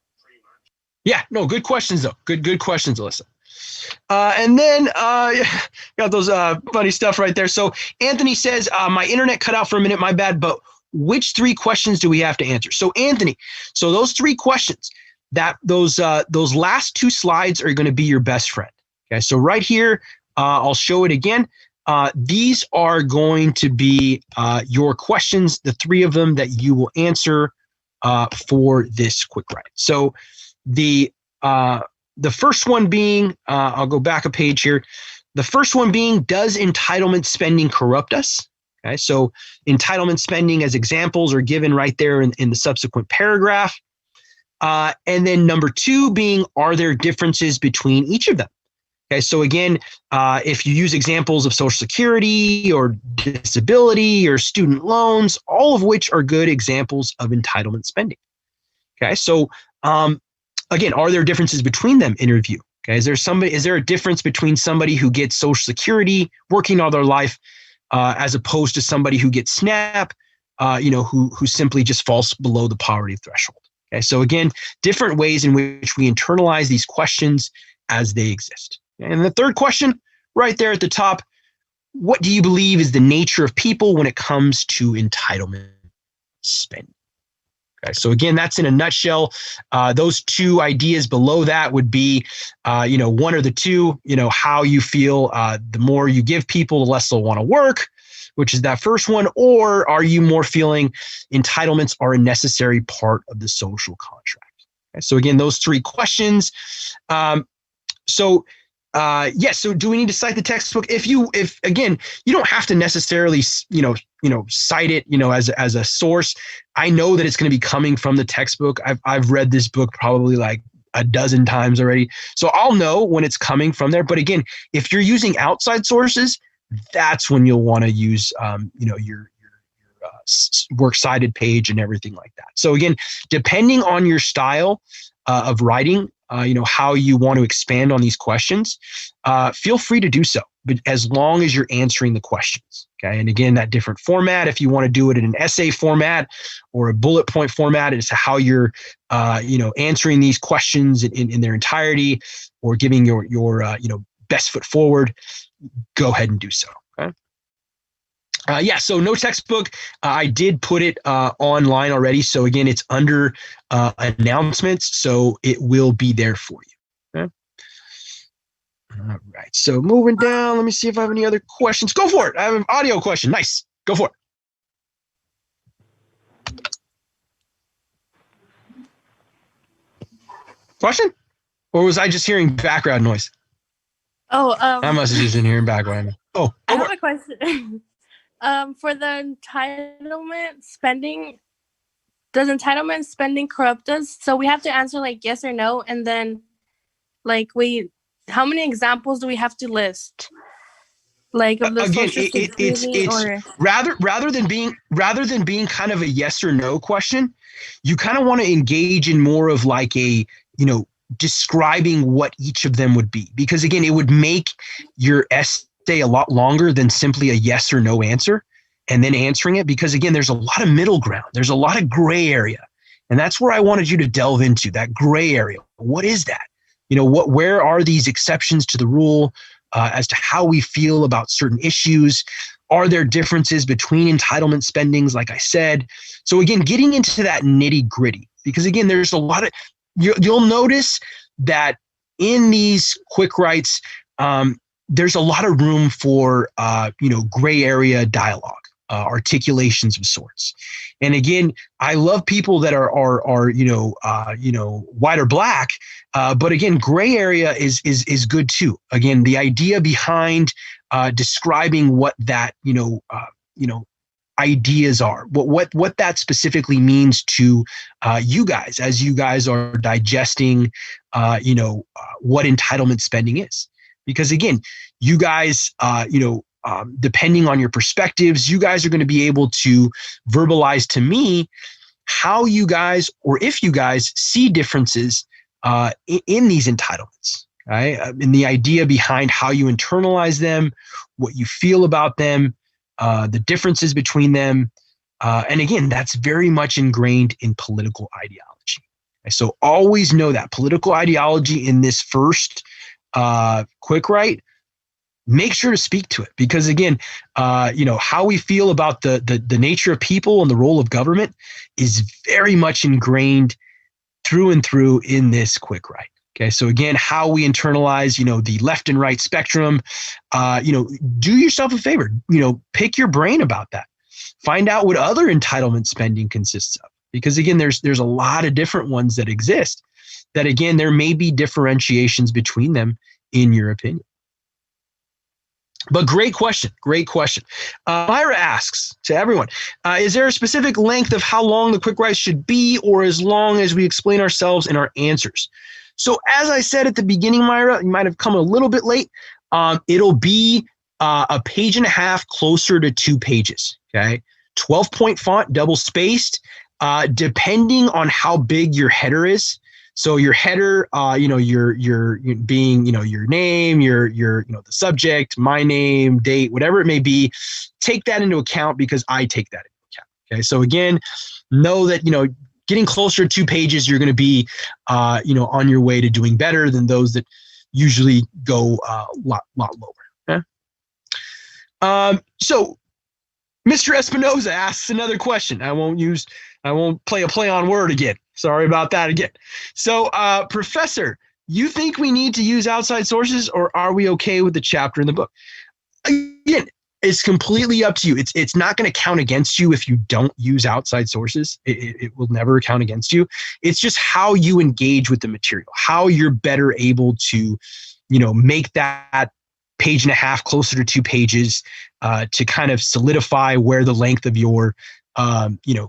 Yeah, no, good questions though. Good questions, Alyssa. And then got those funny stuff right there. So Anthony says, my internet cut out for a minute, my bad, but which 3 questions do we have to answer? So Anthony, those 3 questions, those last 2 slides are going to be your best friend. Okay, so right here, I'll show it again. These are going to be your questions, the 3 of them that you will answer for this quick write. So the first one being, I'll go back a page here. The first one being, does entitlement spending corrupt us? Okay, so entitlement spending as examples are given right there in the subsequent paragraph. And then number 2 being, are there differences between each of them? Okay, so again, if you use examples of Social Security or disability or student loans, all of which are good examples of entitlement spending. Okay, so again, are there differences between them in review? Okay, is there a difference between somebody who gets Social Security working all their life as opposed to somebody who gets SNAP, who simply just falls below the poverty threshold? Okay, so again, different ways in which we internalize these questions as they exist. And the third question, right there at the top, what do you believe is the nature of people when it comes to entitlement spending? Okay, so again, that's in a nutshell. Those two ideas below that would be, one or the two, how you feel the more you give people, the less they'll want to work, which is that first one, or are you more feeling entitlements are a necessary part of the social contract? Okay, so again, those three questions. So do we need to cite the textbook? If again, you don't have to necessarily, cite it, as a source. I know that it's going to be coming from the textbook. I've read this book probably like a dozen times already. So I'll know when it's coming from there. But again, if you're using outside sources, that's when you'll want to use, your works cited page and everything like that. So again, depending on your style of writing, how you want to expand on these questions, feel free to do so, but as long as you're answering the questions. Okay. And again, that different format, if you want to do it in an essay format or a bullet point format as to how you're, answering these questions in their entirety or giving your best foot forward, go ahead and do so. Okay. So no textbook. I did put it online already. So again, it's under announcements. So it will be there for you. Okay. All right. So moving down, let me see if I have any other questions. Go for it. I have an audio question. Nice. Go for it. Question? Or was I just hearing background noise? I must have just been hearing background. Oh, I have a question. For the entitlement spending, does entitlement spending corrupt us? So we have to answer like yes or no, and then how many examples do we have to list? Like of the again, Social Security it's rather than being kind of a yes or no question, you kind of want to engage in more of like a describing what each of them would be, because again, it would make your essay a lot longer than simply a yes or no answer and then answering it, because again, there's a lot of middle ground. There's a lot of gray area. And that's where I wanted you to delve into that gray area. What is that? Where are these exceptions to the rule as to how we feel about certain issues? Are there differences between entitlement spendings, like I said? So again, getting into that nitty gritty, because again, there's a lot of, you'll notice that in these quick writes, there's a lot of room for, gray area dialogue, articulations of sorts. And again, I love people that are white or black, but again, gray area is good too. Again, the idea behind describing what that, ideas are, what that specifically means to you guys as you guys are digesting, what entitlement spending is. Because again, you guys, depending on your perspectives, you guys are going to be able to verbalize to me how you guys, or if you guys see differences in these entitlements, right? And the idea behind how you internalize them, what you feel about them, the differences between them. And again, that's very much ingrained in political ideology. Okay? So always know that political ideology in this first quick write, make sure to speak to it, because again, how we feel about the nature of people and the role of government is very much ingrained through and through in this quick write. Okay, so again, how we internalize, the left and right spectrum, do yourself a favor, pick your brain about that. Find out what other entitlement spending consists of, because again, there's a lot of different ones that exist that again, there may be differentiations between them in your opinion. But great question. Myra asks to everyone, is there a specific length of how long the quick write should be, or as long as we explain ourselves in our answers? So as I said at the beginning, Myra, you might have come a little bit late. It'll be a page and a half, closer to 2 pages. Okay, 12-point font, double spaced, depending on how big your header is. So your header, your being, your name, your the subject, my name, date, whatever it may be, take that into account because I take that into account. Okay. So again, know that, getting closer to 2 pages, you're going to be, on your way to doing better than those that usually go a lot lower. Okay? So Mr. Espinoza asks another question. I won't play a play on word again. Sorry about that again. So, Professor, you think we need to use outside sources, or are we okay with the chapter in the book? Again, it's completely up to you. It's not going to count against you if you don't use outside sources. It will never count against you. It's just how you engage with the material, how you're better able to, make that page and a half closer to 2 pages to kind of solidify where the length of your,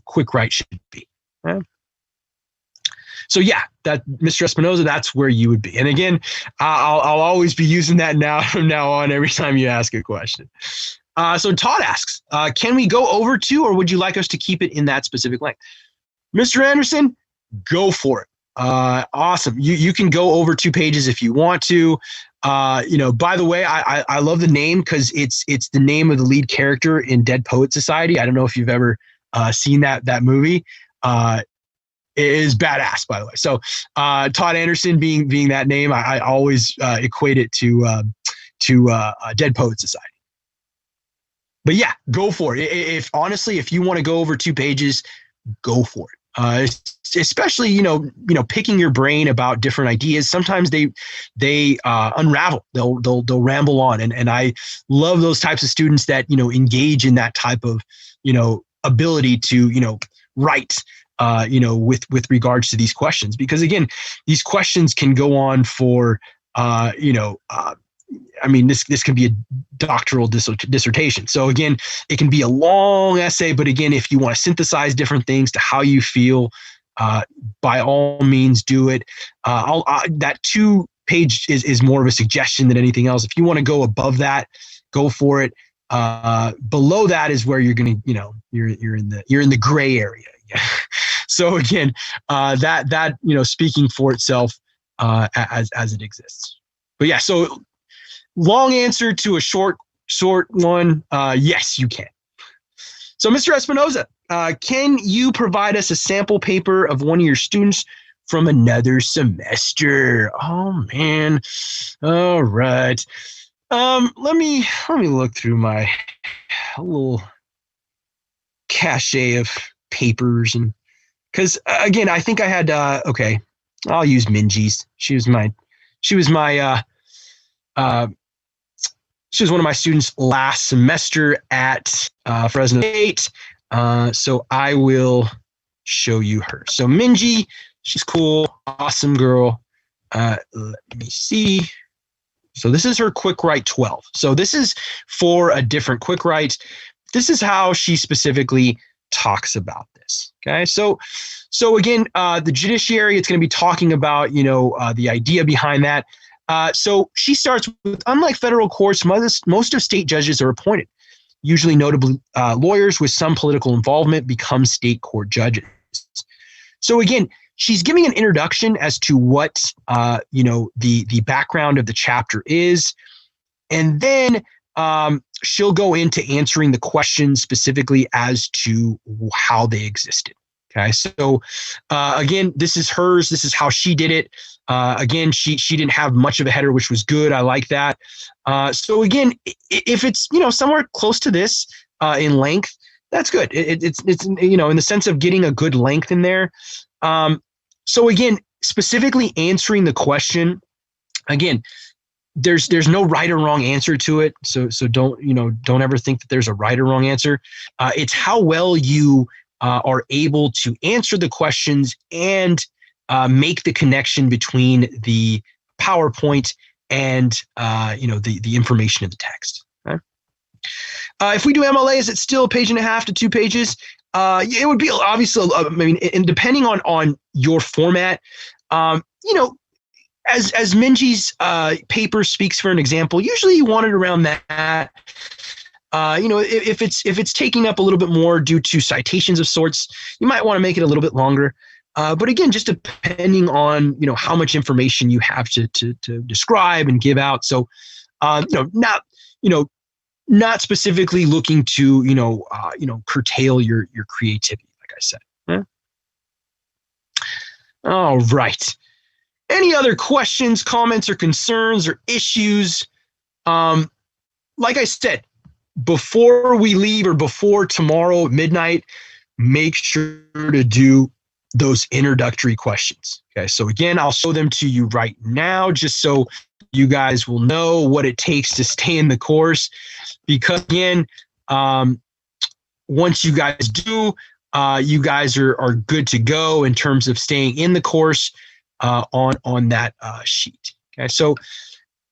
quick write should be. Okay? So yeah, that Mr. Espinoza, that's where you would be. And again, I'll always be using that from now on every time you ask a question. So Todd asks, can we go over 2, or would you like us to keep it in that specific length? Mr. Anderson, go for it. Awesome. You can go over 2 pages if you want to. By the way, I love the name because it's the name of the lead character in Dead Poet Society. I don't know if you've ever seen that movie. It is badass, by the way. So Todd Anderson being that name, I always equate it to Dead Poet Society. But yeah, go for it. If you want to go over 2 pages, go for it. Especially, picking your brain about different ideas. Sometimes they unravel. They'll ramble on, and I love those types of students that engage in that type of ability to write. With regards to these questions, because again, these questions can go on for this can be a doctoral dissertation. So again, it can be a long essay, but again, if you want to synthesize different things to how you feel, by all means do it. That 2-page is more of a suggestion than anything else. If you want to go above that, go for it. Below that is where you're going to, you're in the gray area. So again, that speaking for itself as it exists. But yeah, so long answer to a short one. Yes, you can. So Mr. Espinoza, can you provide us a sample paper of one of your students from another semester? Oh man. All right. Let me look through my little cache of papers, and because again, I think I had okay, I'll use Minji's. She was one of my students last semester at Fresno State. So I will show you her. So Minji, she's cool, awesome girl. Let me see. So this is her quick write 12. So this is for a different quick write. This is how she specifically talks about this. Okay. So again, the judiciary, it's going to be talking about, the idea behind that. So she starts with, unlike federal courts, most of state judges are appointed. Usually notably lawyers with some political involvement become state court judges. So again, she's giving an introduction as to what, the background of the chapter is. And then she'll go into answering the questions specifically as to how they existed. Okay. So again, this is hers. This is how she did it. Again, she didn't have much of a header, which was good. I like that. So again, if it's, somewhere close to this in length, that's good. It's in the sense of getting a good length in there. So again, specifically answering the question, again, there's no right or wrong answer to it. So don't ever think that there's a right or wrong answer. It's how well you are able to answer the questions and make the connection between the PowerPoint and the information in the text. Okay? If we do MLA, is it still a page and a half to 2 pages? It would be obviously. And depending on your format, as Minji's paper speaks for an example, usually you want it around that. If it's taking up a little bit more due to citations of sorts, you might want to make it a little bit longer. But again, just depending on, how much information you have to describe and give out. So, not specifically looking to, curtail your creativity, like I said. Yeah. All right. Any other questions, comments, or concerns or issues? Like I said, before we leave or before tomorrow at midnight, make sure to do those introductory questions. Okay, so again, I'll show them to you right now just so you guys will know what it takes to stay in the course. Because again, once you guys do, you guys are good to go in terms of staying in the course on that sheet. Okay, so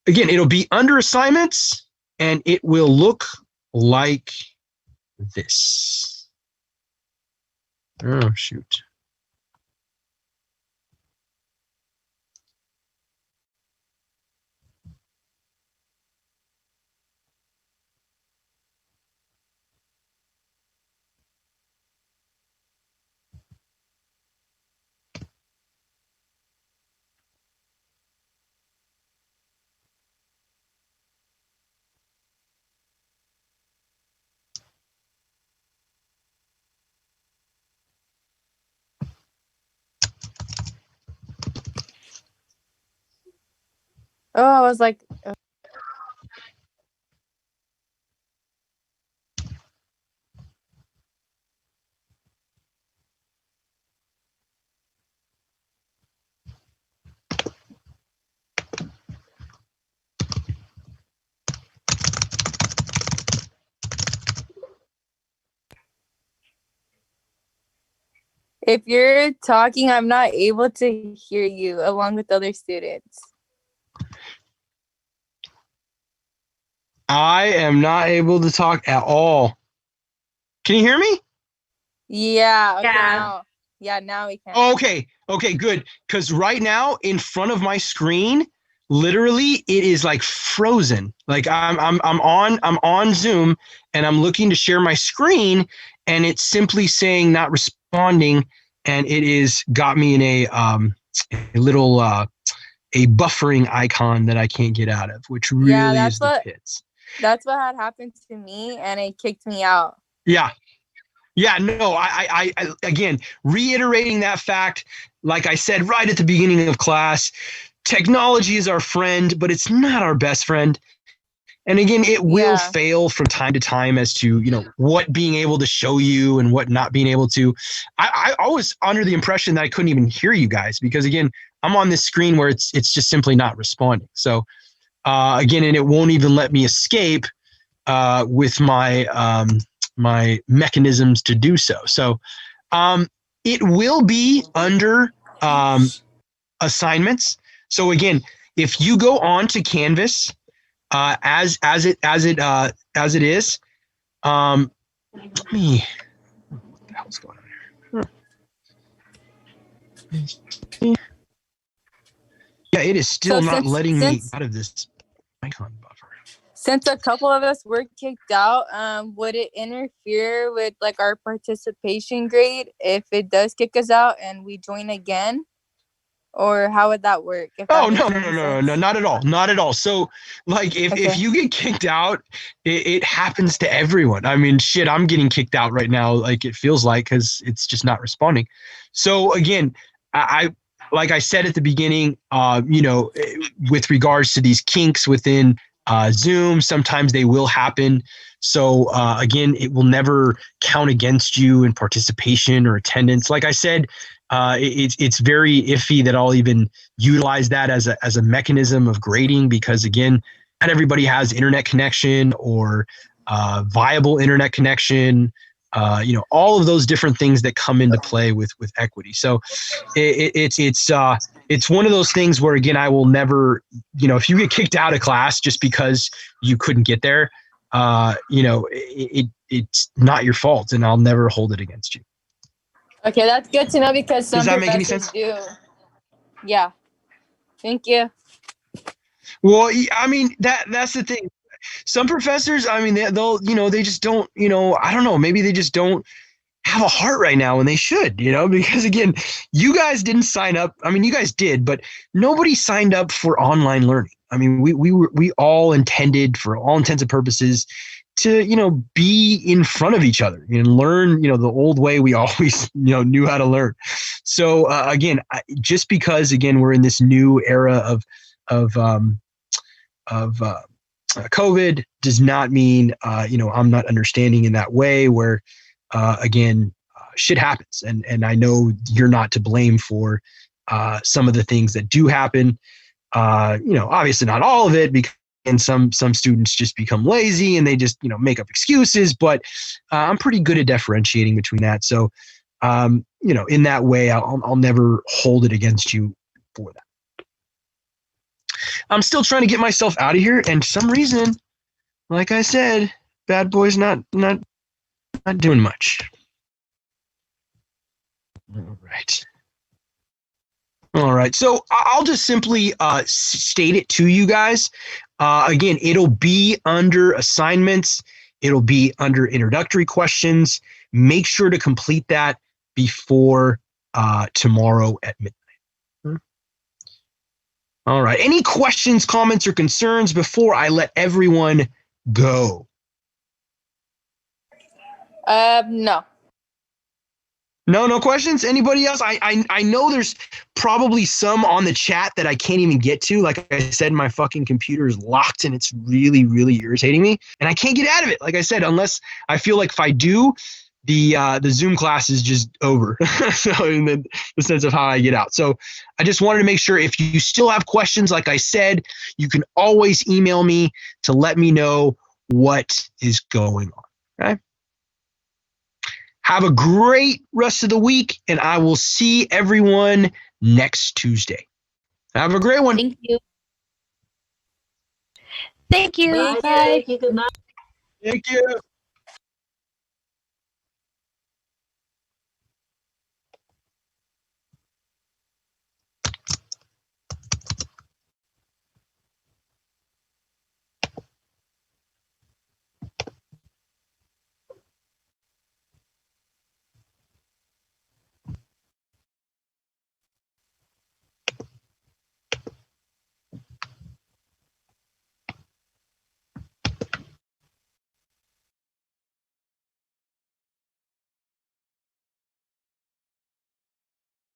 again, it'll be under assignments and it will look like this. Oh, shoot. Oh, I was like, if you're talking, I'm not able to hear you along with other students. I am not able to talk at all. Can you hear me? Yeah. Okay, Yeah. now we can. Okay, good. Because right now in front of my screen, literally it is like frozen. Like I'm on Zoom and I'm looking to share my screen and it's simply saying not responding, and it is got me in a little a buffering icon that I can't get out of, which really is the pits. That's what had happened to me, and it kicked me out. Yeah, no, I again, reiterating that fact, like I said right at the beginning of class, technology is our friend, but it's not our best friend. And again, it will fail from time to time as to, what being able to show you and what not being able to. I was under the impression that I couldn't even hear you guys because, again, I'm on this screen where it's just simply not responding. So, again, and it won't even let me escape with my my mechanisms to do so. So it will be under assignments. So again, if you go on to Canvas as it is, let me. What the hell's going on here? Yeah, it is still not letting me out of this icon buffer. Since a couple of us were kicked out, would it interfere with like our participation grade if it does kick us out and we join again? Or how would that work? No, not at all. Not at all. So like if you get kicked out, it happens to everyone. I mean, shit, I'm getting kicked out right now. Like it feels like, cause it's just not responding. So again, I like I said at the beginning, with regards to these kinks within Zoom, sometimes they will happen. So again, it will never count against you in participation or attendance. Like I said, it's very iffy that I'll even utilize that as a mechanism of grading because again, not everybody has internet connection or viable internet connection. All of those different things that come into play with equity. So it's one of those things where again, I will never, if you get kicked out of class just because you couldn't get there, it's not your fault, and I'll never hold it against you. Okay, that's good to know because some Does that make any professors sense? do. Yeah. Thank you. Well, I mean that's the thing. Some professors, I mean, they'll they just don't, I don't know, maybe they just don't have a heart right now, and they should, because again, you guys didn't sign up. I mean, you guys did, but nobody signed up for online learning. I mean, we all intended, for all intents and purposes, to be in front of each other and learn the old way we always knew how to learn. So again, just because we're in this new era of COVID does not mean I'm not understanding in that way where shit happens, and I know you're not to blame for some of the things that do happen. Obviously not all of it, because some students just become lazy and they just make up excuses. But I'm pretty good at differentiating between that. So in that way, I'll never hold it against you for that. I'm still trying to get myself out of here, and for some reason, like I said, Bad Boy's not doing much. All right. So I'll just simply state it to you guys. Again, it'll be under assignments. It'll be under introductory questions. Make sure to complete that before tomorrow at midnight. All right. Any questions, comments, or concerns before I let everyone go? No. No questions? Anybody else? I know there's probably some on the chat that I can't even get to. Like I said, my fucking computer is locked and it's really, really irritating me. And I can't get out of it. Like I said, unless I feel like if I do, the Zoom class is just over. So in the sense of how I get out. So I just wanted to make sure if you still have questions, like I said, you can always email me to let me know what is going on. Okay. Have a great rest of the week, and I will see everyone next Tuesday. Have a great one. Thank you. Thank you. Bye. Bye. Good night. Thank you.